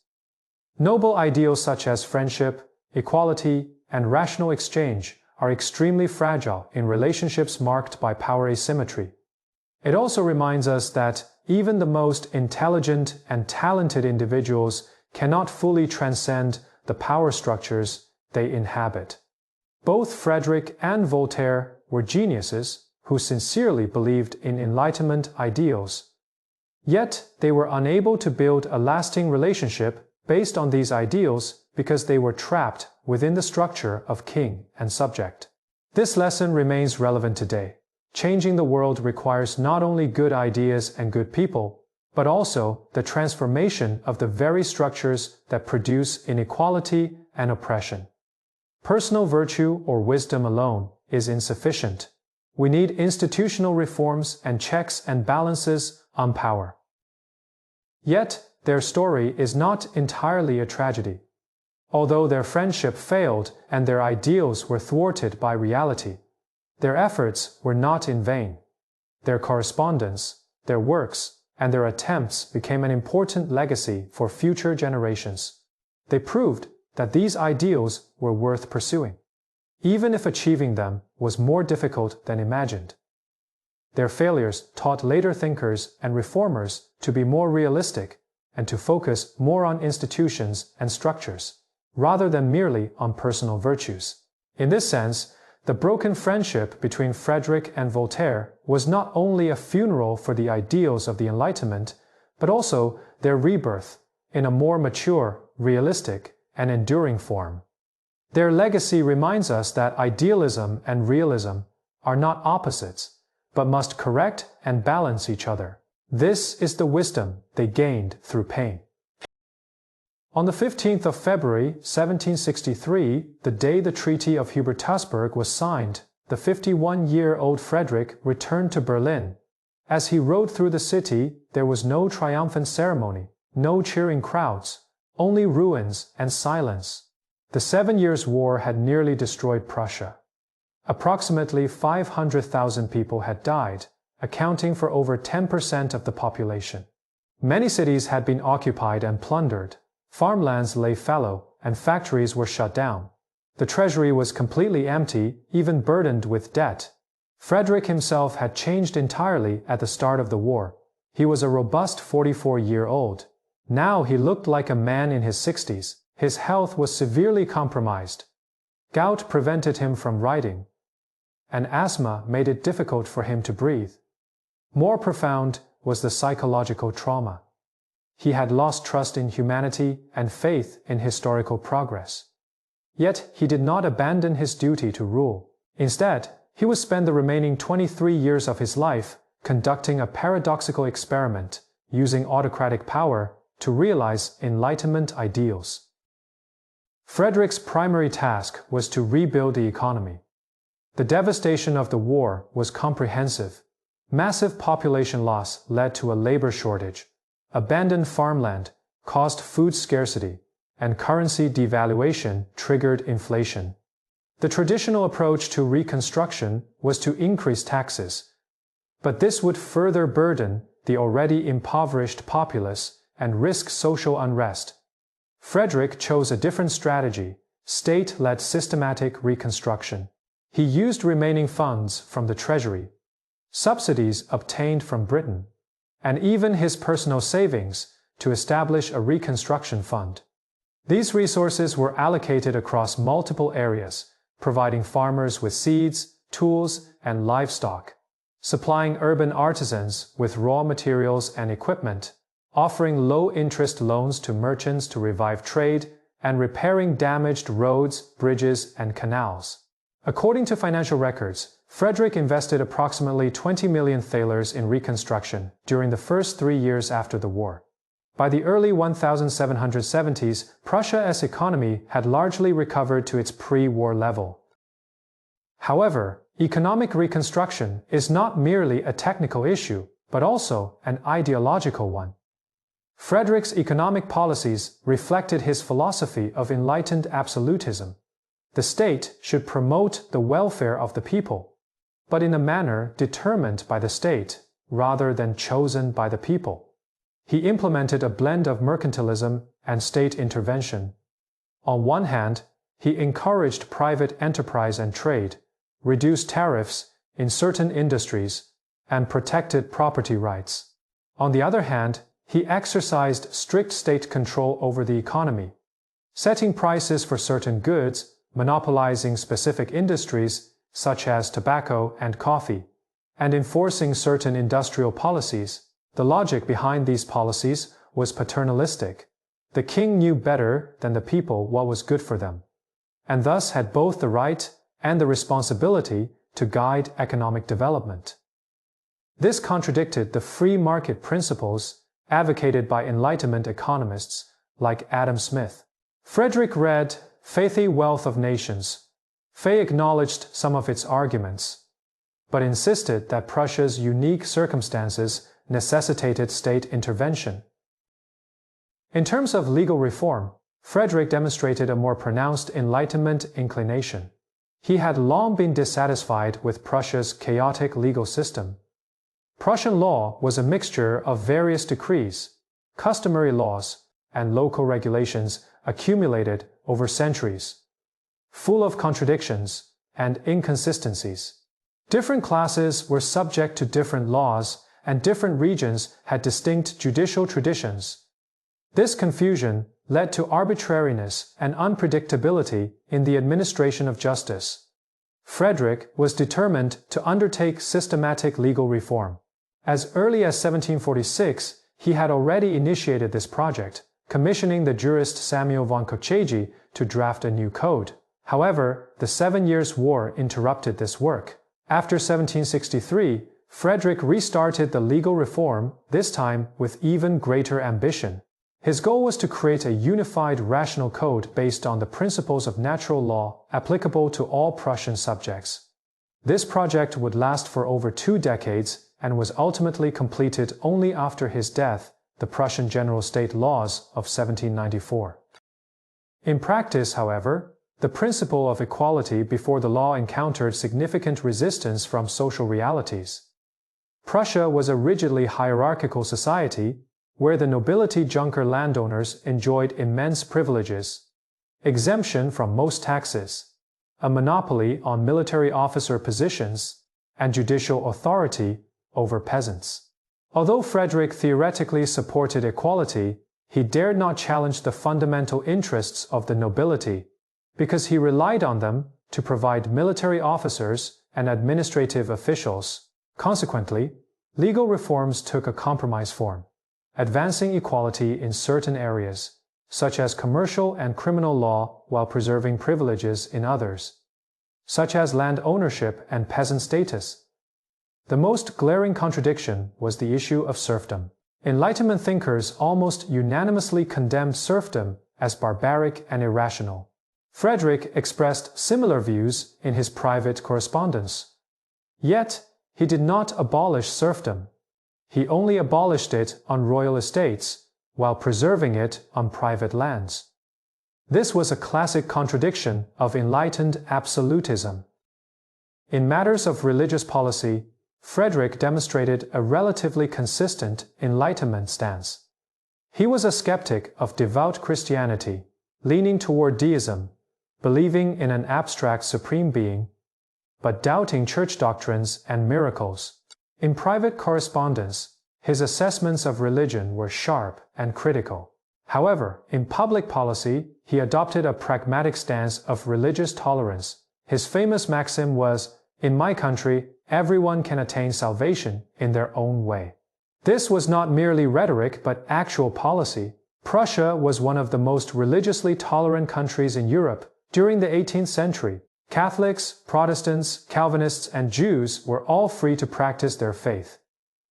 Noble ideals such as friendship, equality, and rational exchange are extremely fragile in relationships marked by power asymmetry. It also reminds us that even the most intelligent and talented individuals cannot fully transcend the power structures they inhabit. Both Frederick and Voltaire were geniuses who sincerely believed in Enlightenment ideals. Yet they were unable to build a lasting relationship based on these ideals because they were trapped within the structure of king and subject. This lesson remains relevant today. Changing the world requires not only good ideas and good people, but also the transformation of the very structures that produce inequality and oppression. Personal virtue or wisdom alone is insufficient. We need institutional reforms and checks and balances on power. Yet, their story is not entirely a tragedy. Although their friendship failed and their ideals were thwarted by reality, their efforts were not in vain. Their correspondence, their works, and their attempts became an important legacy for future generations. They proved that these ideals were worth pursuing, even if achieving them was more difficult than imagined. Their failures taught later thinkers and reformers to be more realistic and to focus more on institutions and structures, rather than merely on personal virtues. In this sense, the broken friendship between Frederick and Voltaire was not only a funeral for the ideals of the Enlightenment, but also their rebirth in a more mature, realistic, and enduring form. Their legacy reminds us that idealism and realism are not opposites, but must correct and balance each other. This is the wisdom they gained through pain. On the 15th of February, 1763, the day the Treaty of Hubertusburg was signed, the 51-year-old Frederick returned to Berlin. As he rode through the city, there was no triumphant ceremony, no cheering crowds, only ruins and silence. The 7 Years' War had nearly destroyed Prussia. Approximately 500,000 people had died, accounting for over 10% of the population. Many cities had been occupied and plundered. Farmlands lay fallow, and factories were shut down. The treasury was completely empty, even burdened with debt. Frederick himself had changed entirely at the start of the war. He was a robust 44-year-old. Now he looked like a man in his 60s. His health was severely compromised. Gout prevented him from riding, and asthma made it difficult for him to breathe. More profound was the psychological trauma. He had lost trust in humanity and faith in historical progress. Yet he did not abandon his duty to rule. Instead, he would spend the remaining 23 years of his life conducting a paradoxical experiment, using autocratic power to realize Enlightenment ideals. Frederick's primary task was to rebuild the economy. The devastation of the war was comprehensive. Massive population loss led to a labor shortage. Abandoned farmland caused food scarcity, and currency devaluation triggered inflation. The traditional approach to reconstruction was to increase taxes, but this would further burden the already impoverished populace and risk social unrest. Frederick chose a different strategy: state-led systematic reconstruction. He used remaining funds from the treasury, subsidies obtained from Britain, and even his personal savings to establish a reconstruction fund. These resources were allocated across multiple areas, providing farmers with seeds, tools, and livestock, supplying urban artisans with raw materials and equipment, offering low-interest loans to merchants to revive trade, and repairing damaged roads, bridges, and canals. According to financial records, Frederick invested approximately 20 million thalers in reconstruction during the first 3 years after the war. By the early 1770s, Prussia's economy had largely recovered to its pre-war level. However, economic reconstruction is not merely a technical issue, but also an ideological one. Frederick's economic policies reflected his philosophy of enlightened absolutism. The state should promote the welfare of the people, but in a manner determined by the state rather than chosen by the people. He implemented a blend of mercantilism and state intervention. On one hand, he encouraged private enterprise and trade, reduced tariffs in certain industries, and protected property rights. On the other hand, he exercised strict state control over the economy, setting prices for certain goods, monopolizing specific industries such as tobacco and coffee, and enforcing certain industrial policies. The logic behind these policies was paternalistic. The king knew better than the people what was good for them, and thus had both the right and the responsibility to guide economic development. This contradicted the free market principles advocated by Enlightenment economists like Adam Smith. Frederick read Faithy Wealth of Nations. Fay acknowledged some of its arguments, but insisted that Prussia's unique circumstances necessitated state intervention. In terms of legal reform, Frederick demonstrated a more pronounced Enlightenment inclination. He had long been dissatisfied with Prussia's chaotic legal system. Prussian law was a mixture of various decrees, customary laws, and local regulations accumulated over centuries, full of contradictions and inconsistencies. Different classes were subject to different laws, and different regions had distinct judicial traditions. This confusion led to arbitrariness and unpredictability in the administration of justice. Frederick was determined to undertake systematic legal reform. As early as 1746, he had already initiated this project, commissioning the jurist Samuel von Koczegi to draft a new code. However, the 7 Years' War interrupted this work. After 1763, Frederick restarted the legal reform, this time with even greater ambition. His goal was to create a unified rational code based on the principles of natural law applicable to all Prussian subjects. This project would last for over 2 decades and was ultimately completed only after his death, the Prussian General State Laws of 1794. In practice, however, the principle of equality before the law encountered significant resistance from social realities. Prussia was a rigidly hierarchical society where the nobility junker landowners enjoyed immense privileges, exemption from most taxes, a monopoly on military officer positions, and judicial authority over peasants. Although Frederick theoretically supported equality, he dared not challenge the fundamental interests of the nobility, because he relied on them to provide military officers and administrative officials. Consequently, legal reforms took a compromise form, advancing equality in certain areas, such as commercial and criminal law, while preserving privileges in others, such as land ownership and peasant status. The most glaring contradiction was the issue of serfdom. Enlightenment thinkers almost unanimously condemned serfdom as barbaric and irrational. Frederick expressed similar views in his private correspondence. Yet, he did not abolish serfdom. He only abolished it on royal estates, while preserving it on private lands. This was a classic contradiction of enlightened absolutism. In matters of religious policy, Frederick demonstrated a relatively consistent Enlightenment stance. He was a skeptic of devout Christianity, leaning toward deism, believing in an abstract supreme being, but doubting church doctrines and miracles. In private correspondence, his assessments of religion were sharp and critical. However, in public policy, he adopted a pragmatic stance of religious tolerance. His famous maxim was, "In my country, everyone can attain salvation in their own way." This was not merely rhetoric but actual policy. Prussia was one of the most religiously tolerant countries in Europe during the 18th century. Catholics, Protestants, Calvinists, and Jews were all free to practice their faith.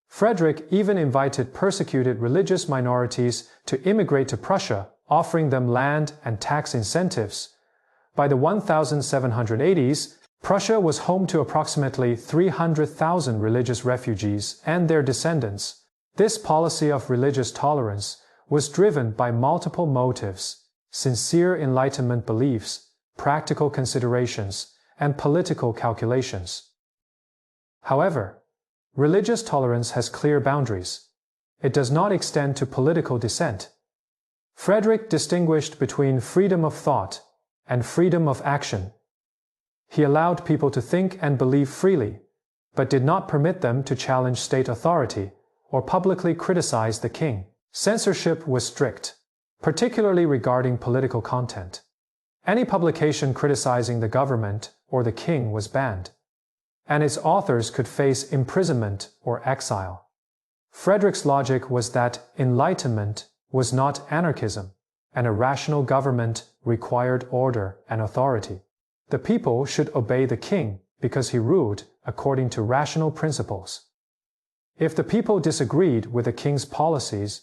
Frederick even invited persecuted religious minorities to immigrate to Prussia, offering them land and tax incentives. By the 1780s, Prussia was home to approximately 300,000 religious refugees and their descendants. This policy of religious tolerance was driven by multiple motives: sincere Enlightenment beliefs, practical considerations, and political calculations. However, religious tolerance has clear boundaries. It does not extend to political dissent. Frederick distinguished between freedom of thought and freedom of action. He allowed people to think and believe freely, but did not permit them to challenge state authority or publicly criticize the king. Censorship was strict, particularly regarding political content. Any publication criticizing the government or the king was banned, and its authors could face imprisonment or exile. Frederick's logic was that enlightenment was not anarchism, and a rational government required order and authority. The people should obey the king because he ruled according to rational principles. If the people disagreed with the king's policies,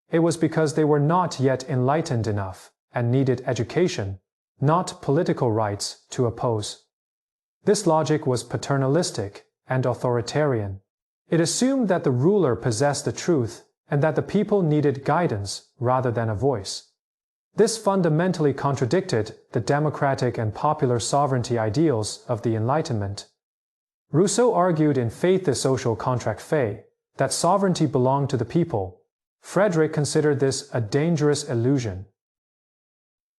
it was because they were not yet enlightened enough and needed education, not political rights, to oppose. This logic was paternalistic and authoritarian. It assumed that the ruler possessed the truth and that the people needed guidance rather than a voice. This fundamentally contradicted the democratic and popular sovereignty ideals of the Enlightenment. Rousseau argued in Faith the Social Contract Fait that sovereignty belonged to the people. Frederick considered this a dangerous illusion.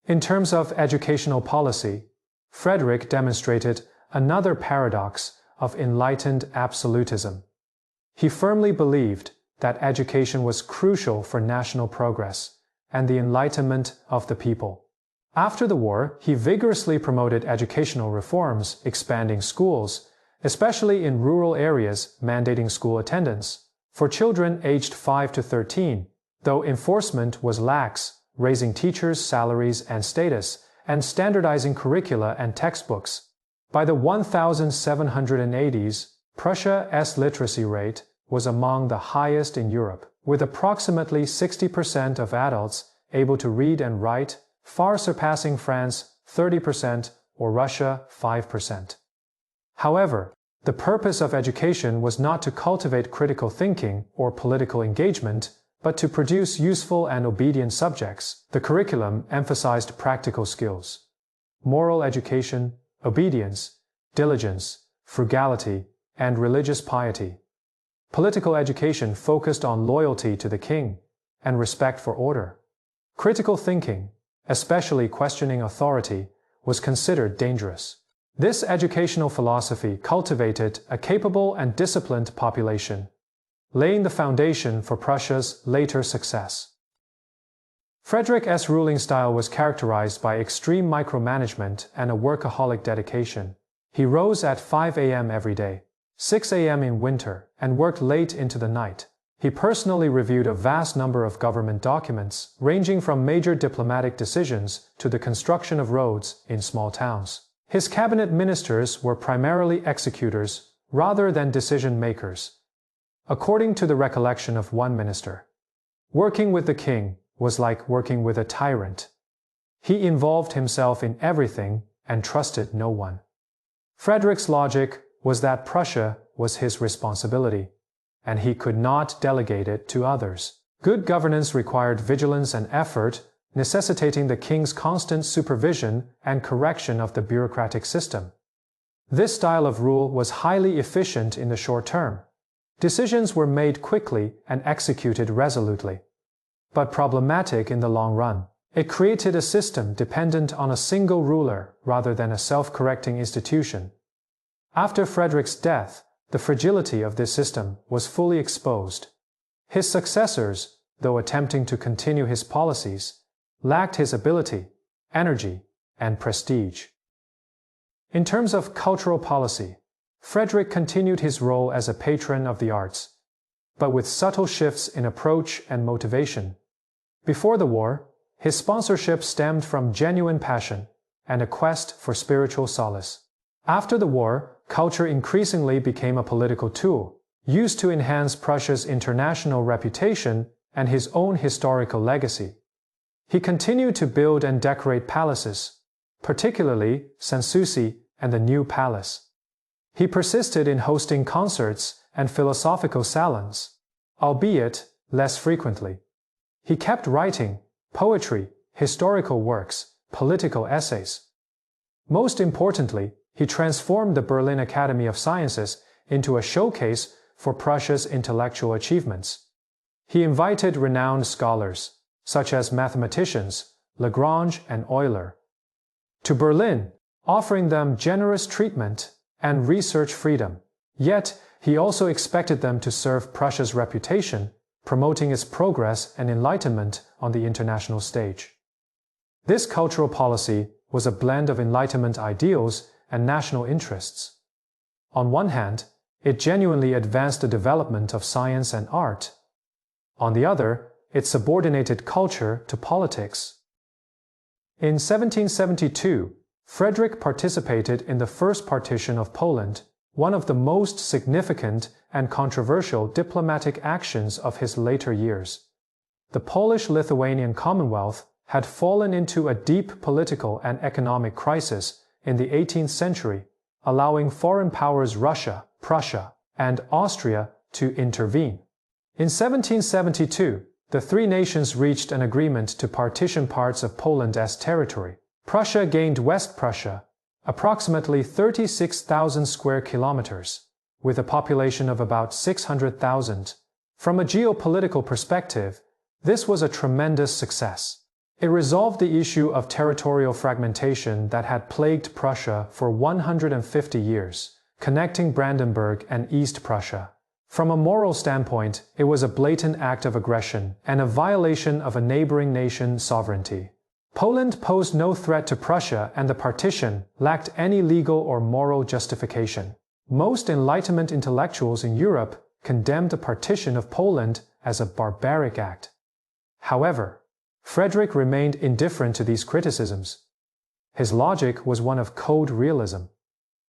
In terms of educational policy, Frederick demonstrated another paradox of enlightened absolutism. He firmly believed that education was crucial for national progress and the enlightenment of the people. After the war, he vigorously promoted educational reforms, expanding schools, especially in rural areas, mandating school attendance for children aged 5 to 13, though enforcement was lax, raising teachers' salaries and status, and standardizing curricula and textbooks. By the 1780s, Prussia's literacy rate was among the highest in Europe, with approximately 60% of adults able to read and write, far surpassing France 30% or Russia 5%. However, the purpose of education was not to cultivate critical thinking or political engagement, but to produce useful and obedient subjects. The curriculum emphasized practical skills: moral education, obedience, diligence, frugality, and religious piety. Political education focused on loyalty to the king and respect for order. Critical thinking, especially questioning authority, was considered dangerous. This educational philosophy cultivated a capable and disciplined population, laying the foundation for Prussia's later success. Frederick's ruling style was characterized by extreme micromanagement and a workaholic dedication. He rose at 5 a.m. every day, 6 a.m. in winter, and worked late into the night. He personally reviewed a vast number of government documents, ranging from major diplomatic decisions to the construction of roads in small towns. His cabinet ministers were primarily executors rather than decision-makers. According to the recollection of one minister, working with the king was like working with a tyrant. He involved himself in everything and trusted no one. Frederick's logic was that Prussia was his responsibility, and he could not delegate it to others. Good governance required vigilance and effort, necessitating the king's constant supervision and correction of the bureaucratic system. This style of rule was highly efficient in the short term. Decisions were made quickly and executed resolutely, but problematic in the long run. It created a system dependent on a single ruler rather than a self-correcting institution. After Frederick's death, the fragility of this system was fully exposed. His successors, though attempting to continue his policies, lacked his ability, energy, and prestige. In terms of cultural policy, Frederick continued his role as a patron of the arts, but with subtle shifts in approach and motivation. Before the war, his sponsorship stemmed from genuine passion and a quest for spiritual solace. After the war, culture increasingly became a political tool, used to enhance Prussia's international reputation and his own historical legacy. He continued to build and decorate palaces, particularly Sanssouci and the New Palace. He persisted in hosting concerts and philosophical salons, albeit less frequently. He kept writing poetry, historical works, political essays. Most importantly, he transformed the Berlin Academy of Sciences into a showcase for Prussia's intellectual achievements. He invited renowned scholars, such as mathematicians Lagrange and Euler, to Berlin, offering them generous treatment and research freedom. Yet, he also expected them to serve Prussia's reputation, promoting its progress and enlightenment on the international stage. This cultural policy was a blend of Enlightenment ideals and national interests. On one hand, it genuinely advanced the development of science and art. On the other, it subordinated culture to politics. In 1772, Frederick participated in the First Partition of Poland, one of the most significant and controversial diplomatic actions of his later years. The Polish-Lithuanian Commonwealth had fallen into a deep political and economic crisis in the 18th century, allowing foreign powers Russia, Prussia, and Austria to intervene. In 1772, the three nations reached an agreement to partition parts of Poland as territory. Prussia gained West Prussia, approximately 36,000 square kilometers, with a population of about 600,000. From a geopolitical perspective, this was a tremendous success. It resolved the issue of territorial fragmentation that had plagued Prussia for 150 years, connecting Brandenburg and East Prussia. From a moral standpoint, it was a blatant act of aggression and a violation of a neighboring nation's sovereignty. Poland posed no threat to Prussia, and the partition lacked any legal or moral justification. Most Enlightenment intellectuals in Europe condemned the partition of Poland as a barbaric act. However, Frederick remained indifferent to these criticisms. His logic was one of cold realism.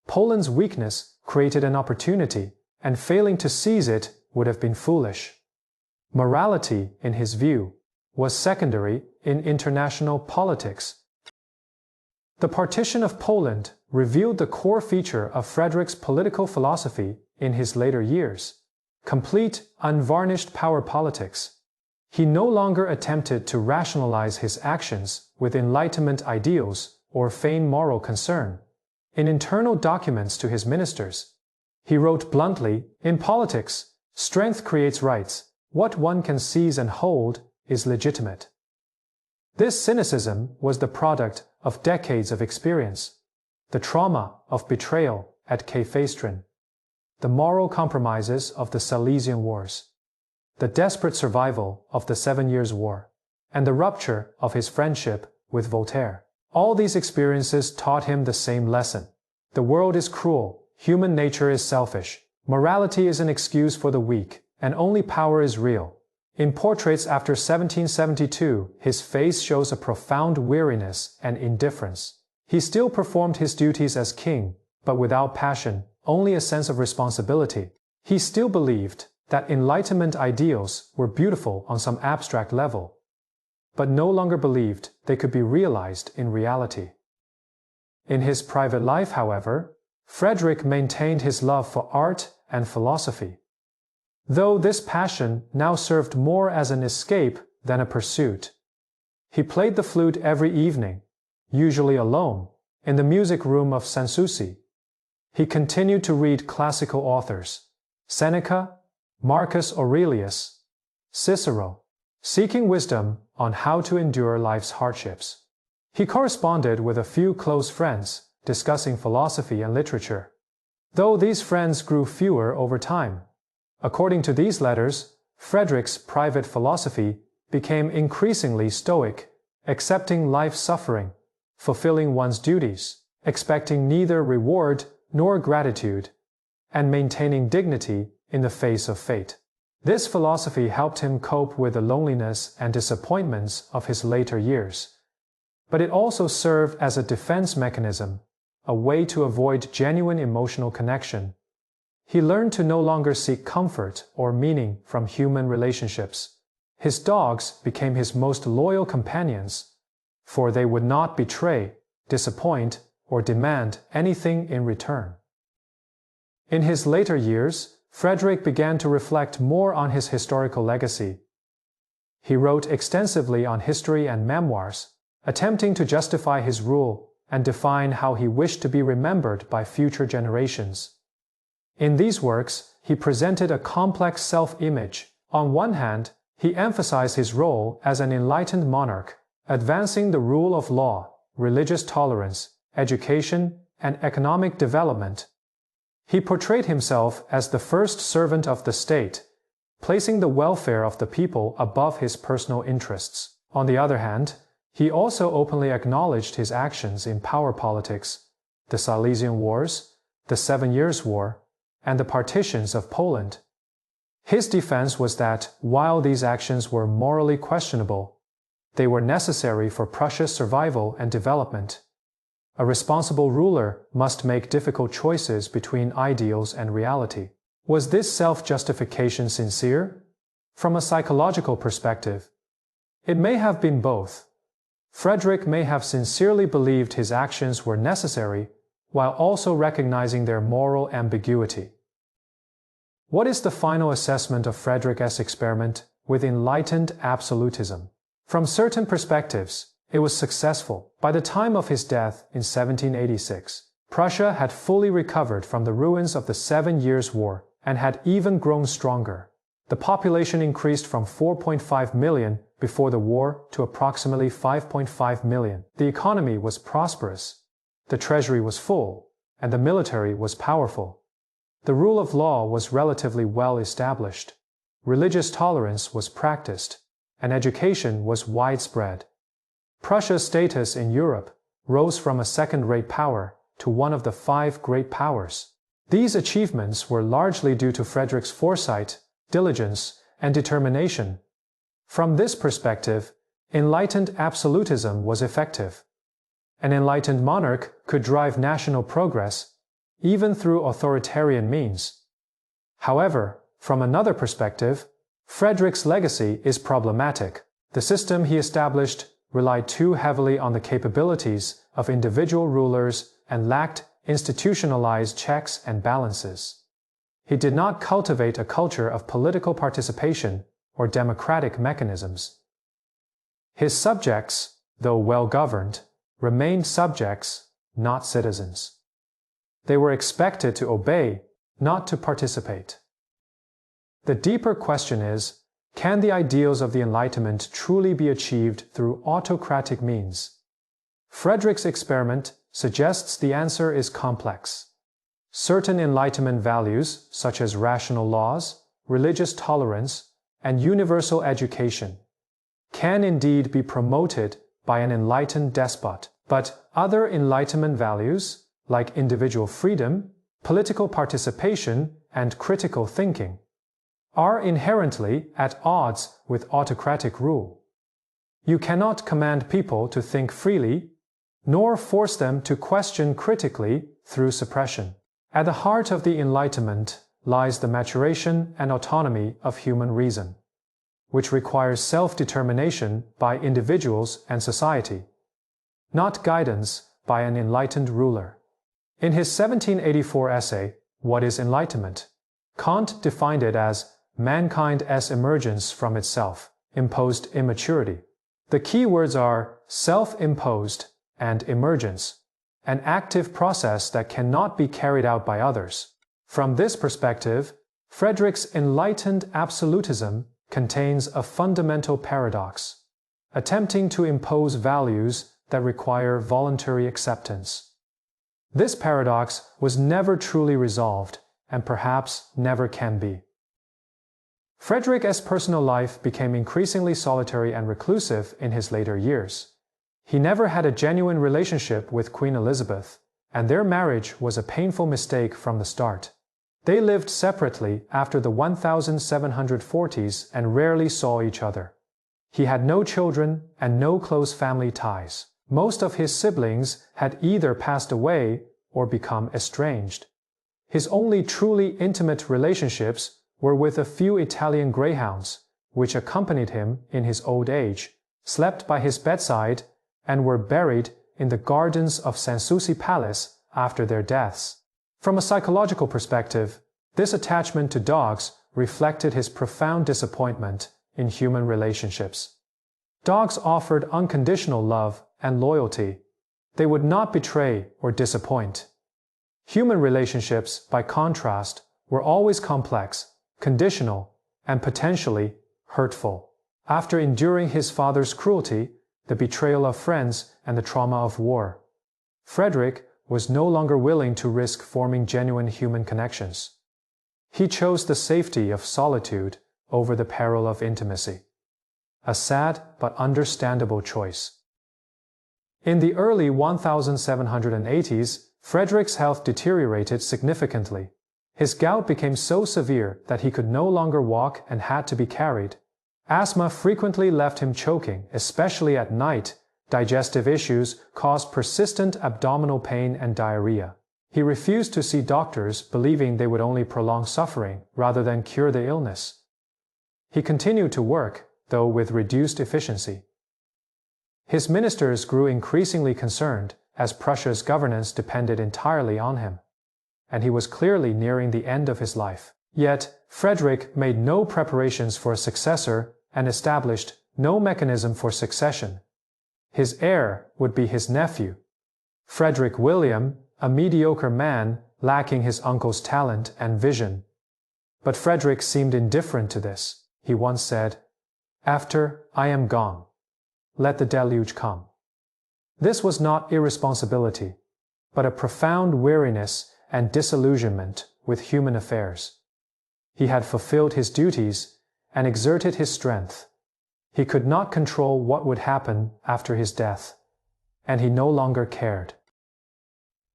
Poland's weakness created an opportunity, and failing to seize it would have been foolish. Morality, in his view, was secondary in international politics. The partition of Poland revealed the core feature of Frederick's political philosophy in his later years: complete, unvarnished power politics. He no longer attempted to rationalize his actions with Enlightenment ideals or feign moral concern. In internal documents to his ministers, he wrote bluntly, "In politics, strength creates rights. What one can seize and hold is legitimate." This cynicism was the product of decades of experience, the trauma of betrayal at Küstrin, the moral compromises of the Silesian Wars, the desperate survival of the 7 Years' War, and the rupture of his friendship with Voltaire. All these experiences taught him the same lesson. The world is cruel, human nature is selfish, morality is an excuse for the weak, and only power is real. In portraits after 1772, his face shows a profound weariness and indifference. He still performed his duties as king, but without passion, only a sense of responsibility. He still believed that Enlightenment ideals were beautiful on some abstract level, but no longer believed they could be realized in reality. In his private life, however, Frederick maintained his love for art and philosophy, though this passion now served more as an escape than a pursuit. He played the flute every evening, usually alone, in the music room of Sanssouci. He continued to read classical authors, Seneca, Marcus Aurelius, Cicero, seeking wisdom on how to endure life's hardships. He corresponded with a few close friends, discussing philosophy and literature, though these friends grew fewer over time. According to these letters, Frederick's private philosophy became increasingly stoic, accepting life's suffering, fulfilling one's duties, expecting neither reward nor gratitude, and maintaining dignity in the face of fate. This philosophy helped him cope with the loneliness and disappointments of his later years, but it also served as a defense mechanism, a way to avoid genuine emotional connection. He learned to no longer seek comfort or meaning from human relationships. His dogs became his most loyal companions, for they would not betray, disappoint, or demand anything in return. In his later years, Frederick began to reflect more on his historical legacy. He wrote extensively on history and memoirs, attempting to justify his rule and define how he wished to be remembered by future generations. In these works, he presented a complex self-image. On one hand, he emphasized his role as an enlightened monarch, advancing the rule of law, religious tolerance, education, and economic development. He portrayed himself as the first servant of the state, placing the welfare of the people above his personal interests. On the other hand, he also openly acknowledged his actions in power politics, the Silesian Wars, the 7 Years' War, and the partitions of Poland. His defense was that, while these actions were morally questionable, they were necessary for Prussia's survival and development. A responsible ruler must make difficult choices between ideals and reality. Was this self-justification sincere? From a psychological perspective, it may have been both. Frederick may have sincerely believed his actions were necessary, while also recognizing their moral ambiguity. What is the final assessment of Frederick's experiment with enlightened absolutism? From certain perspectives, it was successful. By the time of his death in 1786, Prussia had fully recovered from the ruins of the 7 Years' War and had even grown stronger. The population increased from 4.5 million before the war to approximately 5.5 million. The economy was prosperous, the treasury was full, and the military was powerful. The rule of law was relatively well established. Religious tolerance was practiced, and education was widespread. Prussia's status in Europe rose from a second-rate power to one of the 5 great powers. These achievements were largely due to Frederick's foresight, diligence, and determination. From this perspective, enlightened absolutism was effective. An enlightened monarch could drive national progress, even through authoritarian means. However, from another perspective, Frederick's legacy is problematic. The system he established relied too heavily on the capabilities of individual rulers and lacked institutionalized checks and balances. He did not cultivate a culture of political participation or democratic mechanisms. His subjects, though well-governed, remained subjects, not citizens. They were expected to obey, not to participate. The deeper question is, can the ideals of the Enlightenment truly be achieved through autocratic means? Frederick's experiment suggests the answer is complex. Certain Enlightenment values, such as rational laws, religious tolerance, and universal education, can indeed be promoted by an enlightened despot, but other Enlightenment values, like individual freedom, political participation, and critical thinking, are inherently at odds with autocratic rule. You cannot command people to think freely, nor force them to question critically through suppression. At the heart of the Enlightenment lies the maturation and autonomy of human reason, which requires self-determination by individuals and society, not guidance by an enlightened ruler. In his 1784 essay, What is Enlightenment?, Kant defined it as mankind's emergence from itself, imposed immaturity. The key words are self-imposed and emergence, an active process that cannot be carried out by others. From this perspective, Frederick's enlightened absolutism contains a fundamental paradox, attempting to impose values that require voluntary acceptance. This paradox was never truly resolved, and perhaps never can be. Frederick's personal life became increasingly solitary and reclusive in his later years. He never had a genuine relationship with Queen Elizabeth, and their marriage was a painful mistake from the start. They lived separately after the 1740s and rarely saw each other. He had no children and no close family ties. Most of his siblings had either passed away or become estranged. His only truly intimate relationships were with a few Italian greyhounds, which accompanied him in his old age, slept by his bedside, and were buried in the gardens of Sanssouci Palace after their deaths. From a psychological perspective, this attachment to dogs reflected his profound disappointment in human relationships. Dogs offered unconditional love and loyalty. They would not betray or disappoint. Human relationships, by contrast, were always complex, conditional, and potentially hurtful. After enduring his father's cruelty, the betrayal of friends, and the trauma of war, Frederick was no longer willing to risk forming genuine human connections. He chose the safety of solitude over the peril of intimacy. A sad but understandable choice. In the early 1780s, Frederick's health deteriorated significantly. His gout became so severe that he could no longer walk and had to be carried. Asthma frequently left him choking, especially at night. Digestive issues caused persistent abdominal pain and diarrhea. He refused to see doctors, believing they would only prolong suffering rather than cure the illness. He continued to work, though with reduced efficiency. His ministers grew increasingly concerned, as Prussia's governance depended entirely on him, and he was clearly nearing the end of his life. Yet, Frederick made no preparations for a successor and established no mechanism for succession. His heir would be his nephew, Frederick William, a mediocre man lacking his uncle's talent and vision. But Frederick seemed indifferent to this. He once said, "After I am gone, let the deluge come." This was not irresponsibility, but a profound weariness and disillusionment with human affairs. He had fulfilled his duties and exerted his strength. He could not control what would happen after his death, and he no longer cared.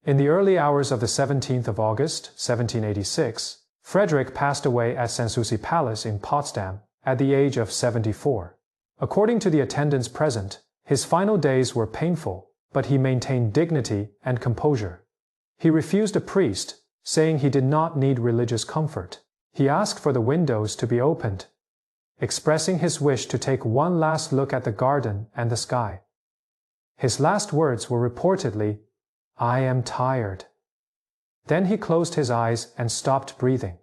In the early hours of the 17th of August, 1786, Frederick passed away at Sanssouci Palace in Potsdam at the age of 74. According to the attendants present, his final days were painful, but he maintained dignity and composure. He refused a priest, saying he did not need religious comfort. He asked for the windows to be opened, expressing his wish to take one last look at the garden and the sky. His last words were reportedly, "I am tired." Then he closed his eyes and stopped breathing.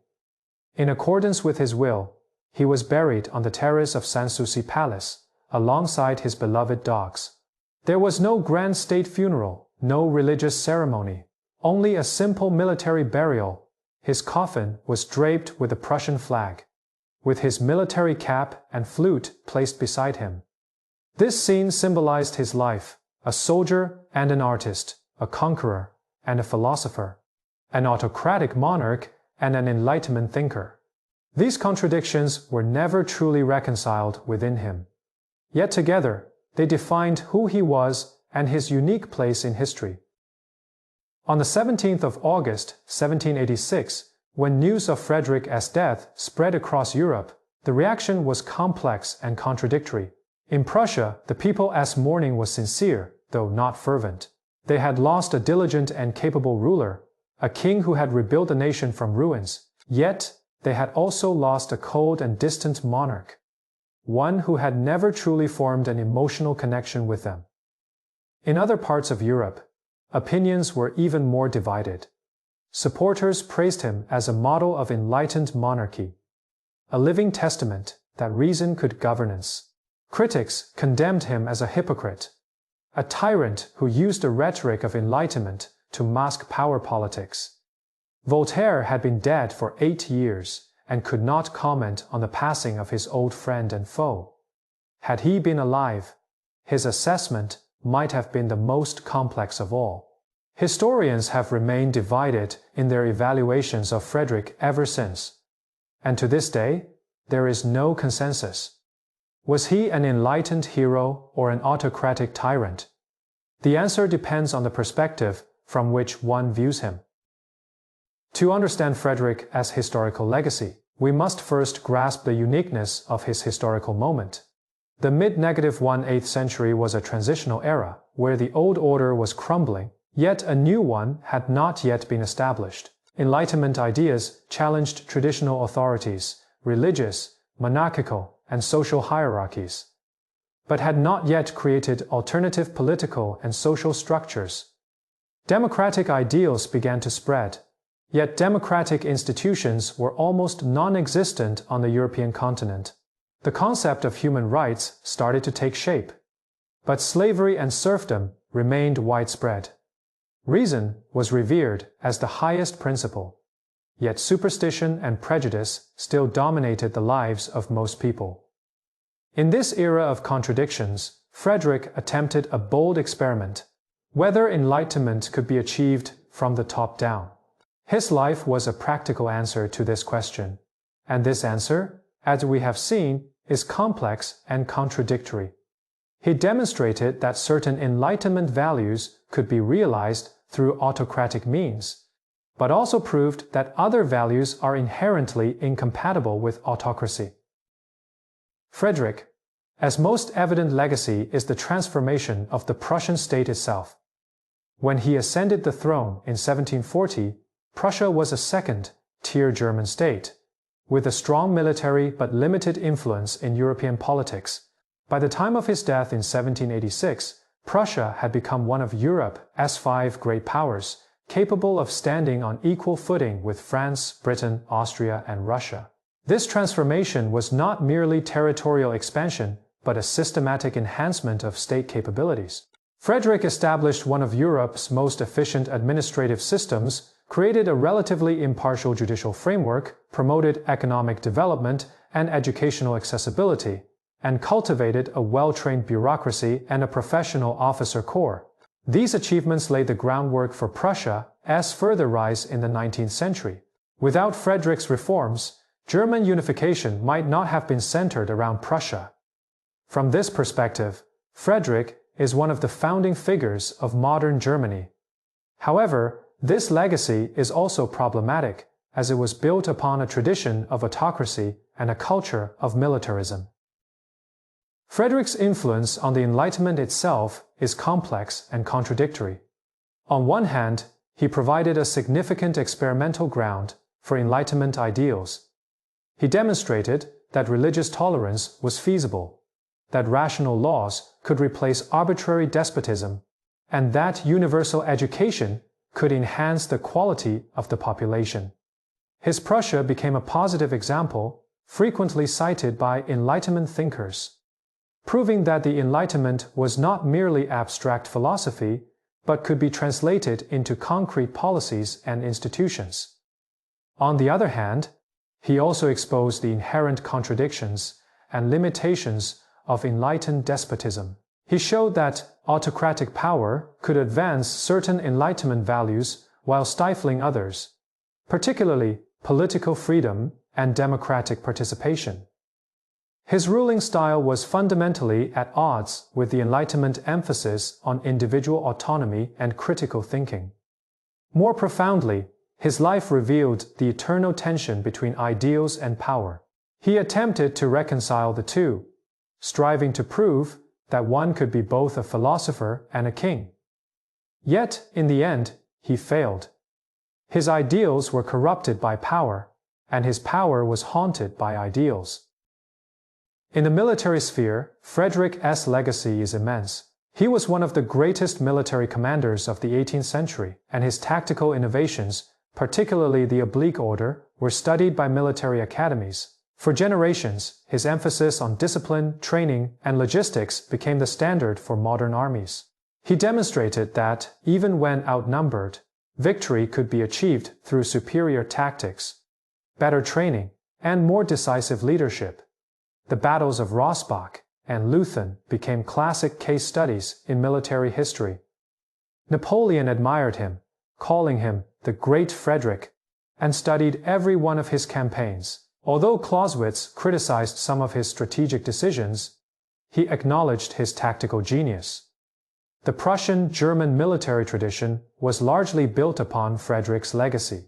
In accordance with his will, he was buried on the terrace of Sanssouci Palace, alongside his beloved dogs. There was no grand state funeral, no religious ceremony, only a simple military burial. His coffin was draped with the Prussian flag, with his military cap and flute placed beside him. This scene symbolized his life, a soldier and an artist, a conqueror and a philosopher, an autocratic monarch and an Enlightenment thinker. These contradictions were never truly reconciled within him. Yet together, they defined who he was and his unique place in history. On the 17th of August, 1786, when news of Frederick's death spread across Europe, the reaction was complex and contradictory. In Prussia, the people's mourning was sincere, though not fervent. They had lost a diligent and capable ruler, a king who had rebuilt the nation from ruins, yet they had also lost a cold and distant monarch, one who had never truly formed an emotional connection with them. In other parts of Europe, opinions were even more divided. Supporters praised him as a model of enlightened monarchy, a living testament that reason could governance. Critics condemned him as a hypocrite, a tyrant who used the rhetoric of enlightenment to mask power politics. Voltaire had been dead for 8 years and could not comment on the passing of his old friend and foe. Had he been alive, his assessment might have been the most complex of all. Historians have remained divided in their evaluations of Frederick ever since, and to this day, there is no consensus. Was he an enlightened hero or an autocratic tyrant? The answer depends on the perspective from which one views him. To understand Frederick's historical legacy, we must first grasp the uniqueness of his historical moment. The mid-18th century was a transitional era, where the old order was crumbling, yet a new one had not yet been established. Enlightenment ideas challenged traditional authorities, religious, monarchical, and social hierarchies, but had not yet created alternative political and social structures. Democratic ideals began to spread, yet democratic institutions were almost non-existent on the European continent. The concept of human rights started to take shape, but slavery and serfdom remained widespread. Reason was revered as the highest principle, yet superstition and prejudice still dominated the lives of most people. In this era of contradictions, Frederick attempted a bold experiment, whether enlightenment could be achieved from the top down. His life was a practical answer to this question, and this answer, as we have seen, is complex and contradictory. He demonstrated that certain Enlightenment values could be realized through autocratic means, but also proved that other values are inherently incompatible with autocracy. Frederick's most evident legacy is the transformation of the Prussian state itself. When he ascended the throne in 1740, Prussia was a second-tier German state, with a strong military but limited influence in European politics. By the time of his death in 1786, Prussia had become one of Europe's 5 great powers, capable of standing on equal footing with France, Britain, Austria, and Russia. This transformation was not merely territorial expansion, but a systematic enhancement of state capabilities. Frederick established one of Europe's most efficient administrative systems, created a relatively impartial judicial framework, promoted economic development and educational accessibility, and cultivated a well-trained bureaucracy and a professional officer corps. These achievements laid the groundwork for Prussia's further rise in the 19th century. Without Frederick's reforms, German unification might not have been centered around Prussia. From this perspective, Frederick is one of the founding figures of modern Germany. However, this legacy is also problematic, as it was built upon a tradition of autocracy and a culture of militarism. Frederick's influence on the Enlightenment itself is complex and contradictory. On one hand, he provided a significant experimental ground for Enlightenment ideals. He demonstrated that religious tolerance was feasible, that rational laws could replace arbitrary despotism, and that universal education could enhance the quality of the population. His Prussia became a positive example, frequently cited by Enlightenment thinkers, proving that the Enlightenment was not merely abstract philosophy, but could be translated into concrete policies and institutions. On the other hand, he also exposed the inherent contradictions and limitations of enlightened despotism. He showed that autocratic power could advance certain Enlightenment values while stifling others, particularly political freedom and democratic participation. His ruling style was fundamentally at odds with the Enlightenment emphasis on individual autonomy and critical thinking. More profoundly, his life revealed the eternal tension between ideals and power. He attempted to reconcile the two, striving to prove that one could be both a philosopher and a king. Yet, in the end, he failed. His ideals were corrupted by power, and his power was haunted by ideals. In the military sphere, Frederick's legacy is immense. He was one of the greatest military commanders of the 18th century, and his tactical innovations, particularly the oblique order, were studied by military academies. For generations, his emphasis on discipline, training, and logistics became the standard for modern armies. He demonstrated that, even when outnumbered, victory could be achieved through superior tactics, better training, and more decisive leadership. The battles of Rossbach and Leuthen became classic case studies in military history. Napoleon admired him, calling him the Great Frederick, and studied every one of his campaigns. Although Clausewitz criticized some of his strategic decisions, he acknowledged his tactical genius. The Prussian-German military tradition was largely built upon Frederick's legacy.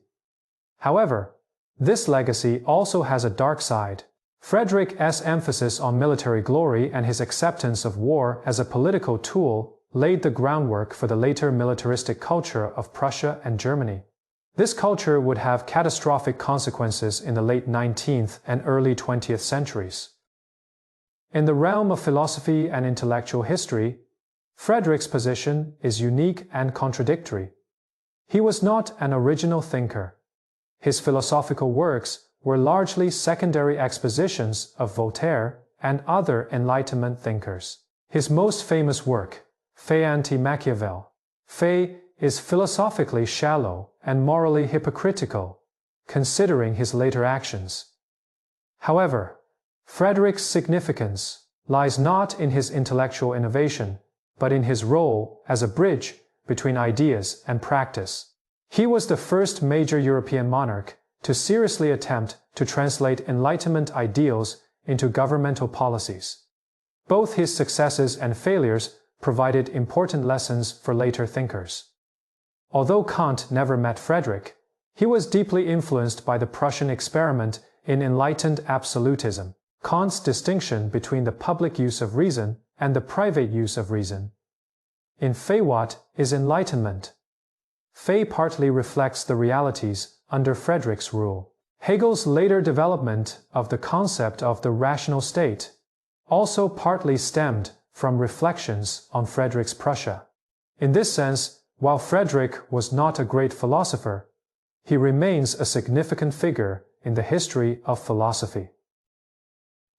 However, this legacy also has a dark side. Frederick's emphasis on military glory and his acceptance of war as a political tool laid the groundwork for the later militaristic culture of Prussia and Germany. This culture would have catastrophic consequences in the late 19th and early 20th centuries. In the realm of philosophy and intellectual history, Frederick's position is unique and contradictory. He was not an original thinker. His philosophical works were largely secondary expositions of Voltaire and other Enlightenment thinkers. His most famous work, Fait anti-Machiavel, Fait is philosophically shallow and morally hypocritical, considering his later actions. However, Frederick's significance lies not in his intellectual innovation, but in his role as a bridge between ideas and practice. He was the first major European monarch to seriously attempt to translate Enlightenment ideals into governmental policies. Both his successes and failures provided important lessons for later thinkers. Although Kant never met Frederick, he was deeply influenced by the Prussian experiment in enlightened absolutism. Kant's distinction between the public use of reason and the private use of reason. In Fait, what is enlightenment? Fait partly reflects the realities under Frederick's rule. Hegel's later development of the concept of the rational state also partly stemmed from reflections on Frederick's Prussia. In this sense, while Frederick was not a great philosopher, he remains a significant figure in the history of philosophy.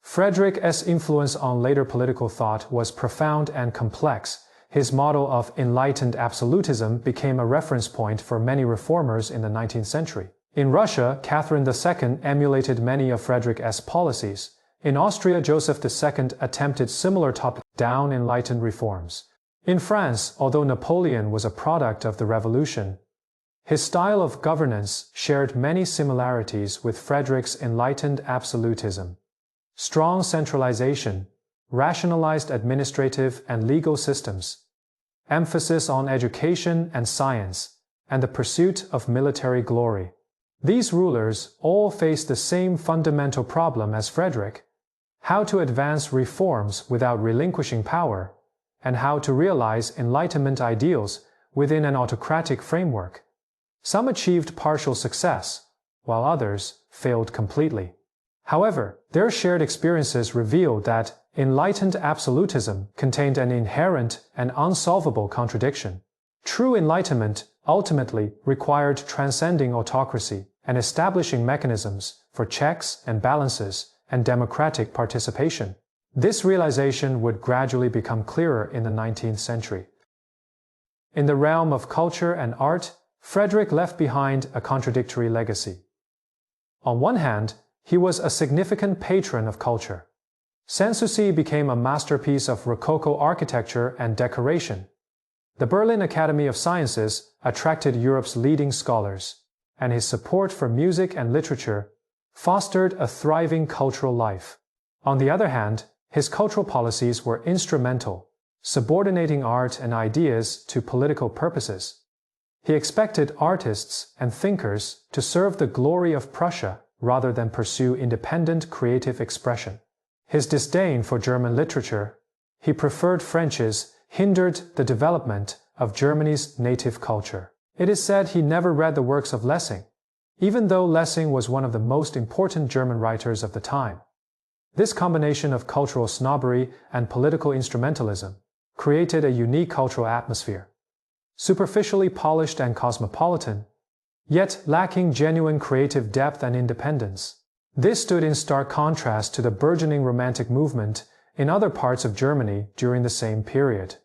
Frederick's influence on later political thought was profound and complex. His model of enlightened absolutism became a reference point for many reformers in the 19th century. In Russia, Catherine II emulated many of Frederick's policies. In Austria, Joseph II attempted similar top-down enlightened reforms. In France, although Napoleon was a product of the Revolution, his style of governance shared many similarities with Frederick's enlightened absolutism. Strong centralization, rationalized administrative and legal systems, emphasis on education and science, and the pursuit of military glory. These rulers all faced the same fundamental problem as Frederick: how to advance reforms without relinquishing power, and how to realize Enlightenment ideals within an autocratic framework. Some achieved partial success, while others failed completely. However, their shared experiences revealed that enlightened absolutism contained an inherent and unsolvable contradiction. True enlightenment ultimately required transcending autocracy and establishing mechanisms for checks and balances and democratic participation. This realization would gradually become clearer in the 19th century. In the realm of culture and art, Frederick left behind a contradictory legacy. On one hand, he was a significant patron of culture. Sanssouci became a masterpiece of Rococo architecture and decoration. The Berlin Academy of Sciences attracted Europe's leading scholars, and his support for music and literature fostered a thriving cultural life. On the other hand, his cultural policies were instrumental, subordinating art and ideas to political purposes. He expected artists and thinkers to serve the glory of Prussia rather than pursue independent creative expression. His disdain for German literature, he preferred French's, hindered the development of Germany's native culture. It is said he never read the works of Lessing, even though Lessing was one of the most important German writers of the time. This combination of cultural snobbery and political instrumentalism created a unique cultural atmosphere. Superficially polished and cosmopolitan, yet lacking genuine creative depth and independence. This stood in stark contrast to the burgeoning Romantic movement in other parts of Germany during the same period.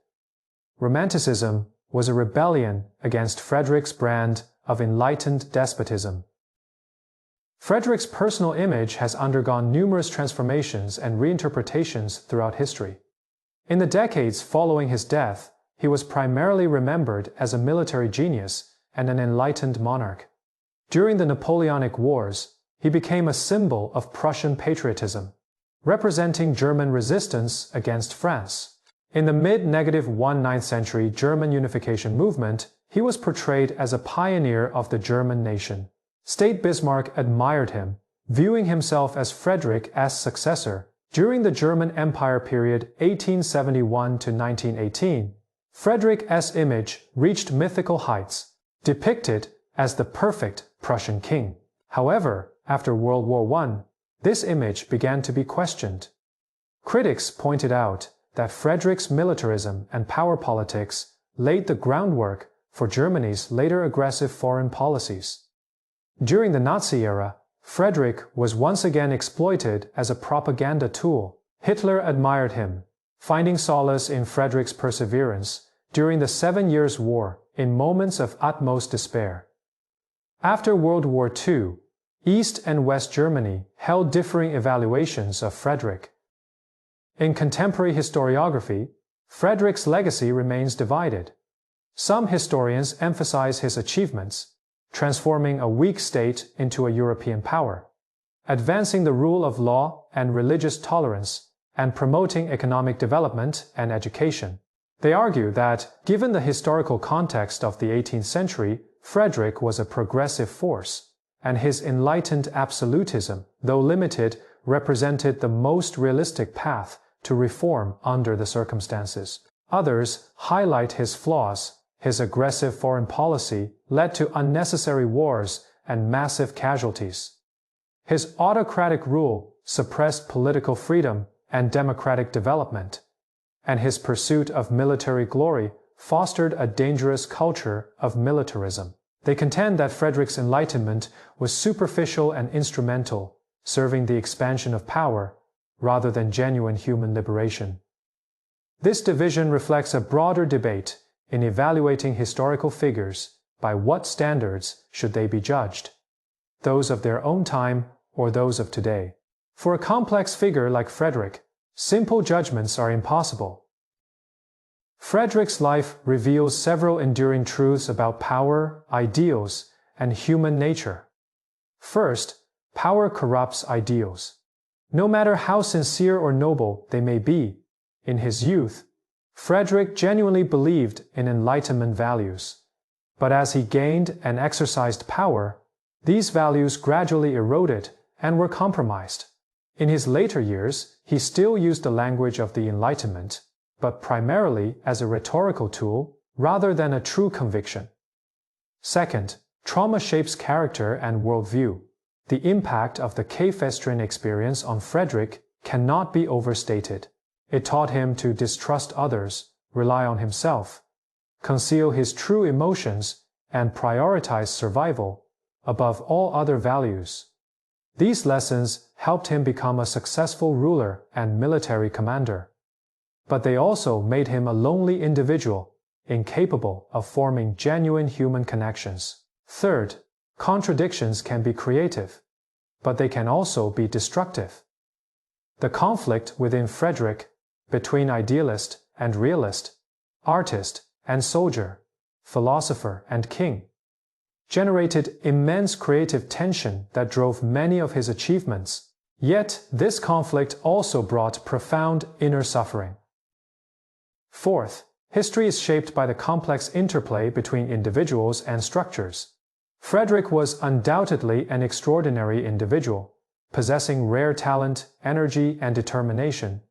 Romanticism was a rebellion against Frederick's brand of enlightened despotism. Frederick's personal image has undergone numerous transformations and reinterpretations throughout history. In the decades following his death, he was primarily remembered as a military genius and an enlightened monarch. During the Napoleonic Wars, he became a symbol of Prussian patriotism, representing German resistance against France. In the mid-19th century German unification movement, he was portrayed as a pioneer of the German nation. State Bismarck admired him, viewing himself as Frederick's successor. During the German Empire period 1871 to 1918, Frederick's image reached mythical heights, depicted as the perfect Prussian king. However, after World War I, this image began to be questioned. Critics pointed out that Frederick's militarism and power politics laid the groundwork for Germany's later aggressive foreign policies. During the Nazi era, Frederick was once again exploited as a propaganda tool. Hitler admired him, finding solace in Frederick's perseverance during the 7 Years' War in moments of utmost despair. After World War II, East and West Germany held differing evaluations of Frederick. In contemporary historiography, Frederick's legacy remains divided. Some historians emphasize his achievements, transforming a weak state into a European power, advancing the rule of law and religious tolerance, and promoting economic development and education. They argue that, given the historical context of the 18th century, Frederick was a progressive force, and his enlightened absolutism, though limited, represented the most realistic path to reform under the circumstances. Others highlight his flaws. His aggressive foreign policy led to unnecessary wars and massive casualties. His autocratic rule suppressed political freedom and democratic development, and his pursuit of military glory fostered a dangerous culture of militarism. They contend that Frederick's Enlightenment was superficial and instrumental, serving the expansion of power rather than genuine human liberation. This division reflects a broader debate in evaluating historical figures. By what standards should they be judged? Those of their own time or those of today? For a complex figure like Frederick, simple judgments are impossible. Frederick's life reveals several enduring truths about power, ideals, and human nature. First, power corrupts ideals. No matter how sincere or noble they may be, in his youth, Frederick genuinely believed in Enlightenment values. But as he gained and exercised power, these values gradually eroded and were compromised. In his later years, he still used the language of the Enlightenment, but primarily as a rhetorical tool rather than a true conviction. Second, trauma shapes character and worldview. The impact of the Küstrin experience on Frederick cannot be overstated. It taught him to distrust others, rely on himself, conceal his true emotions, and prioritize survival above all other values. These lessons helped him become a successful ruler and military commander. But they also made him a lonely individual, incapable of forming genuine human connections. Third, contradictions can be creative, but they can also be destructive. The conflict within Frederick, between idealist and realist, artist and soldier, philosopher and king, generated immense creative tension that drove many of his achievements. Yet, this conflict also brought profound inner suffering. Fourth, History is shaped by the complex interplay between individuals and structures. Frederick was undoubtedly an extraordinary individual, possessing rare talent, energy, and determination.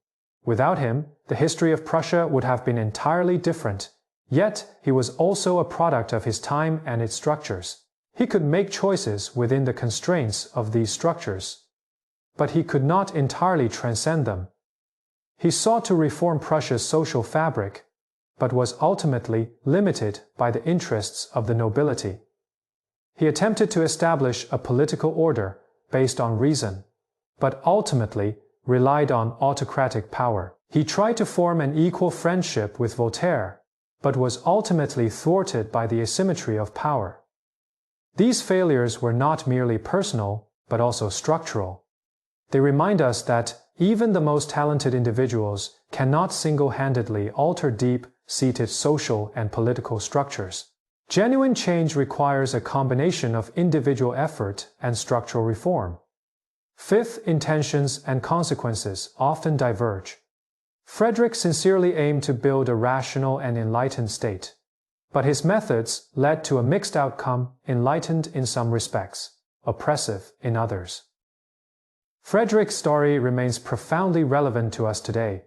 Without him, the history of Prussia would have been entirely different. Yet, he was also a product of his time and its structures. He could make choices within the constraints of these structures. But he could not entirely transcend them. He sought to reform Prussia's social fabric, but was ultimately limited by the interests of the nobility. He attempted to establish a political order based on reason, but ultimately relied on autocratic power. He tried to form an equal friendship with Voltaire, but was ultimately thwarted by the asymmetry of power. These failures were not merely personal, but also structural. They remind us that even the most talented individuals cannot single-handedly alter deep-seated social and political structures. Genuine change requires a combination of individual effort and structural reform. Fifth, intentions and consequences often diverge. Frederick sincerely aimed to build a rational and enlightened state, but his methods led to a mixed outcome, enlightened in some respects, oppressive in others. Frederick's story remains profoundly relevant to us today.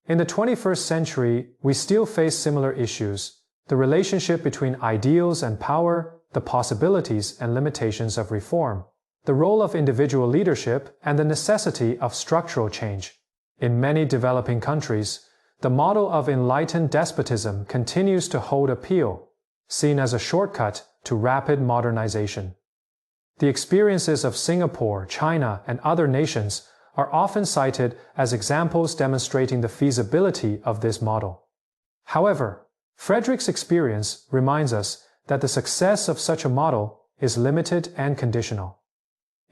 In the 21st century, we still face similar issues: the relationship between ideals and power, the possibilities and limitations of reform, the role of individual leadership, and the necessity of structural change. In many developing countries, the model of enlightened despotism continues to hold appeal, seen as a shortcut to rapid modernization. The experiences of Singapore, China, and other nations are often cited as examples demonstrating the feasibility of this model. However, Frederick's experience reminds us that the success of such a model is limited and conditional.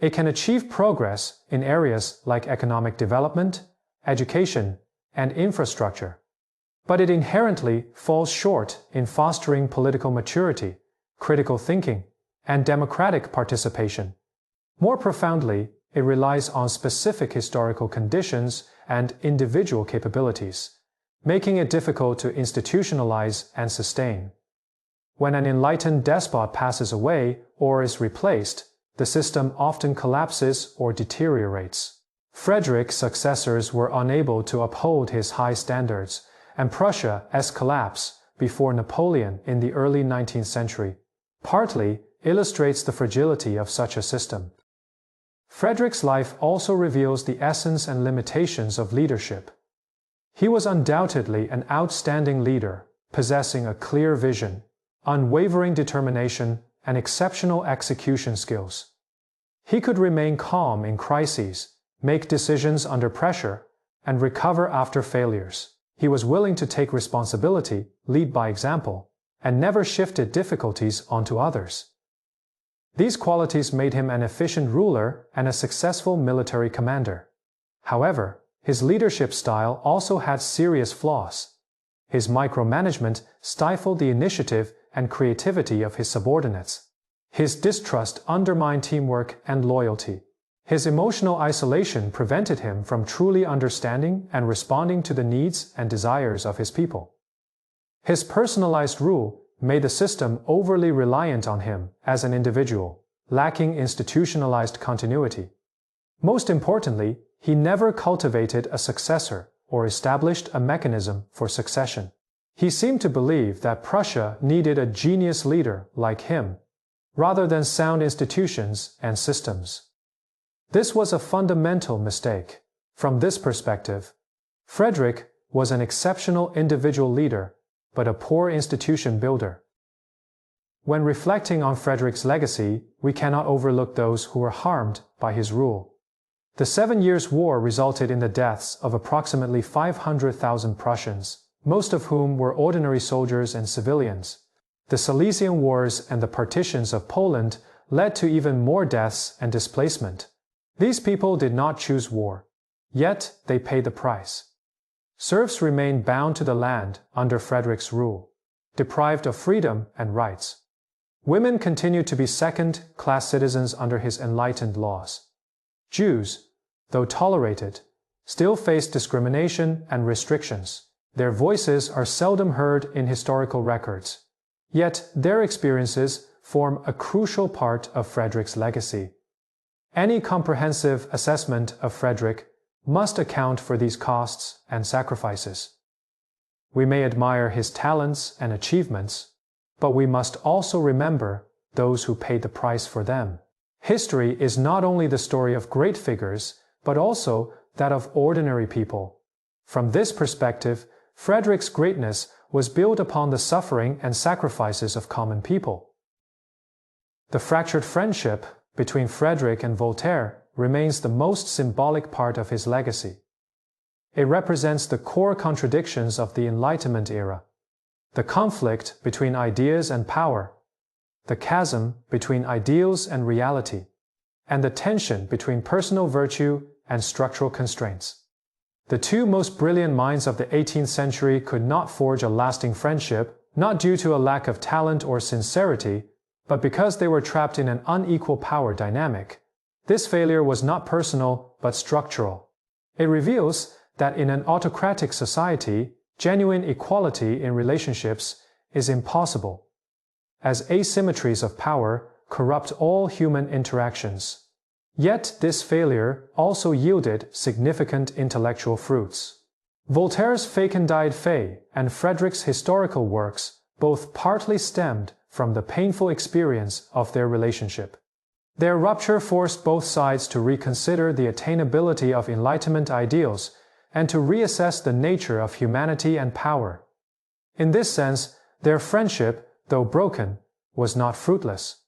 It can achieve progress in areas like economic development, education, and infrastructure, but it inherently falls short in fostering political maturity, critical thinking, and democratic participation. More profoundly, it relies on specific historical conditions and individual capabilities, making it difficult to institutionalize and sustain. When an enlightened despot passes away or is replaced, the system often collapses or deteriorates. Frederick's successors were unable to uphold his high standards, and Prussia's collapse before Napoleon in the early 19th century partly illustrates the fragility of such a system. Frederick's life also reveals the essence and limitations of leadership. He was undoubtedly an outstanding leader, possessing a clear vision, unwavering determination, and exceptional execution skills. He could remain calm in crises, make decisions under pressure, and recover after failures. He was willing to take responsibility, lead by example, and never shifted difficulties onto others. These qualities made him an efficient ruler and a successful military commander. However, his leadership style also had serious flaws. His micromanagement stifled the initiative and creativity of his subordinates. His distrust undermined teamwork and loyalty. His emotional isolation prevented him from truly understanding and responding to the needs and desires of his people. His personalized rule made the system overly reliant on him as an individual, lacking institutionalized continuity. Most importantly, he never cultivated a successor or established a mechanism for succession. He seemed to believe that Prussia needed a genius leader like him, rather than sound institutions and systems. This was a fundamental mistake. From this perspective, Frederick was an exceptional individual leader, but a poor institution builder. When reflecting on Frederick's legacy, we cannot overlook those who were harmed by his rule. The 7 Years' War resulted in the deaths of approximately 500,000 Prussians, most of whom were ordinary soldiers and civilians. The Silesian Wars and the partitions of Poland led to even more deaths and displacement. These people did not choose war, yet they paid the price. Serfs remained bound to the land under Frederick's rule, deprived of freedom and rights. Women continued to be second-class citizens under his enlightened laws. Jews, though tolerated, still faced discrimination and restrictions. Their voices are seldom heard in historical records. Yet their experiences form a crucial part of Frederick's legacy. Any comprehensive assessment of Frederick must account for these costs and sacrifices. We may admire his talents and achievements, but we must also remember those who paid the price for them. History is not only the story of great figures, but also that of ordinary people. From this perspective, Frederick's greatness was built upon the suffering and sacrifices of common people. The fractured friendship between Frederick and Voltaire remains the most symbolic part of his legacy. It represents the core contradictions of the Enlightenment era: the conflict between ideas and power, the chasm between ideals and reality, and the tension between personal virtue and structural constraints. The two most brilliant minds of the 18th century could not forge a lasting friendship, not due to a lack of talent or sincerity, but because they were trapped in an unequal power dynamic. This failure was not personal, but structural. It reveals that in an autocratic society, genuine equality in relationships is impossible, as asymmetries of power corrupt all human interactions. Yet this failure also yielded significant intellectual fruits. Voltaire's Fecundite Fay and Frederick's historical works both partly stemmed from the painful experience of their relationship. Their rupture forced both sides to reconsider the attainability of Enlightenment ideals and to reassess the nature of humanity and power. In this sense, their friendship, though broken, was not fruitless.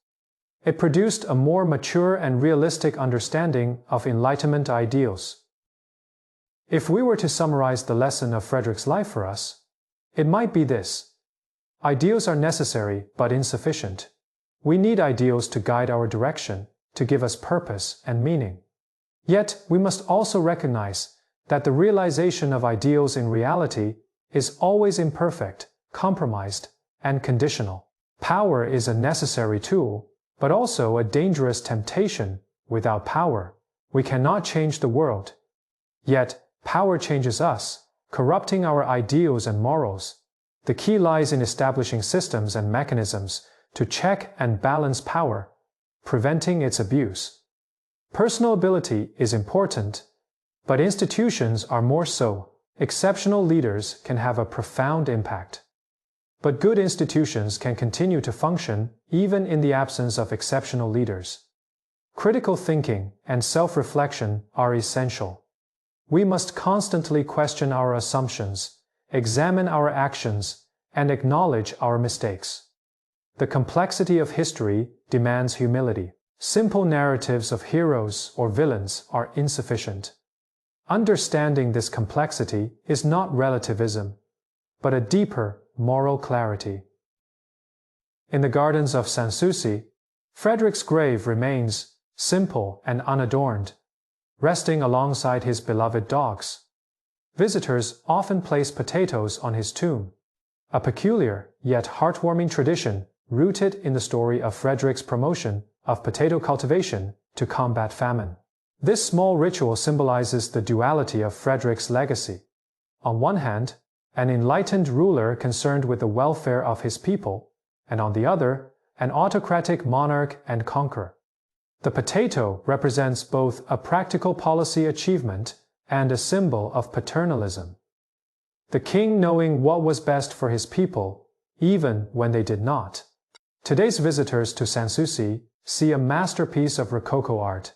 It produced a more mature and realistic understanding of Enlightenment ideals. If we were to summarize the lesson of Frederick's life for us, it might be this: ideals are necessary but insufficient. We need ideals to guide our direction, to give us purpose and meaning. Yet we must also recognize that the realization of ideals in reality is always imperfect, compromised, and conditional. Power is a necessary tool, but also a dangerous temptation. Without power, we cannot change the world. Yet, power changes us, corrupting our ideals and morals. The key lies in establishing systems and mechanisms to check and balance power, preventing its abuse. Personal ability is important, but institutions are more so. Exceptional leaders can have a profound impact. But good institutions can continue to function even in the absence of exceptional leaders. Critical thinking and self-reflection are essential. We must constantly question our assumptions, examine our actions, and acknowledge our mistakes. The complexity of history demands humility. Simple narratives of heroes or villains are insufficient. Understanding this complexity is not relativism, but a deeper moral clarity. In the gardens of Sanssouci, Frederick's grave remains simple and unadorned, resting alongside his beloved dogs. Visitors often place potatoes on his tomb, a peculiar yet heartwarming tradition rooted in the story of Frederick's promotion of potato cultivation to combat famine. This small ritual symbolizes the duality of Frederick's legacy. On one hand, an enlightened ruler concerned with the welfare of his people, and on the other, an autocratic monarch and conqueror. The potato represents both a practical policy achievement and a symbol of paternalism. The king knowing what was best for his people, even when they did not. Today's visitors to Sanssouci see a masterpiece of Rococo art,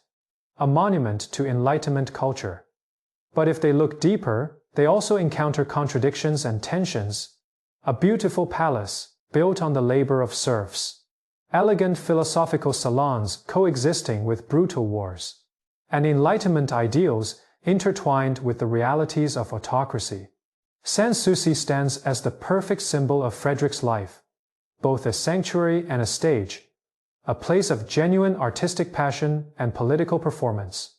a monument to Enlightenment culture. But if they look deeper, they also encounter contradictions and tensions. A beautiful palace built on the labor of serfs, elegant philosophical salons coexisting with brutal wars, and Enlightenment ideals intertwined with the realities of autocracy. Sanssouci stands as the perfect symbol of Frederick's life, both a sanctuary and a stage, a place of genuine artistic passion and political performance.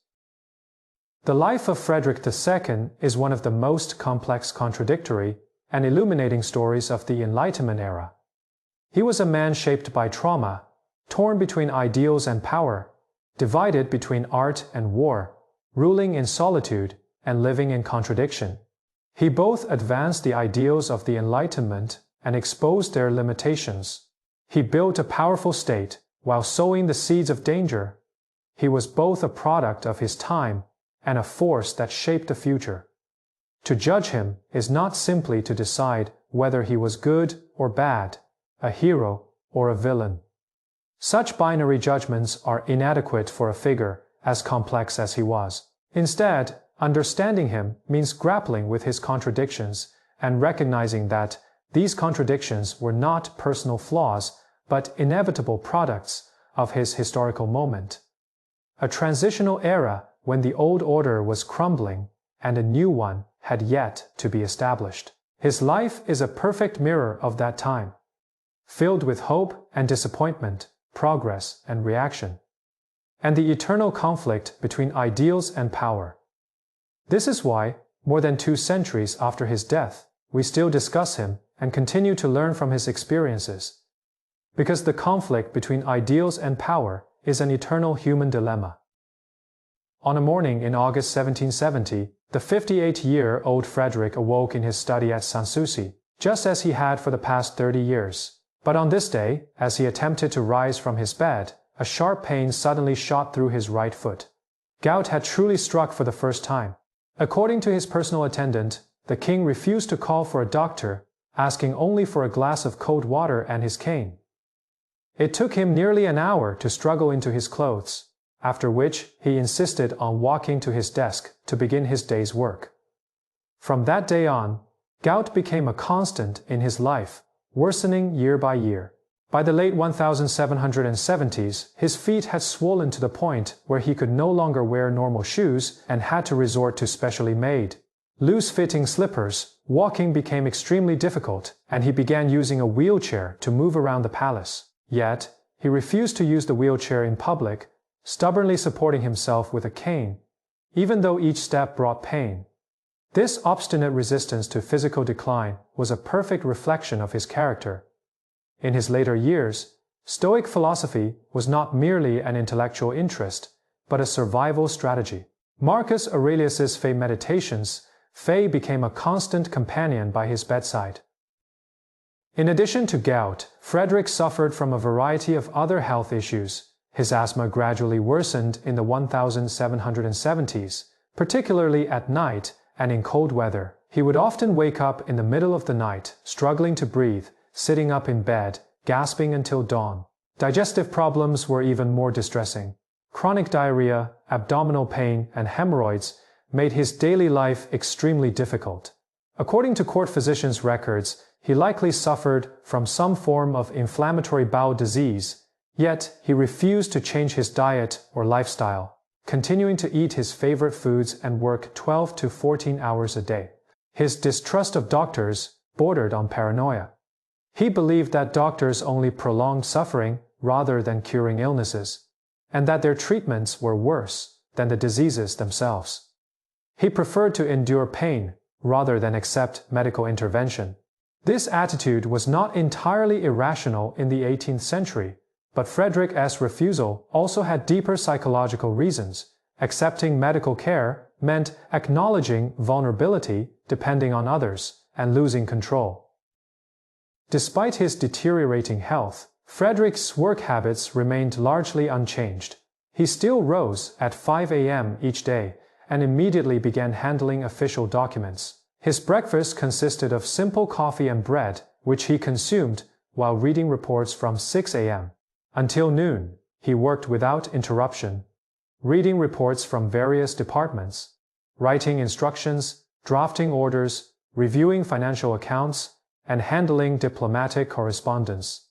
The life of Frederick II is one of the most complex, contradictory, and illuminating stories of the Enlightenment era. He was a man shaped by trauma, torn between ideals and power, divided between art and war, ruling in solitude and living in contradiction. He both advanced the ideals of the Enlightenment and exposed their limitations. He built a powerful state while sowing the seeds of danger. He was both a product of his time and a force that shaped the future. To judge him is not simply to decide whether he was good or bad, a hero or a villain. Such binary judgments are inadequate for a figure as complex as he was. Instead, understanding him means grappling with his contradictions and recognizing that these contradictions were not personal flaws, but inevitable products of his historical moment. A transitional era when the old order was crumbling and a new one had yet to be established. His life is a perfect mirror of that time, filled with hope and disappointment, progress and reaction, and the eternal conflict between ideals and power. This is why, more than 2 centuries after his death, we still discuss him and continue to learn from his experiences. Because the conflict between ideals and power is an eternal human dilemma. On a morning in August 1770, the 58-year-old Frederick awoke in his study at Sanssouci, just as he had for the past 30 years. But on this day, as he attempted to rise from his bed, a sharp pain suddenly shot through his right foot. Gout had truly struck for the first time. According to his personal attendant, the king refused to call for a doctor, asking only for a glass of cold water and his cane. It took him nearly an hour to struggle into his clothes, after which he insisted on walking to his desk to begin his day's work. From that day on, gout became a constant in his life, worsening year by year. By the late 1770s, his feet had swollen to the point where he could no longer wear normal shoes and had to resort to specially made, loose-fitting slippers. Walking became extremely difficult, and he began using a wheelchair to move around the palace. Yet, he refused to use the wheelchair in public, stubbornly supporting himself with a cane, even though each step brought pain. This obstinate resistance to physical decline was a perfect reflection of his character. In his later years, Stoic philosophy was not merely an intellectual interest, but a survival strategy. Marcus Aurelius's Fay Meditations, Fay became a constant companion by his bedside. In addition to gout, Frederick suffered from a variety of other health issues. His asthma gradually worsened in the 1770s, particularly at night and in cold weather. He would often wake up in the middle of the night, struggling to breathe, sitting up in bed, gasping until dawn. Digestive problems were even more distressing. Chronic diarrhea, abdominal pain, and hemorrhoids made his daily life extremely difficult. According to court physicians' records, he likely suffered from some form of inflammatory bowel disease, yet he refused to change his diet or lifestyle, continuing to eat his favorite foods and work 12 to 14 hours a day. His distrust of doctors bordered on paranoia. He believed that doctors only prolonged suffering rather than curing illnesses, and that their treatments were worse than the diseases themselves. He preferred to endure pain rather than accept medical intervention. This attitude was not entirely irrational in the 18th century, but Frederick's refusal also had deeper psychological reasons. Accepting medical care meant acknowledging vulnerability, depending on others, and losing control. Despite his deteriorating health, Frederick's work habits remained largely unchanged. He still rose at 5 a.m. each day and immediately began handling official documents. His breakfast consisted of simple coffee and bread, which he consumed while reading reports from 6 a.m. until noon. He worked without interruption, reading reports from various departments, writing instructions, drafting orders, reviewing financial accounts, and handling diplomatic correspondence.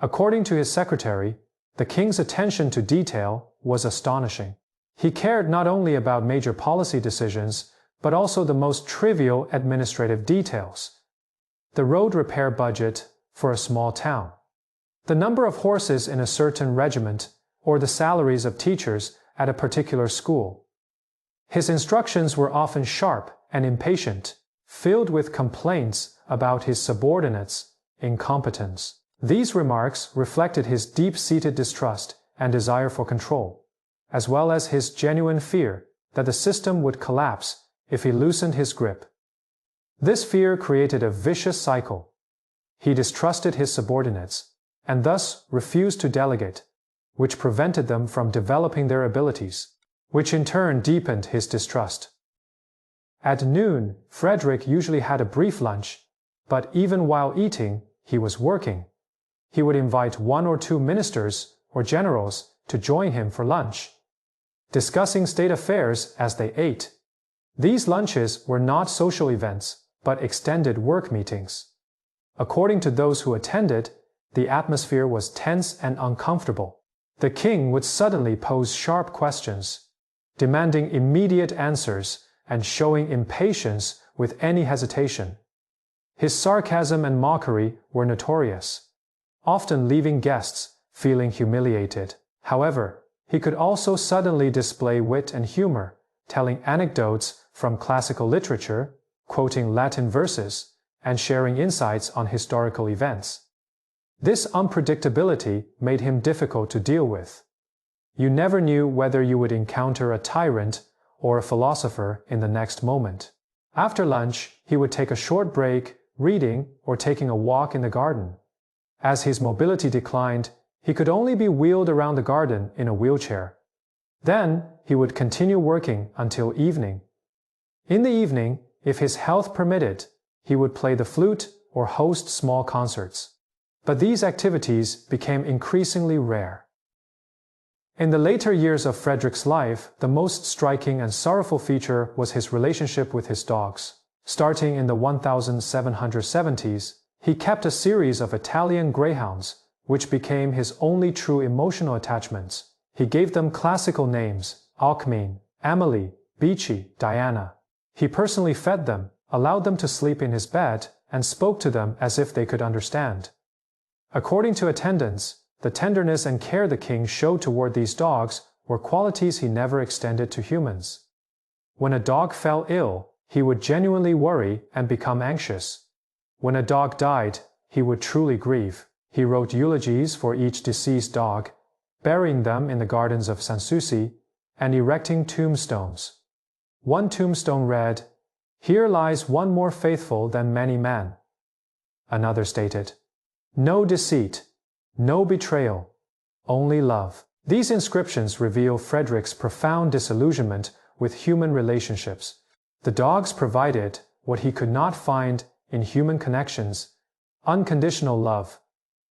According to his secretary, the king's attention to detail was astonishing. He cared not only about major policy decisions, but also the most trivial administrative details. The road repair budget for a small town, the number of horses in a certain regiment, or the salaries of teachers at a particular school. His instructions were often sharp and impatient, filled with complaints about his subordinates' incompetence. These remarks reflected his deep-seated distrust and desire for control, as well as his genuine fear that the system would collapse if he loosened his grip. This fear created a vicious cycle. He distrusted his subordinates, and thus refused to delegate, which prevented them from developing their abilities, which in turn deepened his distrust. At noon, Frederick usually had a brief lunch, but even while eating, he was working. He would invite 1 or 2 ministers or generals to join him for lunch, discussing state affairs as they ate. These lunches were not social events, but extended work meetings. According to those who attended, the atmosphere was tense and uncomfortable. The king would suddenly pose sharp questions, demanding immediate answers and showing impatience with any hesitation. His sarcasm and mockery were notorious, often leaving guests feeling humiliated. However, he could also suddenly display wit and humor, telling anecdotes from classical literature, quoting Latin verses, and sharing insights on historical events. This unpredictability made him difficult to deal with. You never knew whether you would encounter a tyrant or a philosopher in the next moment. After lunch, he would take a short break, reading or taking a walk in the garden. As his mobility declined, he could only be wheeled around the garden in a wheelchair. Then, he would continue working until evening. In the evening, if his health permitted, he would play the flute or host small concerts. But these activities became increasingly rare. In the later years of Frederick's life, the most striking and sorrowful feature was his relationship with his dogs. Starting in the 1770s, he kept a series of Italian greyhounds, which became his only true emotional attachments. He gave them classical names: Alcmene, Amelie, Beachy, Diana. He personally fed them, allowed them to sleep in his bed, and spoke to them as if they could understand. According to attendants, the tenderness and care the king showed toward these dogs were qualities he never extended to humans. When a dog fell ill, he would genuinely worry and become anxious. When a dog died, he would truly grieve. He wrote eulogies for each deceased dog, burying them in the gardens of Sanssouci, and erecting tombstones. One tombstone read, "Here lies one more faithful than many men." Another stated, "No deceit, no betrayal, only love." These inscriptions reveal Frederick's profound disillusionment with human relationships. The dogs provided what he could not find in human connections: unconditional love,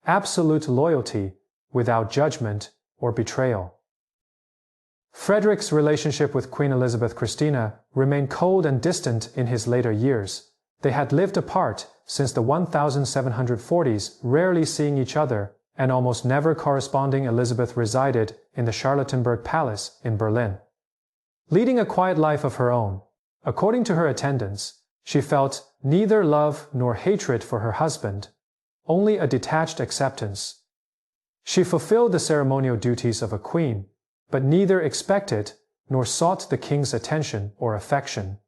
absolute loyalty without judgment or betrayal. Frederick's relationship with Queen Elizabeth Christina remained cold and distant in his later years. They had lived apart since the 1740s, rarely seeing each other, and almost never corresponding. Elizabeth resided in the Charlottenburg Palace in Berlin, leading a quiet life of her own. According to her attendants, she felt neither love nor hatred for her husband, only a detached acceptance. She fulfilled the ceremonial duties of a queen, but neither expected nor sought the king's attention or affection.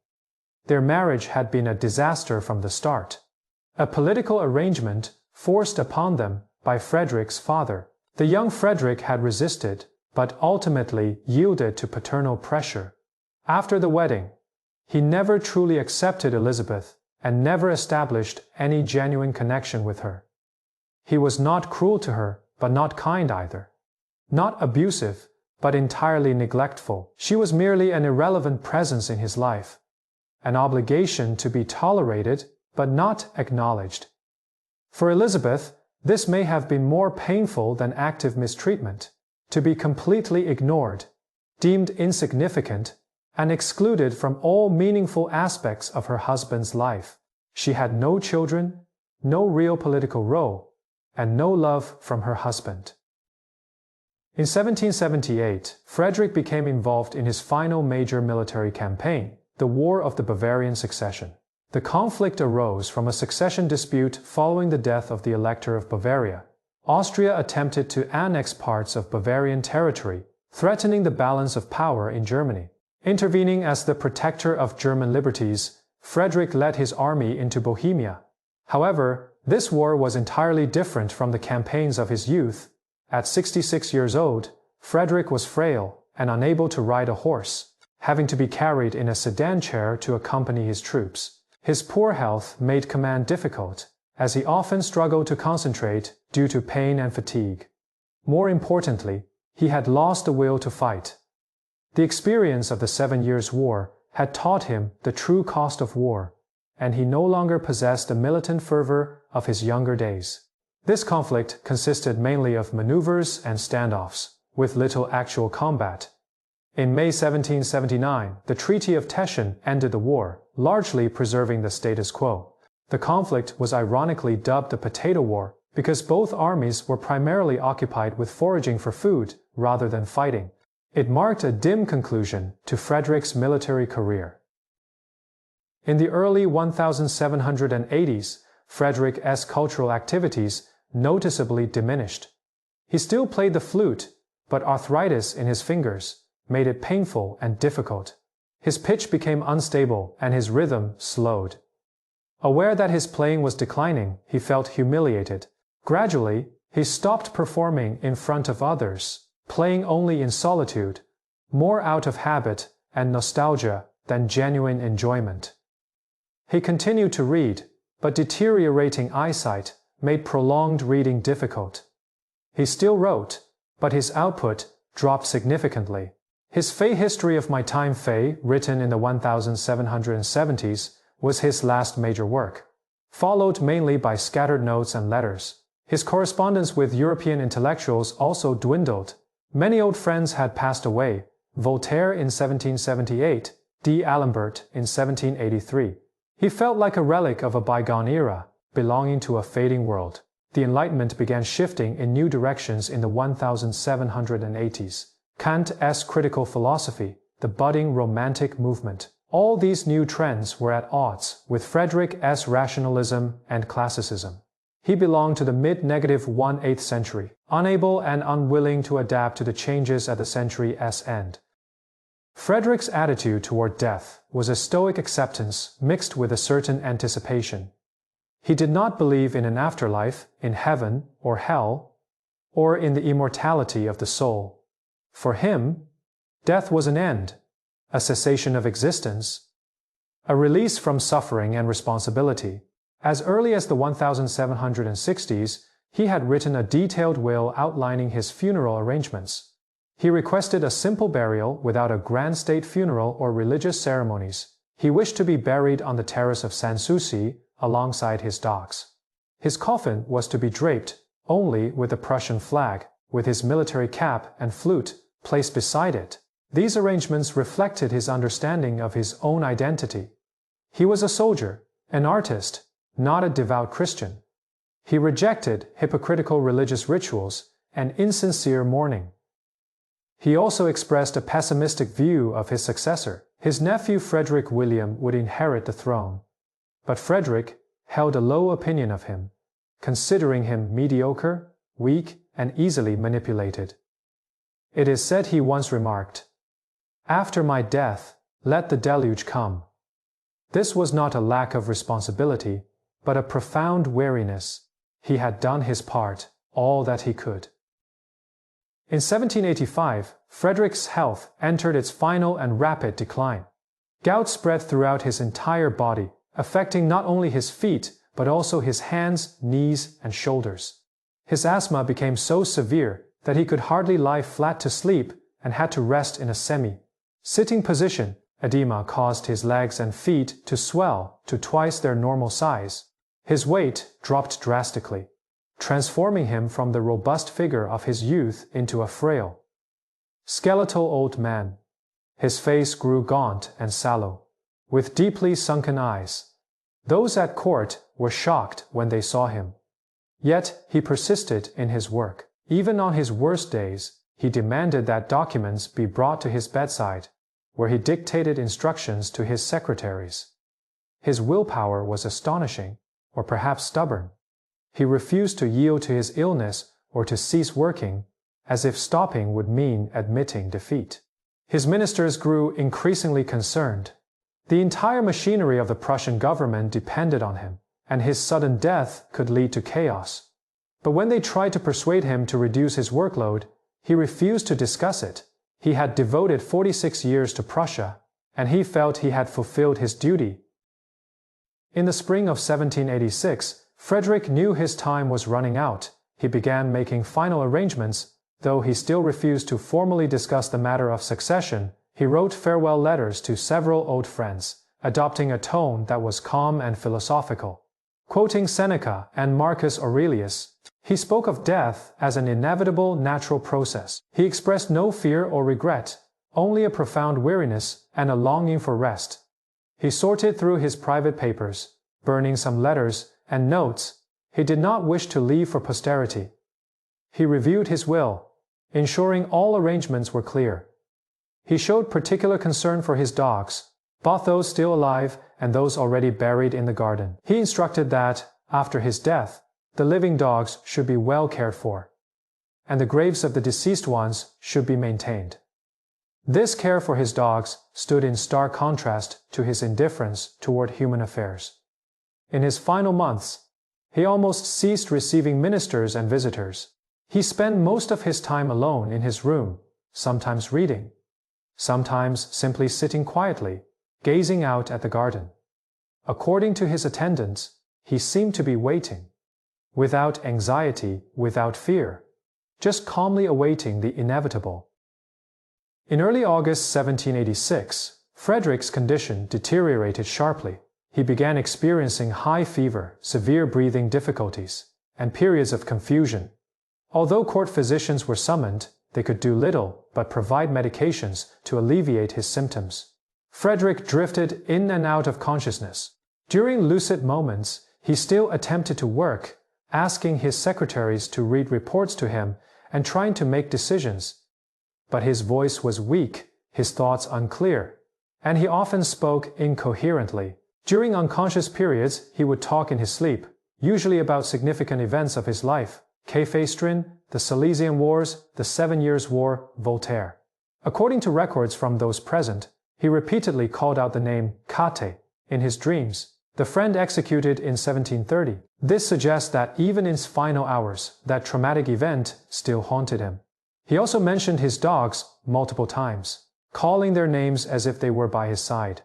Their marriage had been a disaster from the start, a political arrangement forced upon them by Frederick's father. The young Frederick had resisted, but ultimately yielded to paternal pressure. After the wedding, he never truly accepted Elizabeth and never established any genuine connection with her. He was not cruel to her, but not kind either. Not abusive, but entirely neglectful. She was merely an irrelevant presence in his life, an obligation to be tolerated but not acknowledged. For Elizabeth, this may have been more painful than active mistreatment: to be completely ignored, deemed insignificant, and excluded from all meaningful aspects of her husband's life. She had no children, no real political role, and no love from her husband. In 1778, Frederick became involved in his final major military campaign, the War of the Bavarian Succession. The conflict arose from a succession dispute following the death of the Elector of Bavaria. Austria attempted to annex parts of Bavarian territory, threatening the balance of power in Germany. Intervening as the protector of German liberties, Frederick led his army into Bohemia. However, this war was entirely different from the campaigns of his youth. At 66 years old, Frederick was frail and unable to ride a horse, having to be carried in a sedan chair to accompany his troops. His poor health made command difficult, as he often struggled to concentrate due to pain and fatigue. More importantly, he had lost the will to fight. The experience of the 7 Years' War had taught him the true cost of war, and he no longer possessed the militant fervor of his younger days. This conflict consisted mainly of maneuvers and standoffs, with little actual combat. In May 1779, the Treaty of Teschen ended the war, largely preserving the status quo. The conflict was ironically dubbed the Potato War because both armies were primarily occupied with foraging for food rather than fighting. It marked a dim conclusion to Frederick's military career. In the early 1780s, Frederick's cultural activities noticeably diminished. He still played the flute, but arthritis in his fingers made it painful and difficult. His pitch became unstable and his rhythm slowed. Aware that his playing was declining, he felt humiliated. Gradually, he stopped performing in front of others, playing only in solitude, more out of habit and nostalgia than genuine enjoyment. He continued to read, but deteriorating eyesight made prolonged reading difficult. He still wrote, but his output dropped significantly. His Fey History of My Time Fey, written in the 1770s, was his last major work, followed mainly by scattered notes and letters. His correspondence with European intellectuals also dwindled. Many old friends had passed away, Voltaire in 1778, D'Alembert in 1783. He felt like a relic of a bygone era, belonging to a fading world. The Enlightenment began shifting in new directions in the 1780s. Kant's critical philosophy, the budding Romantic movement. All these new trends were at odds with Frederick's rationalism and classicism. He belonged to the mid-18th century, unable and unwilling to adapt to the changes at the century's end. Frederick's attitude toward death was a stoic acceptance mixed with a certain anticipation. He did not believe in an afterlife, in heaven or hell, or in the immortality of the soul. For him, death was an end, a cessation of existence, a release from suffering and responsibility. As early as the 1760s, he had written a detailed will outlining his funeral arrangements. He requested a simple burial without a grand state funeral or religious ceremonies. He wished to be buried on the terrace of Sanssouci alongside his dogs. His coffin was to be draped only with the Prussian flag, with his military cap and flute placed beside it. These arrangements reflected his understanding of his own identity. He was a soldier, an artist, not a devout Christian. He rejected hypocritical religious rituals and insincere mourning. He also expressed a pessimistic view of his successor. His nephew Frederick William would inherit the throne. But Frederick held a low opinion of him, considering him mediocre, weak, and easily manipulated. It is said he once remarked, "After my death, let the deluge come." This was not a lack of responsibility, but a profound weariness. He had done his part, all that he could. In 1785, Frederick's health entered its final and rapid decline. Gout spread throughout his entire body, affecting not only his feet, but also his hands, knees, and shoulders. His asthma became so severe that he could hardly lie flat to sleep and had to rest in a sitting position. Edema caused his legs and feet to swell to twice their normal size. His weight dropped drastically, transforming him from the robust figure of his youth into a frail, skeletal old man. His face grew gaunt and sallow, with deeply sunken eyes. Those at court were shocked when they saw him. Yet he persisted in his work. Even on his worst days, he demanded that documents be brought to his bedside, where he dictated instructions to his secretaries. His willpower was astonishing, or perhaps stubborn. He refused to yield to his illness or to cease working, as if stopping would mean admitting defeat. His ministers grew increasingly concerned. The entire machinery of the Prussian government depended on him, and his sudden death could lead to chaos. But when they tried to persuade him to reduce his workload, he refused to discuss it. He had devoted 46 years to Prussia, and he felt he had fulfilled his duty. In the spring of 1786, Frederick knew his time was running out. He began making final arrangements. Though he still refused to formally discuss the matter of succession, he wrote farewell letters to several old friends, adopting a tone that was calm and philosophical. Quoting Seneca and Marcus Aurelius, he spoke of death as an inevitable natural process. He expressed no fear or regret, only a profound weariness and a longing for rest. He sorted through his private papers, burning some letters and notes he did not wish to leave for posterity. He reviewed his will, ensuring all arrangements were clear. He showed particular concern for his dogs, both those still alive and those already buried in the garden. He instructed that, after his death, the living dogs should be well cared for, and the graves of the deceased ones should be maintained. This care for his dogs stood in stark contrast to his indifference toward human affairs. In his final months, he almost ceased receiving ministers and visitors. He spent most of his time alone in his room, sometimes reading, sometimes simply sitting quietly, gazing out at the garden. According to his attendants, he seemed to be waiting, without anxiety, without fear, just calmly awaiting the inevitable. In early August 1786, Frederick's condition deteriorated sharply. He began experiencing high fever, severe breathing difficulties, and periods of confusion. Although court physicians were summoned, they could do little but provide medications to alleviate his symptoms. Frederick drifted in and out of consciousness. During lucid moments, he still attempted to work, asking his secretaries to read reports to him and trying to make decisions. But his voice was weak, his thoughts unclear, and he often spoke incoherently. During unconscious periods, he would talk in his sleep, usually about significant events of his life: Küstrin, the Silesian Wars, the 7 Years' War, Voltaire. According to records from those present, he repeatedly called out the name Kate in his dreams, the friend executed in 1730. This suggests that even in his final hours, that traumatic event still haunted him. He also mentioned his dogs multiple times, calling their names as if they were by his side.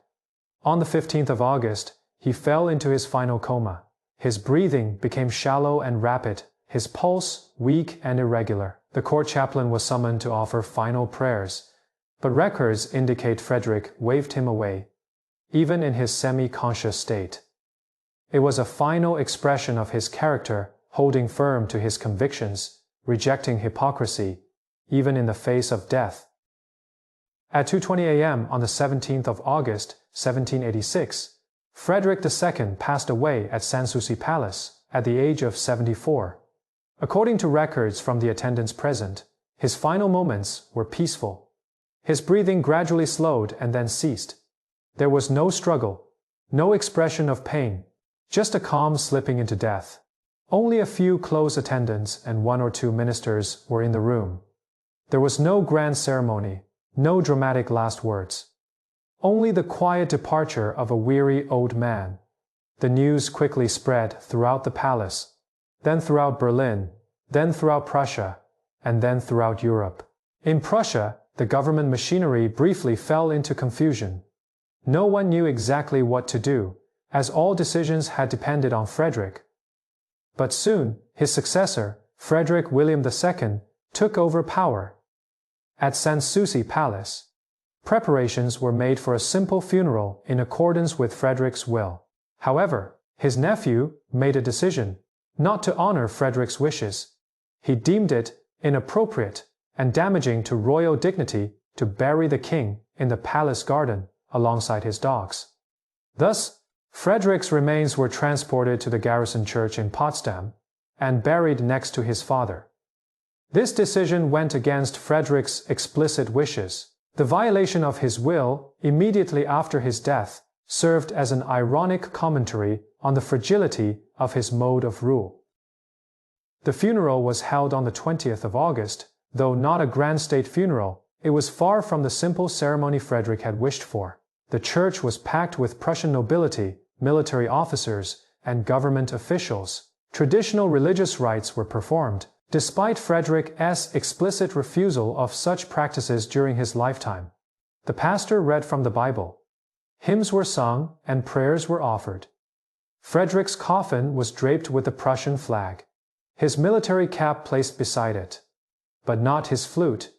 On the 15th of August, he fell into his final coma. His breathing became shallow and rapid, his pulse weak and irregular. The court chaplain was summoned to offer final prayers, but records indicate Frederick waved him away, even in his semi-conscious state. It was a final expression of his character, holding firm to his convictions, rejecting hypocrisy, even in the face of death. At 2:20 a.m. on the 17th of August, 1786, Frederick II passed away at Sanssouci Palace at the age of 74. According to records from the attendants present, his final moments were peaceful. His breathing gradually slowed and then ceased. There was no struggle, no expression of pain, just a calm slipping into death. Only a few close attendants and 1 or 2 ministers were in the room. There was no grand ceremony, no dramatic last words. Only the quiet departure of a weary old man. The news quickly spread throughout the palace, then throughout Berlin, then throughout Prussia, and then throughout Europe. In Prussia, the government machinery briefly fell into confusion. No one knew exactly what to do, as all decisions had depended on Frederick. But soon, his successor, Frederick William II, took over power. At Sanssouci Palace, preparations were made for a simple funeral in accordance with Frederick's will. However, his nephew made a decision not to honor Frederick's wishes. He deemed it inappropriate and damaging to royal dignity to bury the king in the palace garden alongside his dogs. Thus, Frederick's remains were transported to the garrison church in Potsdam and buried next to his father. This decision went against Frederick's explicit wishes. The violation of his will immediately after his death served as an ironic commentary on the fragility of his mode of rule. The funeral was held on the 20th of August. Though not a grand state funeral, it was far from the simple ceremony Frederick had wished for. The church was packed with Prussian nobility, military officers, and government officials. Traditional religious rites were performed, despite Frederick's explicit refusal of such practices during his lifetime. The pastor read from the Bible. Hymns were sung and prayers were offered. Frederick's coffin was draped with the Prussian flag, his military cap placed beside it, but not his flute.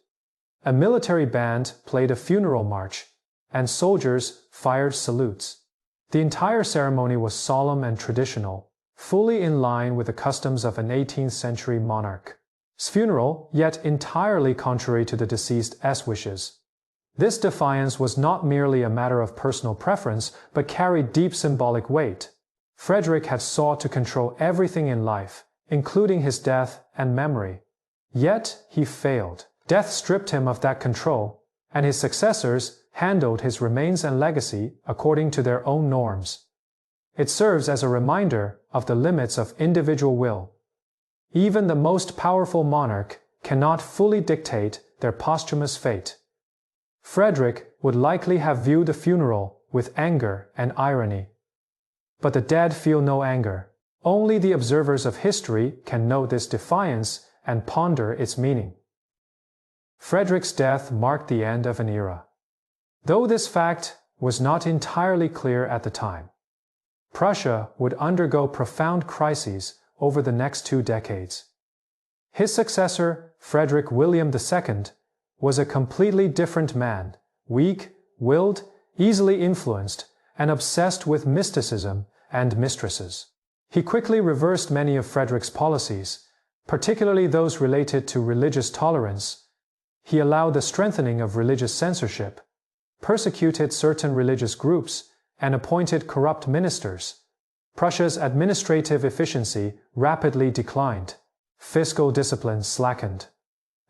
A military band played a funeral march, and soldiers fired salutes. The entire ceremony was solemn and traditional, fully in line with the customs of an 18th century monarch's funeral, yet entirely contrary to the deceased's wishes. This defiance was not merely a matter of personal preference, but carried deep symbolic weight. Frederick had sought to control everything in life, including his death and memory. Yet he failed. Death stripped him of that control, and his successors handled his remains and legacy according to their own norms. It serves as a reminder of the limits of individual will. Even the most powerful monarch cannot fully dictate their posthumous fate. Frederick would likely have viewed the funeral with anger and irony. But the dead feel no anger. Only the observers of history can note this defiance and ponder its meaning. Frederick's death marked the end of an era. Though this fact was not entirely clear at the time, Prussia would undergo profound crises over the next 2 decades. His successor, Frederick William II, was a completely different man, weak-willed, easily influenced, and obsessed with mysticism and mistresses. He quickly reversed many of Frederick's policies, particularly those related to religious tolerance. He allowed the strengthening of religious censorship, persecuted certain religious groups, and appointed corrupt ministers. Prussia's administrative efficiency rapidly declined, fiscal discipline slackened,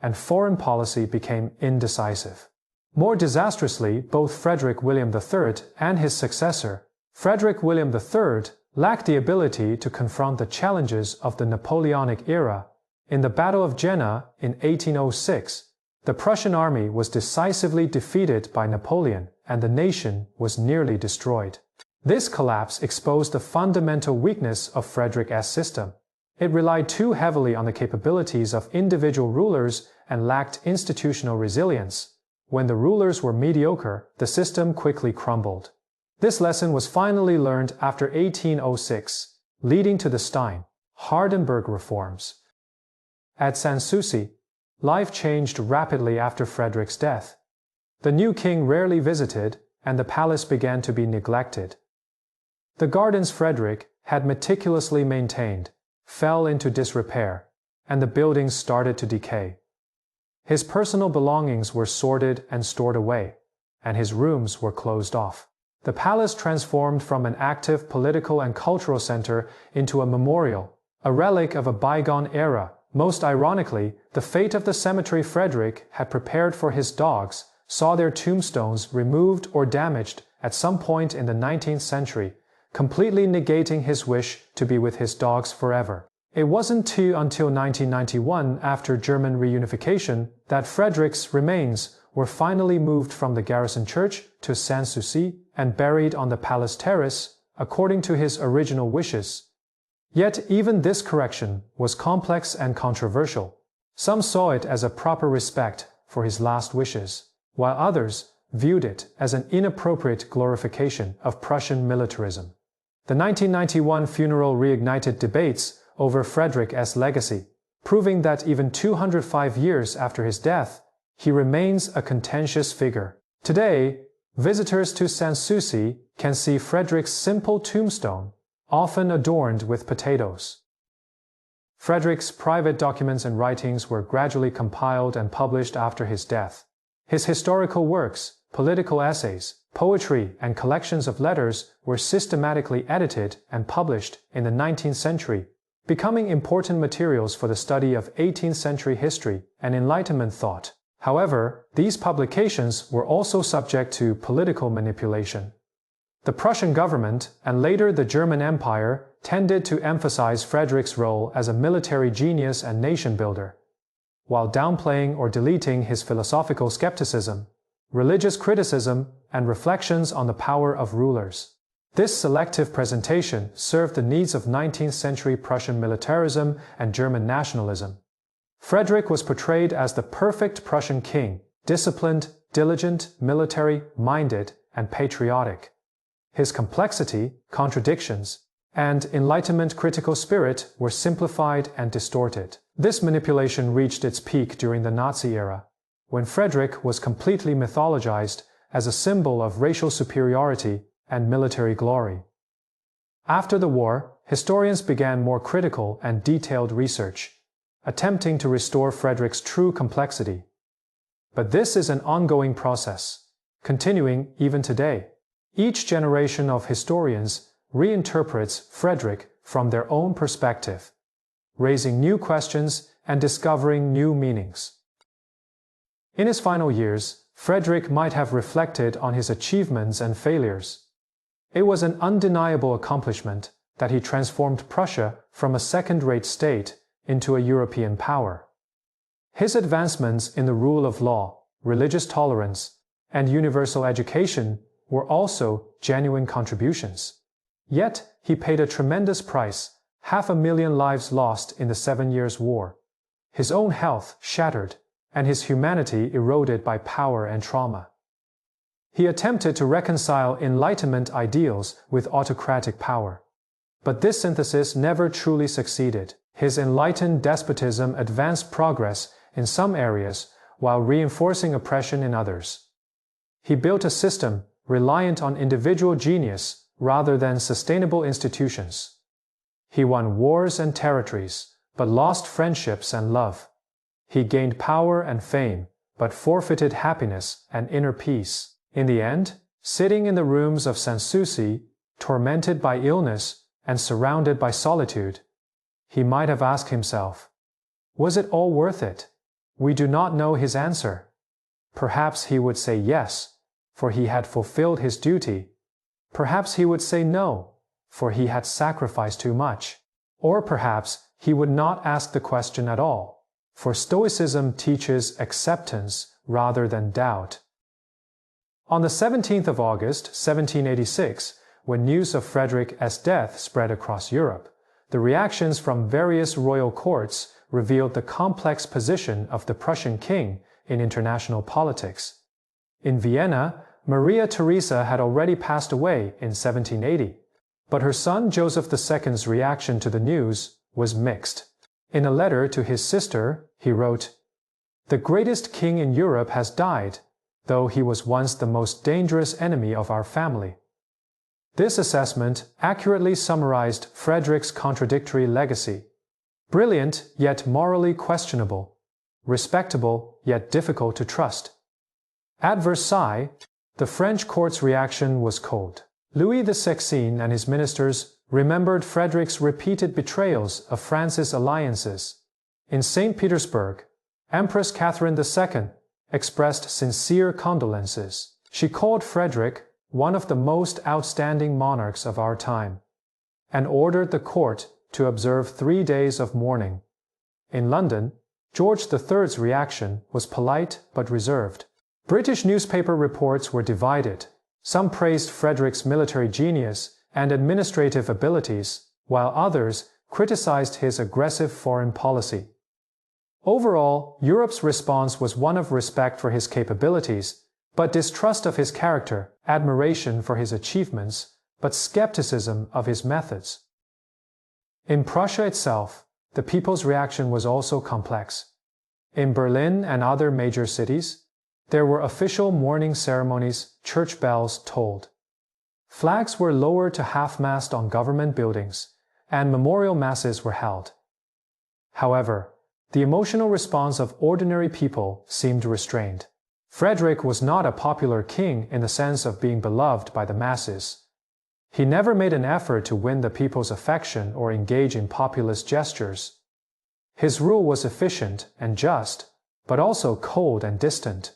and foreign policy became indecisive. More disastrously, both Frederick William III and his successor, Frederick William III, lacked the ability to confront the challenges of the Napoleonic era. In the Battle of Jena in 1806, the Prussian army was decisively defeated by Napoleon, and the nation was nearly destroyed. This collapse exposed the fundamental weakness of Frederick's system. It relied too heavily on the capabilities of individual rulers and lacked institutional resilience. When the rulers were mediocre, the system quickly crumbled. This lesson was finally learned after 1806, leading to the Stein-Hardenberg reforms. At Sanssouci, life changed rapidly after Frederick's death. The new king rarely visited, and the palace began to be neglected. The gardens Frederick had meticulously maintained fell into disrepair, and the buildings started to decay. His personal belongings were sorted and stored away, and his rooms were closed off. The palace transformed from an active political and cultural center into a memorial, a relic of a bygone era. Most ironically, the fate of the cemetery Frederick had prepared for his dogs saw their tombstones removed or damaged at some point in the 19th century, completely negating his wish to be with his dogs forever. It wasn't until 1991, after German reunification, that Frederick's remains were finally moved from the garrison church to Sanssouci and buried on the palace terrace, according to his original wishes. Yet even this correction was complex and controversial. Some saw it as a proper respect for his last wishes, while others viewed it as an inappropriate glorification of Prussian militarism. The 1991 funeral reignited debates over Frederick's legacy, proving that even 205 years after his death, he remains a contentious figure. Today, visitors to Sanssouci can see Frederick's simple tombstone, often adorned with potatoes. Frederick's private documents and writings were gradually compiled and published after his death. His historical works, political essays, poetry, and collections of letters were systematically edited and published in the 19th century, becoming important materials for the study of 18th century history and Enlightenment thought. However, these publications were also subject to political manipulation. The Prussian government, and later the German Empire, tended to emphasize Frederick's role as a military genius and nation-builder, while downplaying or deleting his philosophical skepticism, religious criticism, and reflections on the power of rulers. This selective presentation served the needs of 19th century Prussian militarism and German nationalism. Frederick was portrayed as the perfect Prussian king, disciplined, diligent, military-minded, and patriotic. His complexity, contradictions, and Enlightenment critical spirit were simplified and distorted. This manipulation reached its peak during the Nazi era, when Frederick was completely mythologized as a symbol of racial superiority and military glory. After the war, historians began more critical and detailed research, attempting to restore Frederick's true complexity. But this is an ongoing process, continuing even today. Each generation of historians reinterprets Frederick from their own perspective, raising new questions and discovering new meanings. In his final years, Frederick might have reflected on his achievements and failures. It was an undeniable accomplishment that he transformed Prussia from a second-rate state into a European power. His advancements in the rule of law, religious tolerance, and universal education were also genuine contributions. Yet, he paid a tremendous price, 500,000 lives lost in the 7 Years' War, his own health shattered, and his humanity eroded by power and trauma. He attempted to reconcile Enlightenment ideals with autocratic power. But this synthesis never truly succeeded. His enlightened despotism advanced progress in some areas while reinforcing oppression in others. He built a system reliant on individual genius rather than sustainable institutions. He won wars and territories, but lost friendships and love. He gained power and fame, but forfeited happiness and inner peace. In the end, sitting in the rooms of Sanssouci, tormented by illness and surrounded by solitude, he might have asked himself, was it all worth it? We do not know his answer. Perhaps he would say yes, for he had fulfilled his duty. Perhaps he would say no, for he had sacrificed too much. Or perhaps he would not ask the question at all, for Stoicism teaches acceptance rather than doubt. On the 17th of August, 1786, when news of Frederick's death spread across Europe, the reactions from various royal courts revealed the complex position of the Prussian king in international politics. In Vienna, Maria Theresa had already passed away in 1780, but her son Joseph II's reaction to the news was mixed. In a letter to his sister, he wrote, "The greatest king in Europe has died, though he was once the most dangerous enemy of our family." This assessment accurately summarized Frederick's contradictory legacy: brilliant yet morally questionable, respectable yet difficult to trust. At Versailles, the French court's reaction was cold. Louis XVI and his ministers remembered Frederick's repeated betrayals of France's alliances. In St. Petersburg, Empress Catherine II expressed sincere condolences. She called Frederick one of the most outstanding monarchs of our time, and ordered the court to observe 3 days of mourning. In London, George III's reaction was polite but reserved. British newspaper reports were divided. Some praised Frederick's military genius and administrative abilities, while others criticized his aggressive foreign policy. Overall, Europe's response was one of respect for his capabilities, but distrust of his character, admiration for his achievements, but skepticism of his methods. In Prussia itself, the people's reaction was also complex. In Berlin and other major cities, there were official mourning ceremonies, church bells tolled. Flags were lowered to half-mast on government buildings, and memorial masses were held. However, the emotional response of ordinary people seemed restrained. Frederick was not a popular king in the sense of being beloved by the masses. He never made an effort to win the people's affection or engage in populist gestures. His rule was efficient and just, but also cold and distant.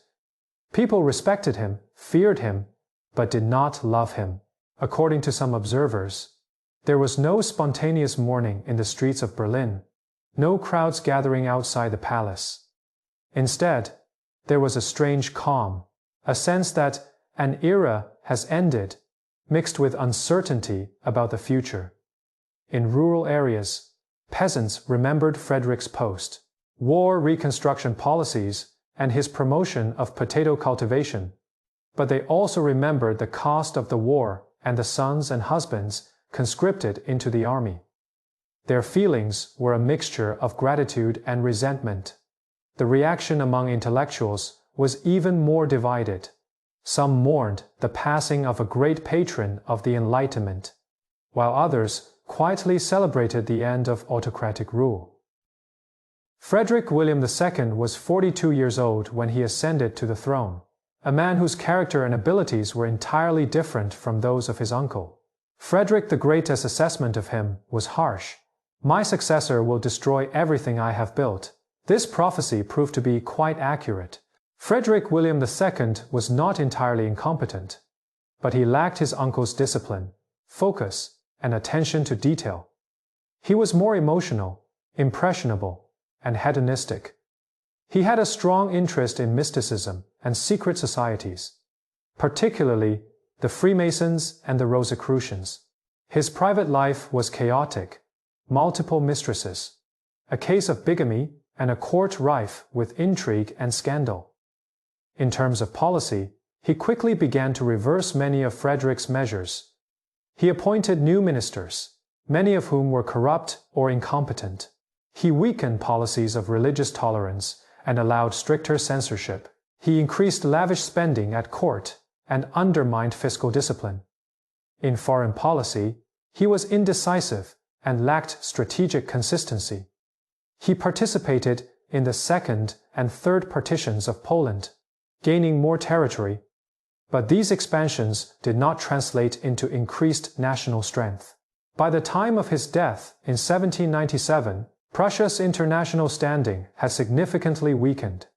People respected him, feared him, but did not love him. According to some observers, there was no spontaneous mourning in the streets of Berlin, no crowds gathering outside the palace. Instead, there was a strange calm, a sense that an era has ended, mixed with uncertainty about the future. In rural areas, peasants remembered Frederick's post, war reconstruction policies, and his promotion of potato cultivation, but they also remembered the cost of the war and the sons and husbands conscripted into the army. Their feelings were a mixture of gratitude and resentment. The reaction among intellectuals was even more divided. Some mourned the passing of a great patron of the Enlightenment, while others quietly celebrated the end of autocratic rule. Frederick William II was 42 years old when he ascended to the throne, a man whose character and abilities were entirely different from those of his uncle. Frederick the Great's assessment of him was harsh. "My successor will destroy everything I have built." This prophecy proved to be quite accurate. Frederick William II was not entirely incompetent, but he lacked his uncle's discipline, focus, and attention to detail. He was more emotional, impressionable, and hedonistic. He had a strong interest in mysticism and secret societies, particularly the Freemasons and the Rosicrucians. His private life was chaotic, multiple mistresses, a case of bigamy, and a court rife with intrigue and scandal. In terms of policy, he quickly began to reverse many of Frederick's measures. He appointed new ministers, many of whom were corrupt or incompetent. He weakened policies of religious tolerance and allowed stricter censorship. He increased lavish spending at court and undermined fiscal discipline. In foreign policy, he was indecisive and lacked strategic consistency. He participated in the second and third partitions of Poland, gaining more territory, but these expansions did not translate into increased national strength. By the time of his death in 1797, Prussia's international standing had significantly weakened.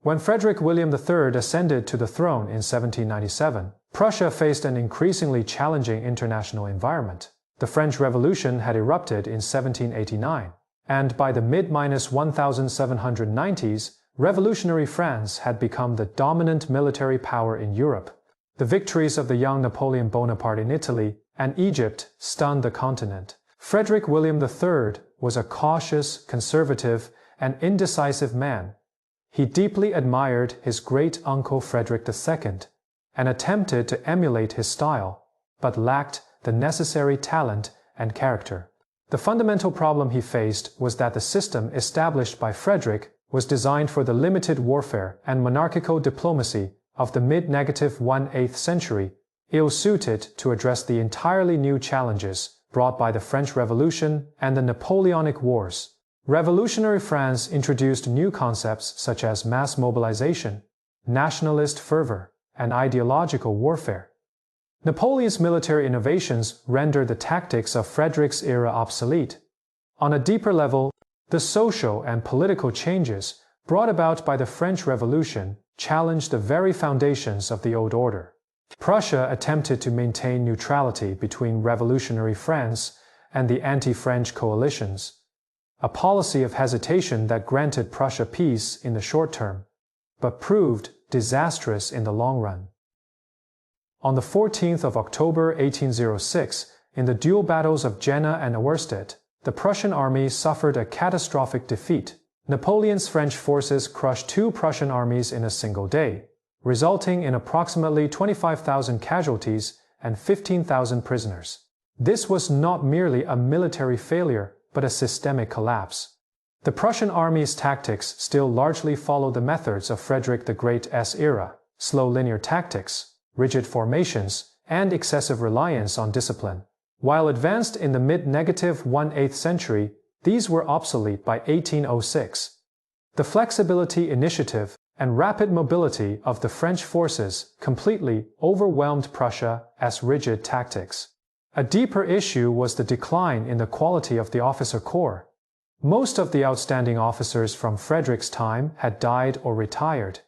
When Frederick William III ascended to the throne in 1797, Prussia faced an increasingly challenging international environment. The French Revolution had erupted in 1789, and by the mid-1790s, revolutionary France had become the dominant military power in Europe. The victories of the young Napoleon Bonaparte in Italy and Egypt stunned the continent. Frederick William III was a cautious, conservative, and indecisive man. He deeply admired his great-uncle Frederick II and attempted to emulate his style, but lacked the necessary talent and character. The fundamental problem he faced was that the system established by Frederick was designed for the limited warfare and monarchical diplomacy of the mid-18th century, ill-suited to address the entirely new challenges brought by the French Revolution and the Napoleonic Wars. Revolutionary France introduced new concepts such as mass mobilization, nationalist fervor, and ideological warfare. Napoleon's military innovations rendered the tactics of Frederick's era obsolete. On a deeper level, the social and political changes brought about by the French Revolution challenged the very foundations of the old order. Prussia attempted to maintain neutrality between revolutionary France and the anti-French coalitions, a policy of hesitation that granted Prussia peace in the short term, but proved disastrous in the long run. On the 14th of October 1806, in the dual battles of Jena and Auerstedt, the Prussian army suffered a catastrophic defeat. Napoleon's French forces crushed two Prussian armies in a single day, resulting in approximately 25,000 casualties and 15,000 prisoners. This was not merely a military failure, but a systemic collapse. The Prussian army's tactics still largely followed the methods of Frederick the Great's era: slow linear tactics, rigid formations, and excessive reliance on discipline. While advanced in the mid-18th century, these were obsolete by 1806. The flexibility, initiative, and rapid mobility of the French forces completely overwhelmed Prussia's rigid tactics. A deeper issue was the decline in the quality of the officer corps. Most of the outstanding officers from Frederick's time had died or retired,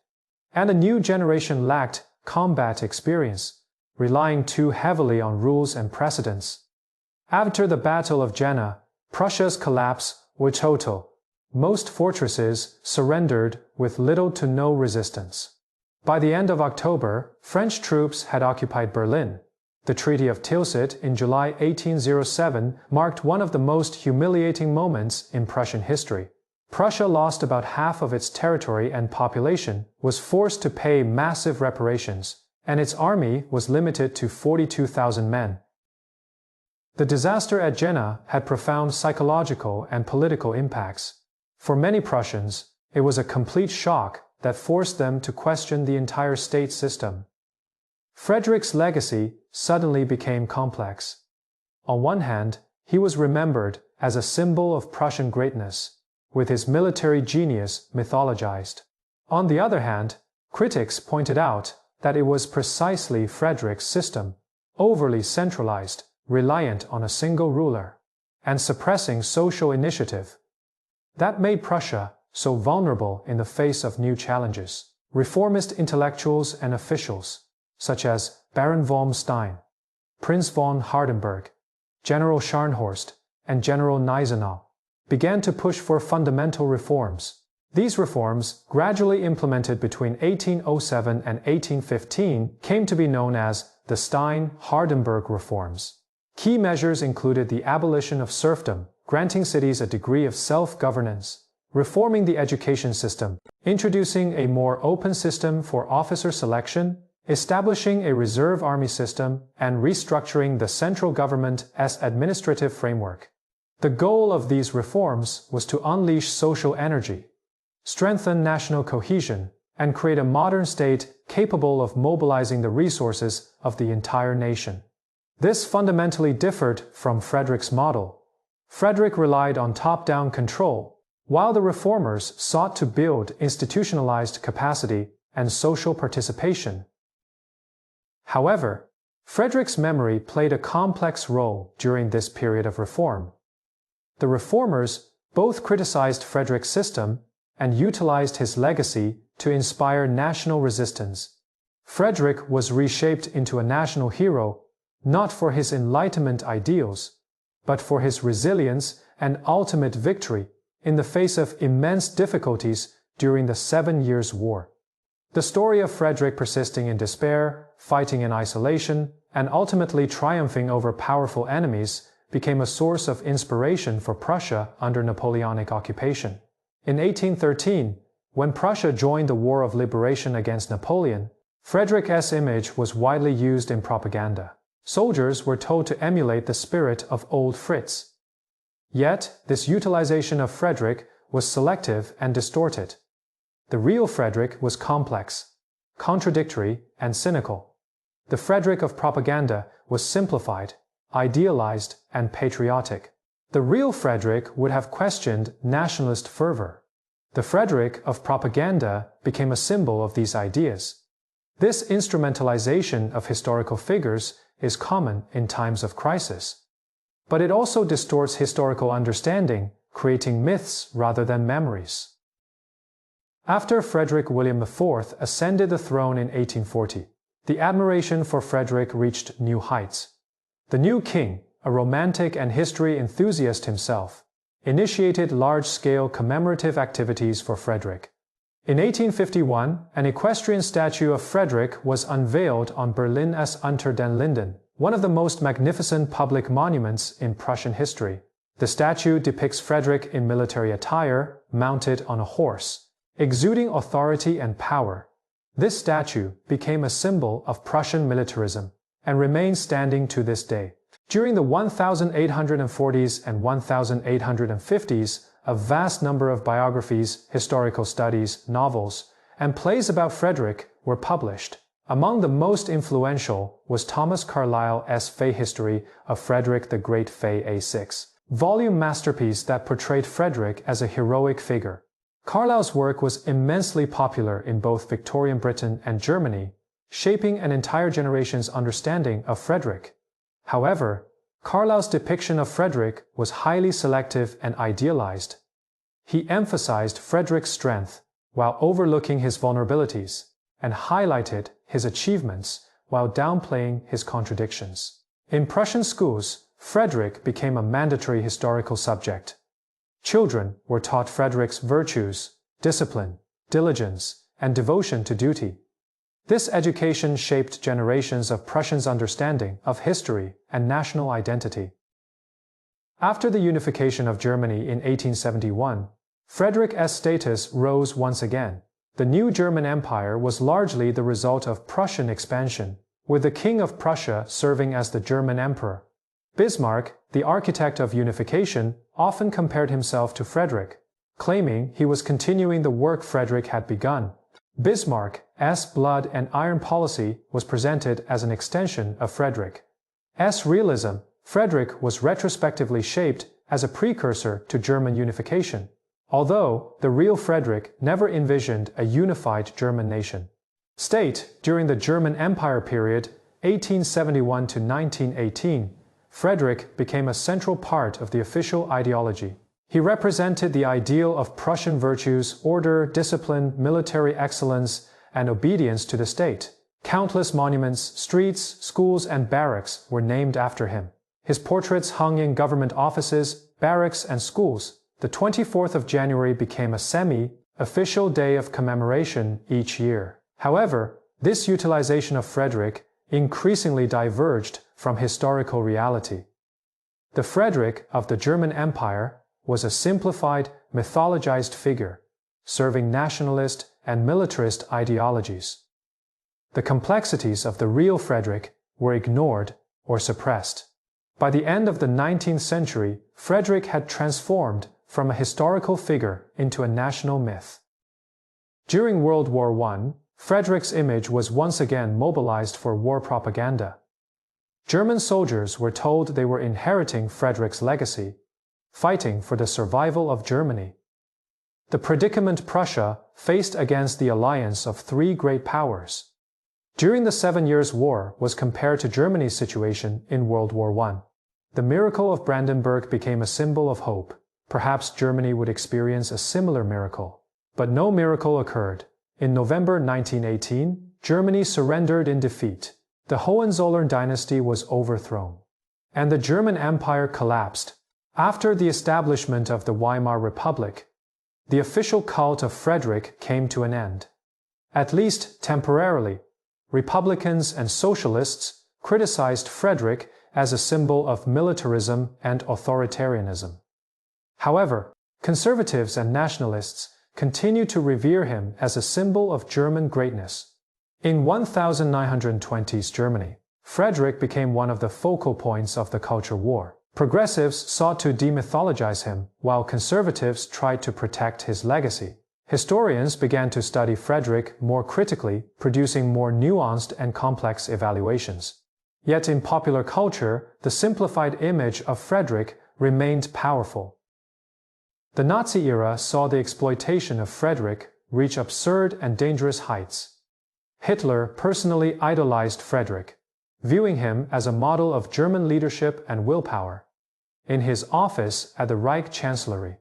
and a new generation lacked combat experience, relying too heavily on rules and precedents. After the Battle of Jena, Prussia's collapse was total. Most fortresses surrendered with little to no resistance. By the end of October, French troops had occupied Berlin. The Treaty of Tilsit in July 1807 marked one of the most humiliating moments in Prussian history. Prussia lost about half of its territory and population, was forced to pay massive reparations, and its army was limited to 42,000 men. The disaster at Jena had profound psychological and political impacts. For many Prussians, it was a complete shock that forced them to question the entire state system. Frederick's legacy suddenly became complex. On one hand, he was remembered as a symbol of Prussian greatness, with his military genius mythologized. On the other hand, critics pointed out that it was precisely Frederick's system, overly centralized, reliant on a single ruler, and suppressing social initiative, that made Prussia so vulnerable in the face of new challenges. Reformist intellectuals and officials, such as Baron von Stein, Prince von Hardenberg, General Scharnhorst, and General Gneisenau, began to push for fundamental reforms. These reforms, gradually implemented between 1807 and 1815, came to be known as the Stein-Hardenberg reforms. Key measures included the abolition of serfdom, granting cities a degree of self-governance, reforming the education system, introducing a more open system for officer selection, establishing a reserve army system, and restructuring the central government's administrative framework. The goal of these reforms was to unleash social energy, strengthen national cohesion, and create a modern state capable of mobilizing the resources of the entire nation. This fundamentally differed from Frederick's model. Frederick relied on top-down control, while the reformers sought to build institutionalized capacity and social participation. However, Frederick's memory played a complex role during this period of reform. The reformers both criticized Frederick's system and utilized his legacy to inspire national resistance. Frederick was reshaped into a national hero not for his Enlightenment ideals, but for his resilience and ultimate victory in the face of immense difficulties during the 7 Years' War. The story of Frederick persisting in despair, fighting in isolation, and ultimately triumphing over powerful enemies became a source of inspiration for Prussia under Napoleonic occupation. In 1813, when Prussia joined the War of Liberation against Napoleon, Frederick's image was widely used in propaganda. Soldiers were told to emulate the spirit of old Fritz. Yet, this utilization of Frederick was selective and distorted. The real Frederick was complex, contradictory, and cynical. The Frederick of propaganda was simplified, idealized, and patriotic. The real Frederick would have questioned nationalist fervor. The Frederick of propaganda became a symbol of these ideas. This instrumentalization of historical figures is common in times of crisis. But it also distorts historical understanding, creating myths rather than memories. After Frederick William IV ascended the throne in 1840, the admiration for Frederick reached new heights. The new king, a romantic and history enthusiast himself, initiated large-scale commemorative activities for Frederick. In 1851, an equestrian statue of Frederick was unveiled on Berlin's Unter den Linden, one of the most magnificent public monuments in Prussian history. The statue depicts Frederick in military attire, mounted on a horse, exuding authority and power. This statue became a symbol of Prussian militarism and remains standing to this day. During the 1840s and 1850s, a vast number of biographies, historical studies, novels, and plays about Frederick were published. Among the most influential was Thomas Carlyle's Fay History of Frederick the Great, Fay a six-volume masterpiece that portrayed Frederick as a heroic figure. Carlyle's work was immensely popular in both Victorian Britain and Germany, shaping an entire generation's understanding of Frederick. However, Carlyle's depiction of Frederick was highly selective and idealized. He emphasized Frederick's strength while overlooking his vulnerabilities, and highlighted his achievements while downplaying his contradictions. In Prussian schools, Frederick became a mandatory historical subject. Children were taught Frederick's virtues, discipline, diligence, and devotion to duty. This education shaped generations of Prussians' understanding of history and national identity. After the unification of Germany in 1871, Frederick's status rose once again. The new German Empire was largely the result of Prussian expansion, with the King of Prussia serving as the German Emperor. Bismarck, the architect of unification, often compared himself to Frederick, claiming he was continuing the work Frederick had begun. Bismarck's blood and iron policy was presented as an extension of Frederick's realism. Frederick was retrospectively shaped as a precursor to German unification, although the real Frederick never envisioned a unified German nation state. During the German Empire period, 1871 to 1918, Frederick became a central part of the official ideology. He represented the ideal of Prussian virtues, order, discipline, military excellence, and obedience to the state. Countless monuments, streets, schools, and barracks were named after him. His portraits hung in government offices, barracks, and schools. The 24th of January became a semi-official day of commemoration each year. However, this utilization of Frederick increasingly diverged from historical reality. The Frederick of the German Empire was a simplified, mythologized figure, serving nationalist and militarist ideologies. The complexities of the real Frederick were ignored or suppressed. By the end of the 19th century, Frederick had transformed from a historical figure into a national myth. During World War I, Frederick's image was once again mobilized for war propaganda. German soldiers were told they were inheriting Frederick's legacy, fighting for the survival of Germany. The predicament Prussia faced against the alliance of three great powers during the 7 Years' War was compared to Germany's situation in World War I. The miracle of Brandenburg became a symbol of hope. Perhaps Germany would experience a similar miracle. But no miracle occurred. In November 1918, Germany surrendered in defeat. The Hohenzollern dynasty was overthrown, and the German Empire collapsed. After the establishment of the Weimar Republic, the official cult of Frederick came to an end. At least temporarily, Republicans and Socialists criticized Frederick as a symbol of militarism and authoritarianism. However, conservatives and nationalists continued to revere him as a symbol of German greatness. In 1920s Germany, Frederick became one of the focal points of the culture war. Progressives sought to demythologize him, while conservatives tried to protect his legacy. Historians began to study Frederick more critically, producing more nuanced and complex evaluations. Yet in popular culture, the simplified image of Frederick remained powerful. The Nazi era saw the exploitation of Frederick reach absurd and dangerous heights. Hitler personally idolized Frederick, viewing him as a model of German leadership and willpower. In his office at the Reich Chancellery,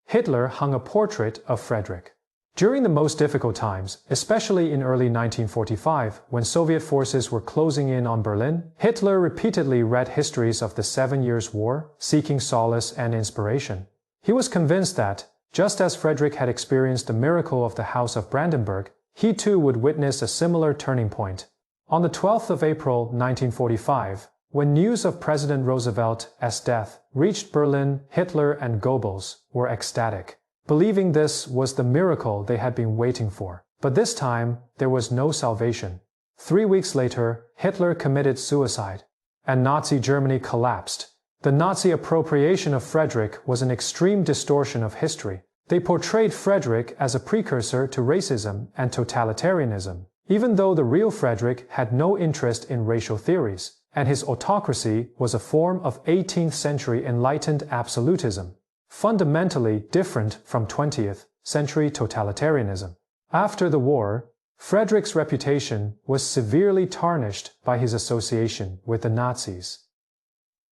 Hitler hung a portrait of Frederick. During the most difficult times, especially in early 1945, when Soviet forces were closing in on Berlin, Hitler repeatedly read histories of the 7 Years' War, seeking solace and inspiration. He was convinced that, just as Frederick had experienced the miracle of the House of Brandenburg, he too would witness a similar turning point. On the 12th of April 1945, when news of President Roosevelt's death reached Berlin, Hitler and Goebbels were ecstatic, believing this was the miracle they had been waiting for. But this time, there was no salvation. 3 weeks later, Hitler committed suicide, and Nazi Germany collapsed. The Nazi appropriation of Frederick was an extreme distortion of history. They portrayed Frederick as a precursor to racism and totalitarianism, even though the real Frederick had no interest in racial theories, and his autocracy was a form of 18th century Enlightened absolutism, fundamentally different from 20th century totalitarianism. After the war, Frederick's reputation was severely tarnished by his association with the Nazis.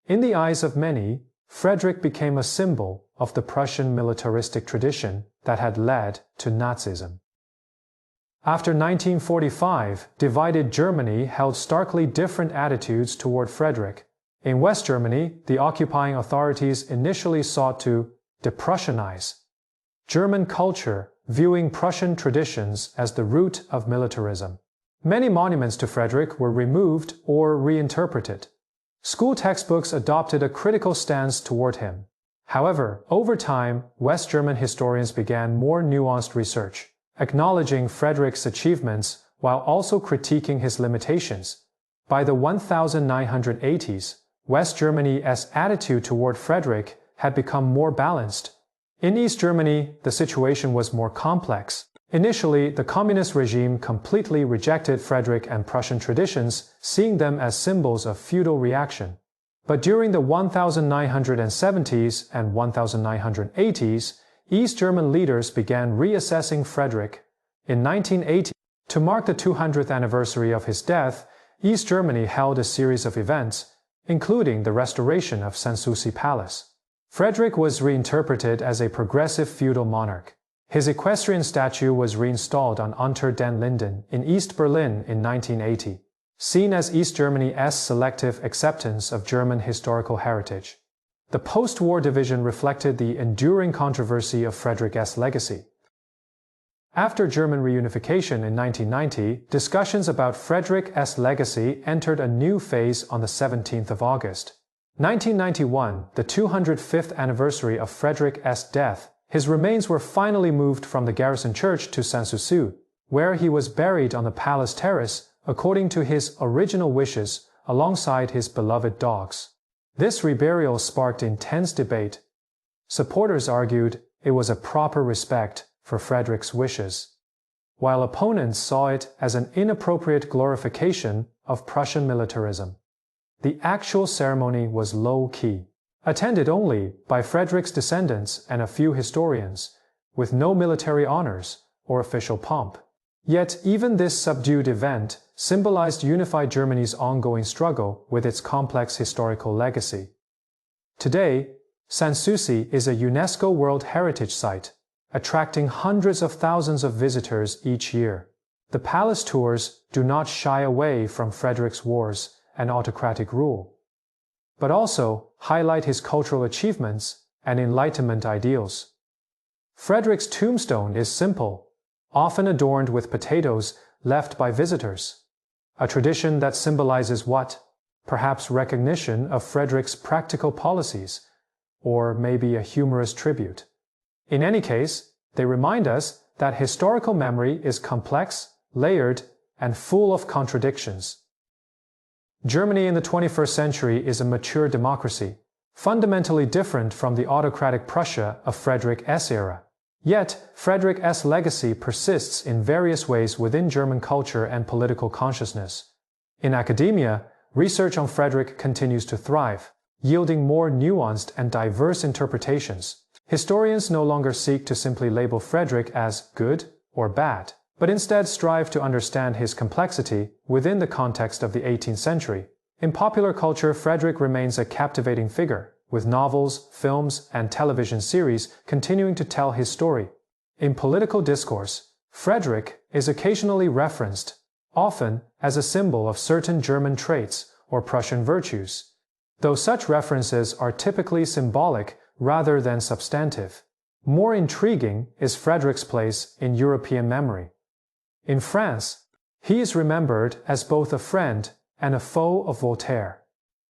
In the eyes of many, Frederick became a symbol of the Prussian militaristic tradition that had led to Nazism. After 1945, divided Germany held starkly different attitudes toward Frederick. In West Germany, the occupying authorities initially sought to de-Prussianize German culture, viewing Prussian traditions as the root of militarism. Many monuments to Frederick were removed or reinterpreted. School textbooks adopted a critical stance toward him. However, over time, West German historians began more nuanced research, acknowledging Frederick's achievements while also critiquing his limitations. By the 1980s, West Germany's attitude toward Frederick had become more balanced. In East Germany, the situation was more complex. Initially, the communist regime completely rejected Frederick and Prussian traditions, seeing them as symbols of feudal reaction. But during the 1970s and 1980s, East German leaders began reassessing Frederick. In 1980, to mark the 200th anniversary of his death, East Germany held a series of events, including the restoration of Sanssouci Palace. Frederick was reinterpreted as a progressive feudal monarch. His equestrian statue was reinstalled on Unter den Linden in East Berlin in 1980, seen as East Germany's selective acceptance of German historical heritage. The post-war division reflected the enduring controversy of Frederick's legacy. After German reunification in 1990, discussions about Frederick's legacy entered a new phase on the 17th of August. 1991, the 205th anniversary of Frederick's death, his remains were finally moved from the garrison church to Sanssouci, where he was buried on the palace terrace according to his original wishes alongside his beloved dogs. This reburial sparked intense debate. Supporters argued it was a proper respect for Frederick's wishes, while opponents saw it as an inappropriate glorification of Prussian militarism. The actual ceremony was low-key, attended only by Frederick's descendants and a few historians, with no military honors or official pomp. Yet even this subdued event symbolized unified Germany's ongoing struggle with its complex historical legacy. Today, Sanssouci is a UNESCO World Heritage Site, attracting hundreds of thousands of visitors each year. The palace tours do not shy away from Frederick's wars and autocratic rule, but also highlight his cultural achievements and Enlightenment ideals. Frederick's tombstone is simple, often adorned with potatoes left by visitors, a tradition that symbolizes what? Perhaps recognition of Frederick's practical policies, or maybe a humorous tribute. In any case, they remind us that historical memory is complex, layered, and full of contradictions. Germany in the 21st century is a mature democracy, fundamentally different from the autocratic Prussia of Frederick's era. Yet, Frederick's legacy persists in various ways within German culture and political consciousness. In academia, research on Frederick continues to thrive, yielding more nuanced and diverse interpretations. Historians no longer seek to simply label Frederick as good or bad, but instead strive to understand his complexity within the context of the 18th century. In popular culture, Frederick remains a captivating figure, with novels, films, and television series continuing to tell his story. In political discourse, Frederick is occasionally referenced, often as a symbol of certain German traits or Prussian virtues, though such references are typically symbolic rather than substantive. More intriguing is Frederick's place in European memory. In France, he is remembered as both a friend and a foe of Voltaire.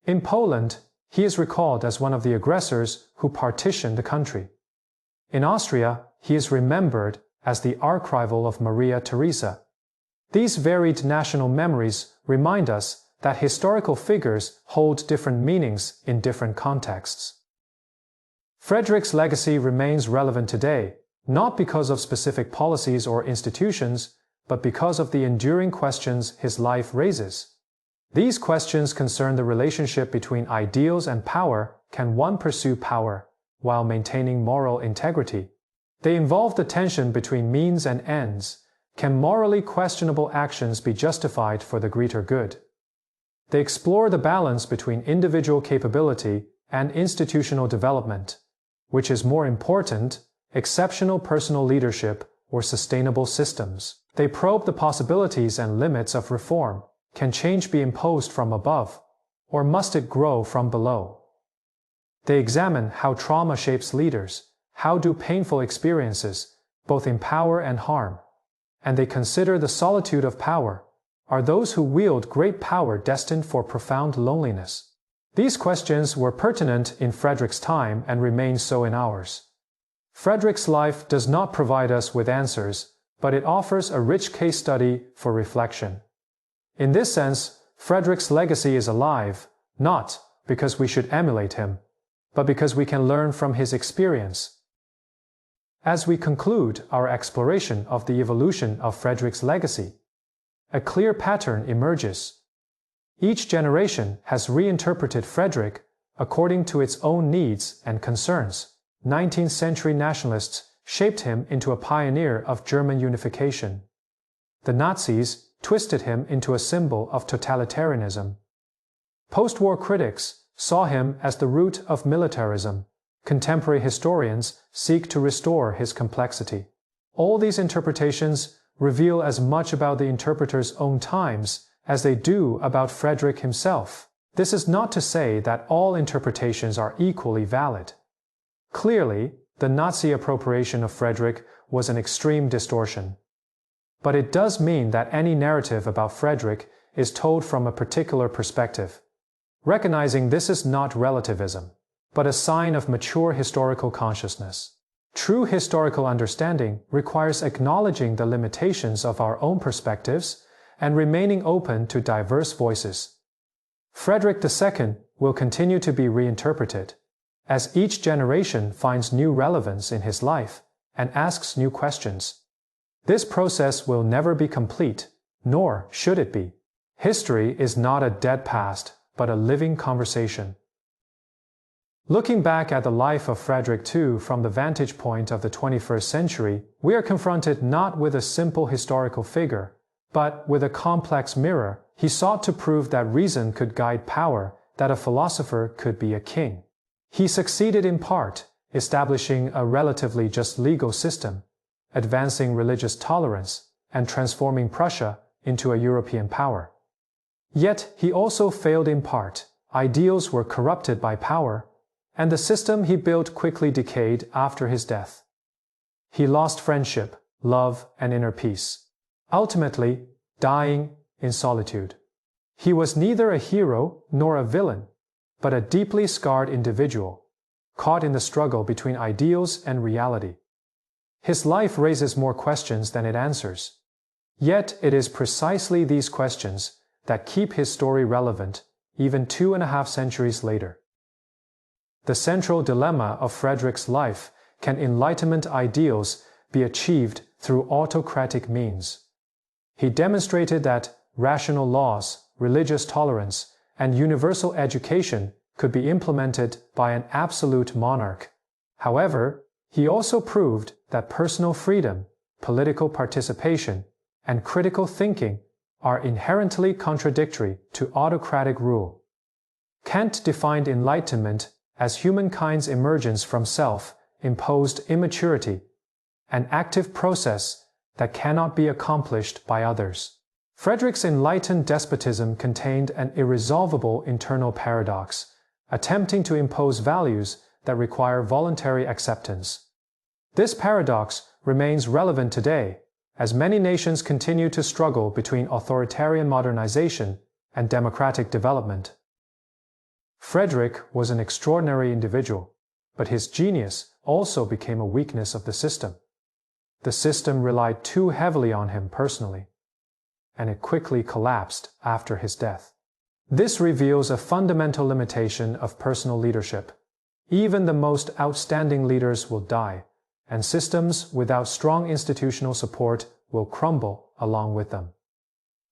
In Poland, he is recalled as one of the aggressors who partitioned the country. In Austria, he is remembered as the archrival of Maria Theresa. These varied national memories remind us that historical figures hold different meanings in different contexts. Frederick's legacy remains relevant today, not because of specific policies or institutions, but because of the enduring questions his life raises. These questions concern the relationship between ideals and power. Can one pursue power while maintaining moral integrity? They involve the tension between means and ends. Can morally questionable actions be justified for the greater good? They explore the balance between individual capability and institutional development. Which is more important, exceptional personal leadership or sustainable systems? They probe the possibilities and limits of reform. Can change be imposed from above, or must it grow from below? They examine how trauma shapes leaders, how do painful experiences, both empower and harm, and they consider the solitude of power. Are those who wield great power destined for profound loneliness? These questions were pertinent in Frederick's time and remain so in ours. Frederick's life does not provide us with answers, but it offers a rich case study for reflection. In this sense, Frederick's legacy is alive, not because we should emulate him, but because we can learn from his experience. As we conclude our exploration of the evolution of Frederick's legacy, a clear pattern emerges. Each generation has reinterpreted Frederick according to its own needs and concerns. 19th century nationalists shaped him into a pioneer of German unification. The Nazis twisted him into a symbol of totalitarianism. Post-war critics saw him as the root of militarism. Contemporary historians seek to restore his complexity. All these interpretations reveal as much about the interpreter's own times as they do about Frederick himself. This is not to say that all interpretations are equally valid. Clearly, the Nazi appropriation of Frederick was an extreme distortion. But it does mean that any narrative about Frederick is told from a particular perspective. Recognizing this is not relativism, but a sign of mature historical consciousness. True historical understanding requires acknowledging the limitations of our own perspectives and remaining open to diverse voices. Frederick II will continue to be reinterpreted, as each generation finds new relevance in his life and asks new questions. This process will never be complete, nor should it be. History is not a dead past, but a living conversation. Looking back at the life of Frederick II from the vantage point of the 21st century, we are confronted not with a simple historical figure, but with a complex mirror. He sought to prove that reason could guide power, that a philosopher could be a king. He succeeded in part, establishing a relatively just legal system, advancing religious tolerance, and transforming Prussia into a European power. Yet he also failed in part. Ideals were corrupted by power, and the system he built quickly decayed after his death. He lost friendship, love, and inner peace, ultimately dying in solitude. He was neither a hero nor a villain, but a deeply scarred individual, caught in the struggle between ideals and reality. His life raises more questions than it answers. Yet it is precisely these questions that keep his story relevant even 2.5 centuries later. The central dilemma of Frederick's life: can Enlightenment ideals be achieved through autocratic means? He demonstrated that rational laws, religious tolerance, and universal education could be implemented by an absolute monarch. However, he also proved that personal freedom, political participation, and critical thinking are inherently contradictory to autocratic rule. Kant defined Enlightenment as humankind's emergence from self-imposed immaturity, an active process that cannot be accomplished by others. Frederick's enlightened despotism contained an irresolvable internal paradox, attempting to impose values that require voluntary acceptance. This paradox remains relevant today, as many nations continue to struggle between authoritarian modernization and democratic development. Frederick was an extraordinary individual, but his genius also became a weakness of the system. The system relied too heavily on him personally, and it quickly collapsed after his death. This reveals a fundamental limitation of personal leadership. Even the most outstanding leaders will die, and systems without strong institutional support will crumble along with them.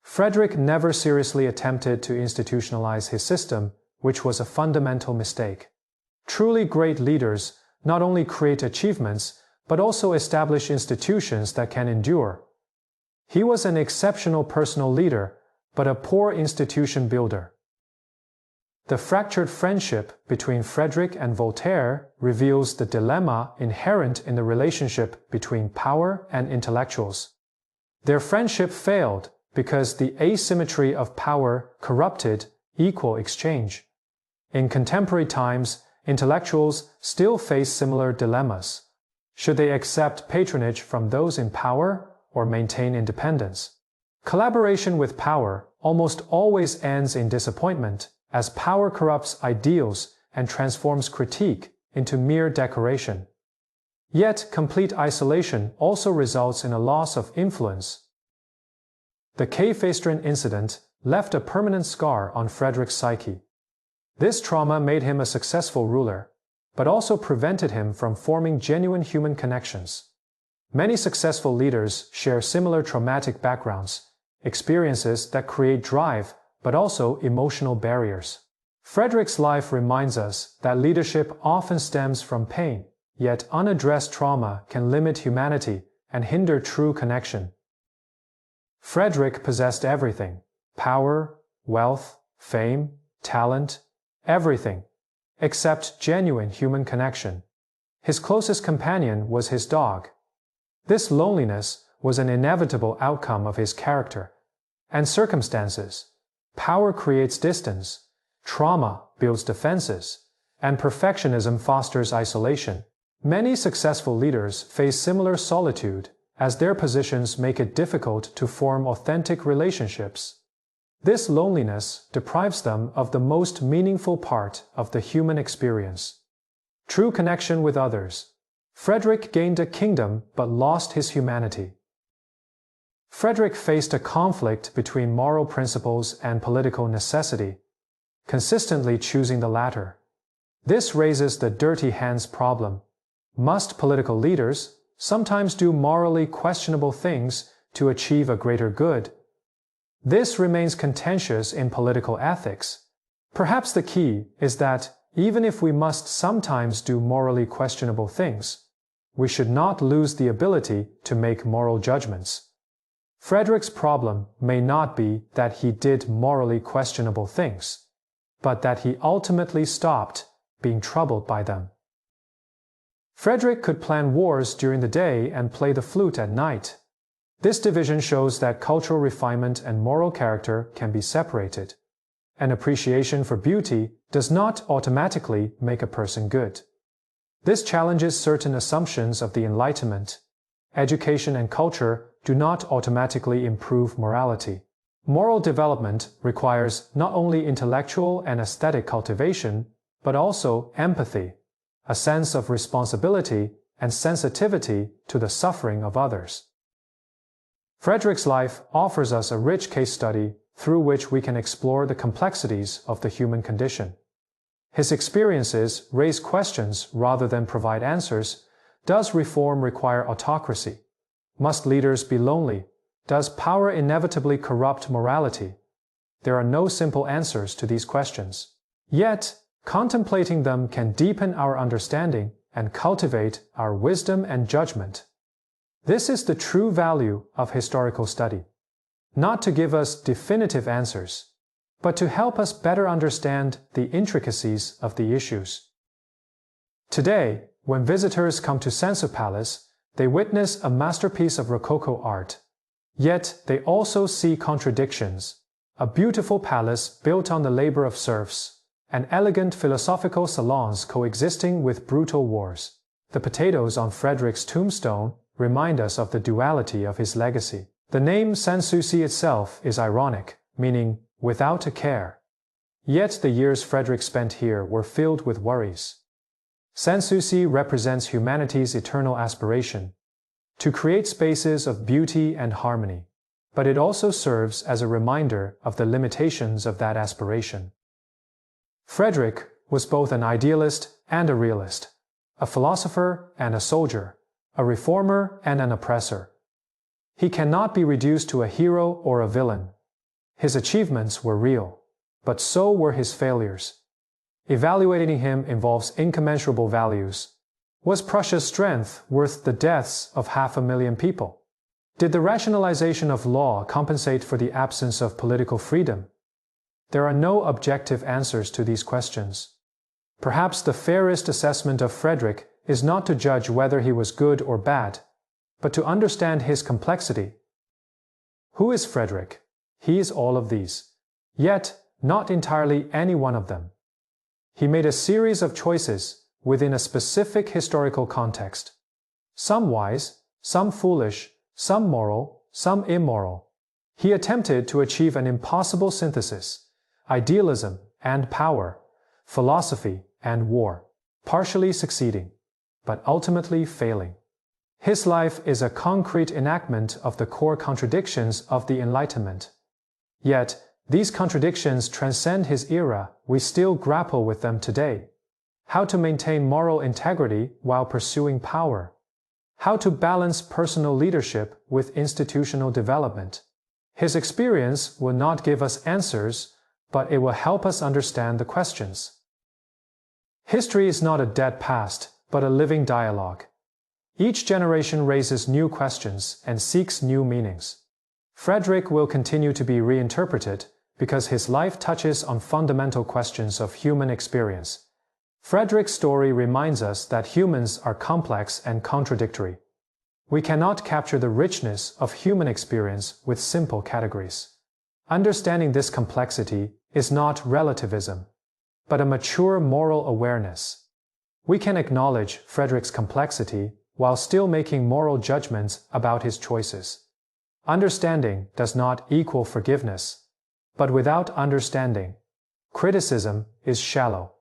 Frederick never seriously attempted to institutionalize his system, which was a fundamental mistake. Truly great leaders not only create achievements, but also establish institutions that can endure. He was an exceptional personal leader, but a poor institution builder. The fractured friendship between Frederick and Voltaire reveals the dilemma inherent in the relationship between power and intellectuals. Their friendship failed because the asymmetry of power corrupted equal exchange. In contemporary times, intellectuals still face similar dilemmas. Should they accept patronage from those in power or maintain independence? Collaboration with power almost always ends in disappointment, as power corrupts ideals and transforms critique into mere decoration. Yet, complete isolation also results in a loss of influence. The Küstrin incident left a permanent scar on Frederick's psyche. This trauma made him a successful ruler, but also prevented him from forming genuine human connections. Many successful leaders share similar traumatic backgrounds, experiences that create drive, but also emotional barriers. Frederick's life reminds us that leadership often stems from pain, yet unaddressed trauma can limit humanity and hinder true connection. Frederick possessed everything: power, wealth, fame, talent, everything, except genuine human connection. His closest companion was his dog. This loneliness was an inevitable outcome of his character and circumstances. Power creates distance, trauma builds defenses, and perfectionism fosters isolation. Many successful leaders face similar solitude, as their positions make it difficult to form authentic relationships. This loneliness deprives them of the most meaningful part of the human experience: true connection with others. Frederick gained a kingdom but lost his humanity. Frederick faced a conflict between moral principles and political necessity, consistently choosing the latter. This raises the dirty hands problem. Must political leaders sometimes do morally questionable things to achieve a greater good? This remains contentious in political ethics. Perhaps the key is that even if we must sometimes do morally questionable things, we should not lose the ability to make moral judgments. Frederick's problem may not be that he did morally questionable things, but that he ultimately stopped being troubled by them. Frederick could plan wars during the day and play the flute at night. This division shows that cultural refinement and moral character can be separated. An appreciation for beauty does not automatically make a person good. This challenges certain assumptions of the Enlightenment. Education and culture do not automatically improve morality. Moral development requires not only intellectual and aesthetic cultivation, but also empathy, a sense of responsibility and sensitivity to the suffering of others. Frederick's life offers us a rich case study through which we can explore the complexities of the human condition. His experiences raise questions rather than provide answers. Does reform require autocracy? Must leaders be lonely? Does power inevitably corrupt morality? There are no simple answers to these questions. Yet, contemplating them can deepen our understanding and cultivate our wisdom and judgment. This is the true value of historical study. Not to give us definitive answers, but to help us better understand the intricacies of the issues. Today, when visitors come to Sanssouci Palace, they witness a masterpiece of Rococo art. Yet they also see contradictions: a beautiful palace built on the labor of serfs, and elegant philosophical salons coexisting with brutal wars. The potatoes on Frederick's tombstone remind us of the duality of his legacy. The name Sanssouci itself is ironic, meaning without a care. Yet the years Frederick spent here were filled with worries. Sanssouci represents humanity's eternal aspiration to create spaces of beauty and harmony, but it also serves as a reminder of the limitations of that aspiration. Frederick was both an idealist and a realist, a philosopher and a soldier, a reformer and an oppressor. He cannot be reduced to a hero or a villain. His achievements were real, but so were his failures. Evaluating him involves incommensurable values. Was Prussia's strength worth the deaths of 500,000 people? Did the rationalization of law compensate for the absence of political freedom? There are no objective answers to these questions. Perhaps the fairest assessment of Frederick is not to judge whether he was good or bad, but to understand his complexity. Who is Frederick? He is all of these, yet not entirely any one of them. He made a series of choices within a specific historical context. Some wise, some foolish, some moral, some immoral. He attempted to achieve an impossible synthesis: idealism and power, philosophy and war, partially succeeding, but ultimately failing. His life is a concrete enactment of the core contradictions of the Enlightenment. Yet, These contradictions transcend his era, we still grapple with them today. How to maintain moral integrity while pursuing power. How to balance personal leadership with institutional development. His experience will not give us answers, but it will help us understand the questions. History is not a dead past, but a living dialogue. Each generation raises new questions and seeks new meanings. Frederick will continue to be reinterpreted because his life touches on fundamental questions of human experience. Frederick's story reminds us that humans are complex and contradictory. We cannot capture the richness of human experience with simple categories. Understanding this complexity is not relativism, but a mature moral awareness. We can acknowledge Frederick's complexity while still making moral judgments about his choices. Understanding does not equal forgiveness, but without understanding, criticism is shallow.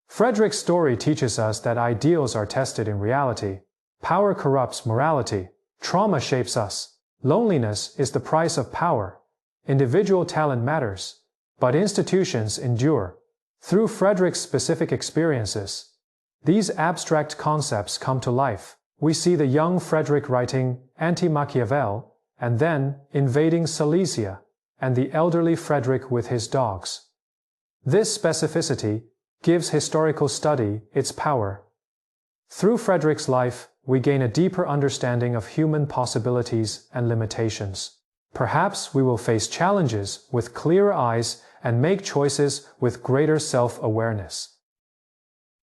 Frederick's story teaches us that ideals are tested in reality. Power corrupts morality. Trauma shapes us. Loneliness is the price of power. Individual talent matters, but institutions endure. Through Frederick's specific experiences, these abstract concepts come to life. We see the young Frederick writing Anti-Machiavel, and then invading Silesia, and the elderly Frederick with his dogs. This specificity gives historical study its power. Through Frederick's life, we gain a deeper understanding of human possibilities and limitations. Perhaps we will face challenges with clearer eyes and make choices with greater self-awareness.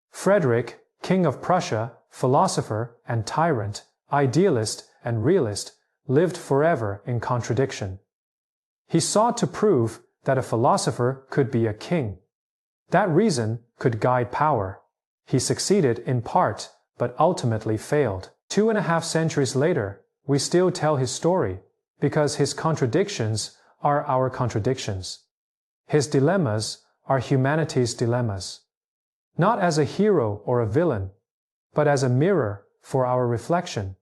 Frederick, King of Prussia, philosopher and tyrant, idealist and realist, lived forever in contradiction. He sought to prove that a philosopher could be a king. That reason could guide power. He succeeded in part, but ultimately failed. 2.5 centuries later, we still tell his story, because his contradictions are our contradictions. His dilemmas are humanity's dilemmas. Not as a hero or a villain, but as a mirror for our reflection,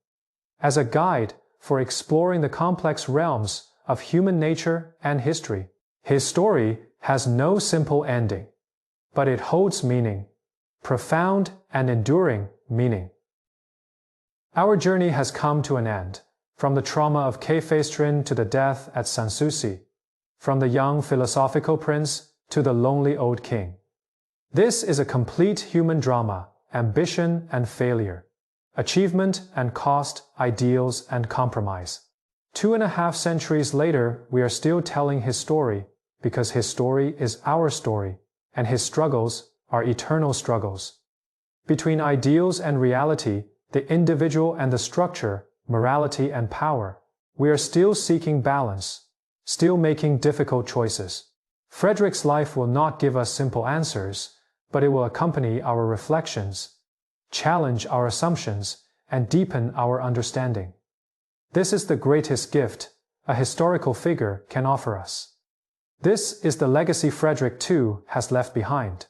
as a guide for exploring the complex realms of human nature and history. His story has no simple ending, but it holds meaning, profound and enduring meaning. Our journey has come to an end, from the trauma of Küstrin to the death at Sanssouci, from the young philosophical prince to the lonely old king. This is a complete human drama, ambition and failure, achievement and cost, ideals and compromise. 2.5 centuries later, we are still telling his story, because his story is our story, and his struggles are eternal struggles. Between ideals and reality, the individual and the structure, morality and power, we are still seeking balance, still making difficult choices. Frederick's life will not give us simple answers, but it will accompany our reflections, challenge our assumptions, and deepen our understanding. This is the greatest gift a historical figure can offer us. This is the legacy Frederick II has left behind.